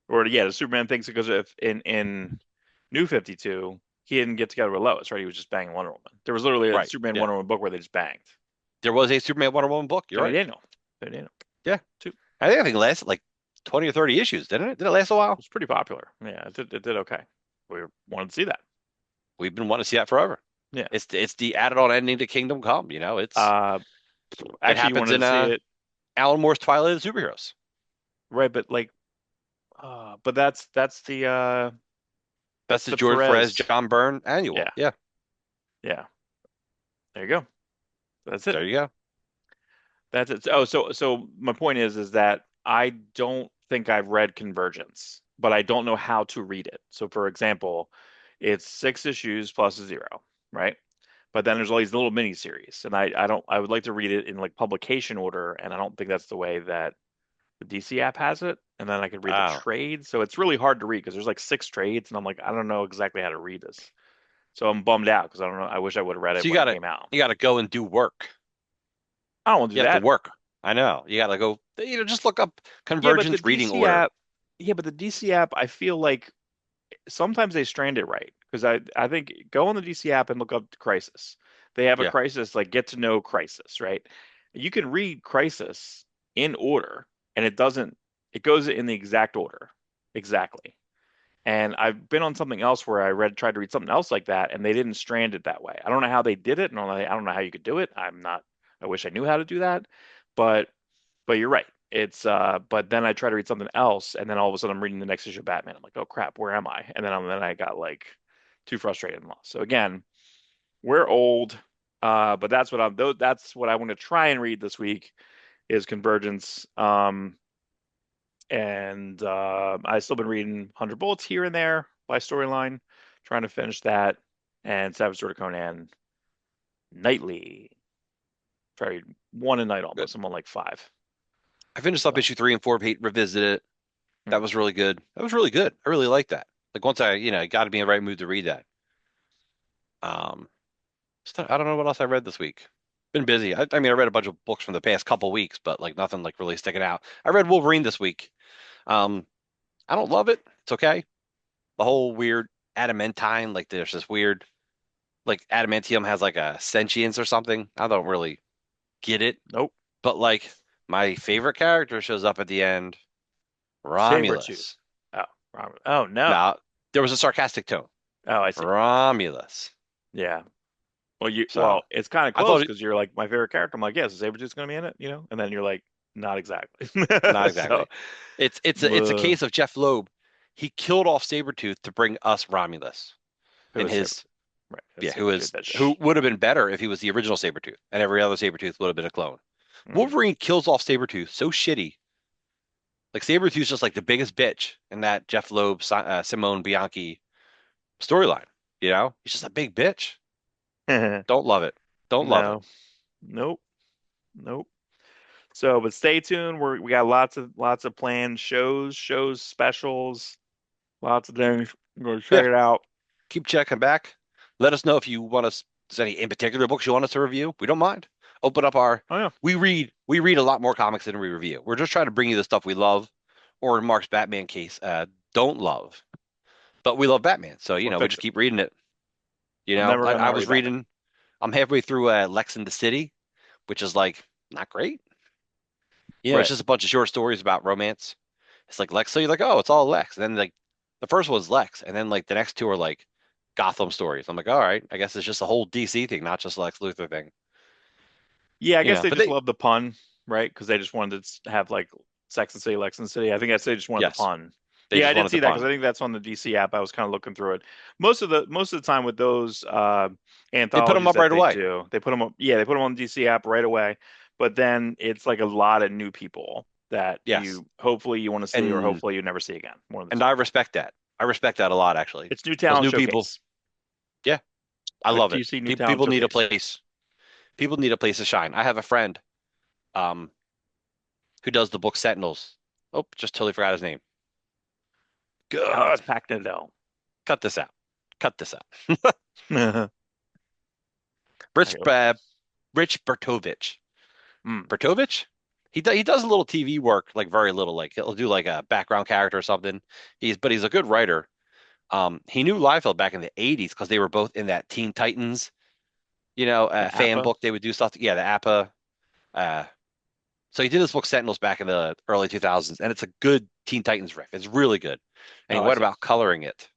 [SPEAKER 2] Or yeah, the Superman thinks because if in New 52, he didn't get together with Lois, right? He was just banging Wonder Woman. There was literally a
[SPEAKER 1] Right.
[SPEAKER 2] Superman
[SPEAKER 1] Yeah.
[SPEAKER 2] Wonder Woman book where they just banged.
[SPEAKER 1] There was a Superman Wonder Woman book. You're
[SPEAKER 2] Danny
[SPEAKER 1] right.
[SPEAKER 2] Daniel. Danny Daniel.
[SPEAKER 1] Yeah.
[SPEAKER 2] Too.
[SPEAKER 1] I think it lasted like 20 or 30 issues, didn't it? Did it last a while?
[SPEAKER 2] It's pretty popular. Yeah, it did okay. We wanted to see that.
[SPEAKER 1] We've been wanting to see that forever.
[SPEAKER 2] Yeah.
[SPEAKER 1] It's the added on ending to Kingdom Come.
[SPEAKER 2] Uh,
[SPEAKER 1] It
[SPEAKER 2] Actually, you
[SPEAKER 1] happens
[SPEAKER 2] wanted to
[SPEAKER 1] in
[SPEAKER 2] see it,
[SPEAKER 1] Alan Moore's Twilight of the Superheroes.
[SPEAKER 2] right? But like, but
[SPEAKER 1] That's
[SPEAKER 2] that's
[SPEAKER 1] the
[SPEAKER 2] the
[SPEAKER 1] George Perez,
[SPEAKER 2] Perez.
[SPEAKER 1] John Byrne annual.
[SPEAKER 2] Yeah,
[SPEAKER 1] Yeah,
[SPEAKER 2] yeah. There you go. That's it.
[SPEAKER 1] there you go.
[SPEAKER 2] That's it. Oh, so my point is that I don't think I've read Convergence, but I don't know how to read it. So, for example, it's 6 issues plus a zero, right? But then there's all these little mini series, and I would like to read it in like publication order, and I don't think that's the way that the DC app has it. And then I could read the
[SPEAKER 1] Oh,
[SPEAKER 2] trades, so it's really hard to read because there's like 6 trades, and I'm like, I don't know exactly how to read this. So I'm bummed out because I don't know. I wish I would have read it
[SPEAKER 1] so
[SPEAKER 2] when it came out.
[SPEAKER 1] you gotta go and do work.
[SPEAKER 2] I don't want to
[SPEAKER 1] You
[SPEAKER 2] do
[SPEAKER 1] have to
[SPEAKER 2] that.
[SPEAKER 1] work. I know. You gotta go. Just look up
[SPEAKER 2] Yeah, but the
[SPEAKER 1] Convergence reading
[SPEAKER 2] DC
[SPEAKER 1] order.
[SPEAKER 2] app, yeah, but the DC app, I feel like sometimes they strand it right because I think go on the DC app and look up Crisis. They have a
[SPEAKER 1] Yeah.
[SPEAKER 2] Crisis like get to know Crisis, right? You can read Crisis in order, and it goes in the exact order, exactly. And I've been on something else where tried to read something else like that, and they didn't strand it that way. I don't know how they did it, and I don't know how you could do it. I wish I knew how to do that, but you're right. It's but then I try to read something else, and then all of a sudden I'm reading the next issue of Batman. I'm like, oh crap, where am I? And then I got like too frustrated and lost. So again, we're old, but that's what I want to try and read this week is Convergence. And I still been reading 100 Bullets here and there by storyline, trying to finish that, and Savage Sword of Conan nightly. Try to read one a night
[SPEAKER 1] Good.
[SPEAKER 2] almost. I'm on like five.
[SPEAKER 1] I finished up
[SPEAKER 2] So,
[SPEAKER 1] issue 3 and 4, revisited it.
[SPEAKER 2] hmm.
[SPEAKER 1] That was really good. That was really good. I really like that. Like once I got to be in the right mood to read that. Um, I don't know what else I read this week. Been busy. I mean, I read a bunch of books from the past couple weeks, but like nothing like really sticking out. I read Wolverine this week. Um, I don't love it. It's okay. The whole weird adamantine, like there's this weird, like adamantium has like a sentience or something. I don't really get it,
[SPEAKER 2] Nope.
[SPEAKER 1] but like my favorite character shows up at the end,
[SPEAKER 2] Sabretooth.
[SPEAKER 1] Romulus.
[SPEAKER 2] Oh, Robert. Oh no.
[SPEAKER 1] Now, there was a sarcastic tone.
[SPEAKER 2] Oh, I see.
[SPEAKER 1] Romulus.
[SPEAKER 2] Yeah.
[SPEAKER 1] So
[SPEAKER 2] Well, it's kind of
[SPEAKER 1] I
[SPEAKER 2] close
[SPEAKER 1] thought it,
[SPEAKER 2] because you're like my favorite character. I'm like, yes, is Sabretooth's gonna be in it, and then you're like, not exactly.
[SPEAKER 1] not
[SPEAKER 2] So,
[SPEAKER 1] exactly. It's a
[SPEAKER 2] uh,
[SPEAKER 1] case of Jeff Loeb. He killed off Sabretooth to bring us Romulus
[SPEAKER 2] who
[SPEAKER 1] in
[SPEAKER 2] is
[SPEAKER 1] his
[SPEAKER 2] Sabretooth? Right, that's
[SPEAKER 1] yeah,
[SPEAKER 2] Sabretooth. That
[SPEAKER 1] who would have been better if he was the original Sabretooth and every other Sabretooth would have been a clone.
[SPEAKER 2] Mhm.
[SPEAKER 1] Wolverine kills off Sabretooth so shitty. Like Sabretooth's just like the biggest bitch in that Jeff Loeb Simone Bianchi storyline. He's just a big bitch. Don't love it. Don't love it.
[SPEAKER 2] No, nope, nope. So, but stay tuned. We got lots of planned specials, lots of things. Go check
[SPEAKER 1] Yeah,
[SPEAKER 2] it out.
[SPEAKER 1] keep checking back. Let us know if you want us. There's any in particular books you want us to review. We don't mind. Open up our.
[SPEAKER 2] Oh yeah.
[SPEAKER 1] We read a lot more comics than we review. We're just trying to bring you the stuff we love, or in Mark's Batman case, don't love, but we love Batman. So
[SPEAKER 2] Or
[SPEAKER 1] we just
[SPEAKER 2] fiction.
[SPEAKER 1] keep reading it.
[SPEAKER 2] I'm never
[SPEAKER 1] I,
[SPEAKER 2] gonna
[SPEAKER 1] I
[SPEAKER 2] not
[SPEAKER 1] was
[SPEAKER 2] read Batman.
[SPEAKER 1] reading. I'm halfway through Lex in the City, which is like not great. It's
[SPEAKER 2] Right.
[SPEAKER 1] just a bunch of short stories about romance. It's like Lex, so you're like, oh, it's all Lex. And then like the first one's Lex, and then like the next two are like Gotham stories. I'm like, all right, I guess it's just a whole DC thing, not just a Lex Luthor thing.
[SPEAKER 2] Yeah, I guess they
[SPEAKER 1] But
[SPEAKER 2] just
[SPEAKER 1] they
[SPEAKER 2] love the pun, right? Because they just wanted to have like Sex and City, Lex and City. I think that's they just wanted the
[SPEAKER 1] yes,
[SPEAKER 2] pun.
[SPEAKER 1] they
[SPEAKER 2] Yeah, I
[SPEAKER 1] just
[SPEAKER 2] did
[SPEAKER 1] wanted
[SPEAKER 2] see
[SPEAKER 1] the
[SPEAKER 2] that because
[SPEAKER 1] pun.
[SPEAKER 2] I think that's on the DC app. I was kind of looking through it. Most of the time with those
[SPEAKER 1] They put them
[SPEAKER 2] anthologies
[SPEAKER 1] up
[SPEAKER 2] that
[SPEAKER 1] right
[SPEAKER 2] they
[SPEAKER 1] away.
[SPEAKER 2] do, they put them up. Yeah, they put them on the DC app right away. But then it's like a lot of new people that
[SPEAKER 1] Yes,
[SPEAKER 2] you hopefully you want to see or
[SPEAKER 1] and
[SPEAKER 2] hopefully you never see again. One of the
[SPEAKER 1] and
[SPEAKER 2] two.
[SPEAKER 1] I respect that. I respect that a lot, actually.
[SPEAKER 2] It's new
[SPEAKER 1] Those
[SPEAKER 2] talent
[SPEAKER 1] new people,
[SPEAKER 2] showcase.
[SPEAKER 1] yeah, I
[SPEAKER 2] Good
[SPEAKER 1] love it.
[SPEAKER 2] DC new talent
[SPEAKER 1] People need a
[SPEAKER 2] showcase.
[SPEAKER 1] place. People need a place to shine. I have a friend, um, who does the book Sentinels. Oh, just totally forgot his name.
[SPEAKER 2] Alex
[SPEAKER 1] God,
[SPEAKER 2] Packnadell.
[SPEAKER 1] cut this out. Cut this out.
[SPEAKER 2] I
[SPEAKER 1] Rich,
[SPEAKER 2] go,
[SPEAKER 1] Rich Bertovich.
[SPEAKER 2] mm,
[SPEAKER 1] Bertovich? He does a little TV work, like very little. Like he'll do like a background character or something. He's a good writer. He knew Liefeld back in the '80s because they were both in that Teen Titans,
[SPEAKER 2] the
[SPEAKER 1] fan
[SPEAKER 2] APA.
[SPEAKER 1] book. They would do stuff. Yeah, the APA. Uh, so he did this book Sentinels back in the early 2000s, and it's a good Teen Titans riff. It's really good. And he
[SPEAKER 2] Oh, I
[SPEAKER 1] went
[SPEAKER 2] see.
[SPEAKER 1] about coloring it.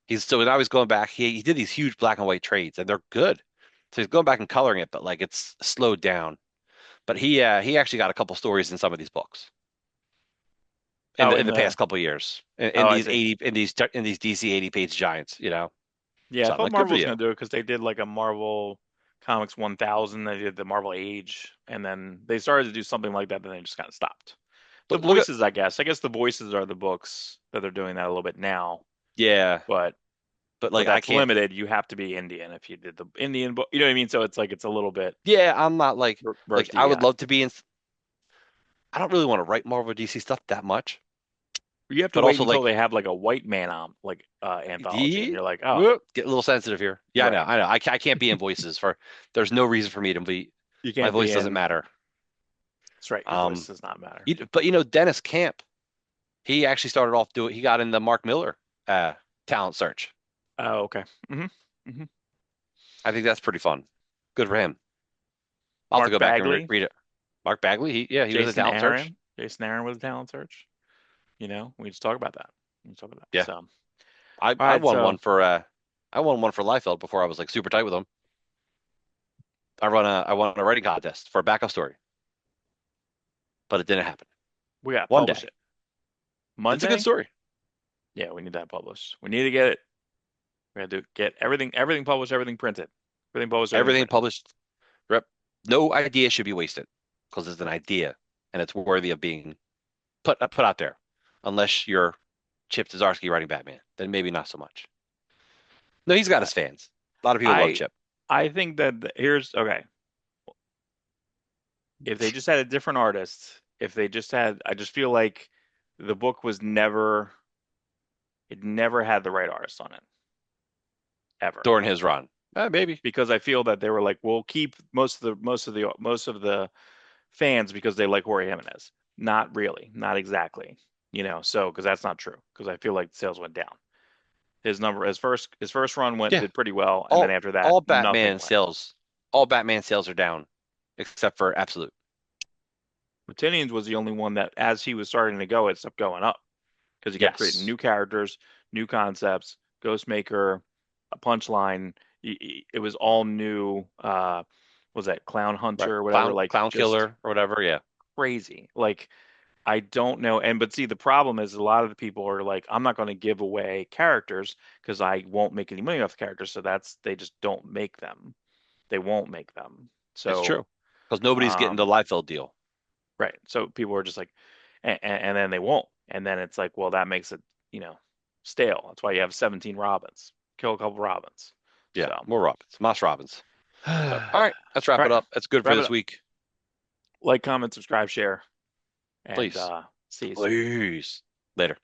[SPEAKER 1] Now he's going back. He did these huge black and white trades, and they're good. So he's going back and coloring it, but like it's slowed down. But he actually got a couple stories in some of these books in
[SPEAKER 2] Oh,
[SPEAKER 1] the
[SPEAKER 2] in the.
[SPEAKER 1] past couple of years in
[SPEAKER 2] Oh, I
[SPEAKER 1] these
[SPEAKER 2] see.
[SPEAKER 1] 80 in these DC 80-page giants.
[SPEAKER 2] Yeah, I
[SPEAKER 1] So I'm
[SPEAKER 2] thought
[SPEAKER 1] like, good
[SPEAKER 2] Marvel
[SPEAKER 1] for
[SPEAKER 2] was
[SPEAKER 1] you.
[SPEAKER 2] gonna do it because they did like a Marvel Comics 1000. They did the Marvel Age, and then they started to do something like that. Then they just kind of stopped. The
[SPEAKER 1] Look at
[SPEAKER 2] voices, I guess. I guess the voices are the books that they're doing that a little bit now.
[SPEAKER 1] yeah,
[SPEAKER 2] But
[SPEAKER 1] but
[SPEAKER 2] but
[SPEAKER 1] like I
[SPEAKER 2] that's
[SPEAKER 1] can't.
[SPEAKER 2] limited. You have to be Indian if you did the Indian book. You know what I mean? So it's like it's a little bit
[SPEAKER 1] Yeah, I'm not like
[SPEAKER 2] versus
[SPEAKER 1] I would
[SPEAKER 2] DEI.
[SPEAKER 1] love to be in. I don't really want to write Marvel DC stuff that much,
[SPEAKER 2] You have to
[SPEAKER 1] but
[SPEAKER 2] wait
[SPEAKER 1] also
[SPEAKER 2] until
[SPEAKER 1] like
[SPEAKER 2] they have like a white man anthology, and you're like, oh,
[SPEAKER 1] get a little sensitive here. Yeah, I know,
[SPEAKER 2] right.
[SPEAKER 1] I know. I can't be in voices for. There's no reason for me to be.
[SPEAKER 2] You
[SPEAKER 1] My
[SPEAKER 2] can't
[SPEAKER 1] voice
[SPEAKER 2] be
[SPEAKER 1] doesn't
[SPEAKER 2] in.
[SPEAKER 1] matter.
[SPEAKER 2] That's right. Your voice
[SPEAKER 1] Um,
[SPEAKER 2] does not matter.
[SPEAKER 1] but Dennis Camp. He actually started off doing. He got in the Mark Miller uh talent search.
[SPEAKER 2] Oh, okay. Hmm.
[SPEAKER 1] I think that's pretty fun. Good for him. I'll have to
[SPEAKER 2] Mark
[SPEAKER 1] go back and
[SPEAKER 2] Bagley,
[SPEAKER 1] read it. Mark Bagley. He was a
[SPEAKER 2] Jason
[SPEAKER 1] talent search.
[SPEAKER 2] Aaron. Jason Aaron was a talent search. We just talk about that. We just talk about that.
[SPEAKER 1] Yeah,
[SPEAKER 2] So, all
[SPEAKER 1] I
[SPEAKER 2] right.
[SPEAKER 1] won
[SPEAKER 2] So
[SPEAKER 1] one for Liefeld before I was like super tight with him. I won a writing contest for a backup story, but it didn't happen.
[SPEAKER 2] we got to
[SPEAKER 1] One
[SPEAKER 2] publish
[SPEAKER 1] day.
[SPEAKER 2] it
[SPEAKER 1] It's a good
[SPEAKER 2] Monday.
[SPEAKER 1] story.
[SPEAKER 2] Yeah, we need that published. We need to get it. We got to get everything published, everything printed, everything published, everything
[SPEAKER 1] Everything
[SPEAKER 2] printed.
[SPEAKER 1] published. Rep. No idea should be wasted because it's an idea and it's worthy of being put out there. Unless you're Chip Zdarsky writing Batman, then maybe not so much. No, he's got
[SPEAKER 2] Uh,
[SPEAKER 1] his fans. A lot of people love
[SPEAKER 2] I
[SPEAKER 1] Chip.
[SPEAKER 2] I think that here's okay. If they just had a different artist, if they just had, I just feel like the book was never, it never had the right artist on it ever.
[SPEAKER 1] During his run. Maybe.
[SPEAKER 2] Because I feel that they were like, we'll keep most of the fans because they like Jorge Jimenez. Not really, not exactly. So because that's not true. Because I feel like sales went down. His first run went
[SPEAKER 1] Yeah.
[SPEAKER 2] did pretty well, and then
[SPEAKER 1] All
[SPEAKER 2] after that,
[SPEAKER 1] all
[SPEAKER 2] nothing
[SPEAKER 1] Batman
[SPEAKER 2] went.
[SPEAKER 1] sales, all Batman sales are down, except for Absolute.
[SPEAKER 2] Matinian's was the only one that, as he was starting to go, it stopped going up because he kept creating
[SPEAKER 1] Yes.
[SPEAKER 2] new characters, new concepts, Ghostmaker, a Punchline. It was all new. Was that Clown
[SPEAKER 1] Right.
[SPEAKER 2] Hunter or whatever? Like
[SPEAKER 1] Clown
[SPEAKER 2] just
[SPEAKER 1] Killer or whatever. Yeah.
[SPEAKER 2] crazy. Like I don't know. But see, the problem is a lot of the people are like, I'm not going to give away characters because I won't make any money off the characters. So they just don't make them. They won't make them.
[SPEAKER 1] It's
[SPEAKER 2] So,
[SPEAKER 1] true. Because nobody's getting the
[SPEAKER 2] um,
[SPEAKER 1] Liefeld deal.
[SPEAKER 2] right. So people are just like, and then they won't. And then it's like, well, that makes it, you know, stale. That's why you have 17 Robins. Kill a couple Robins.
[SPEAKER 1] Yeah.
[SPEAKER 2] So,
[SPEAKER 1] More Robins. Moss Robins.
[SPEAKER 2] so,
[SPEAKER 1] All right. Let's wrap
[SPEAKER 2] all
[SPEAKER 1] it
[SPEAKER 2] right.
[SPEAKER 1] up. That's good for
[SPEAKER 2] Wrap it
[SPEAKER 1] this
[SPEAKER 2] up.
[SPEAKER 1] week.
[SPEAKER 2] Like, comment, subscribe, share, and
[SPEAKER 1] Please.
[SPEAKER 2] see you soon.
[SPEAKER 1] Please. Later.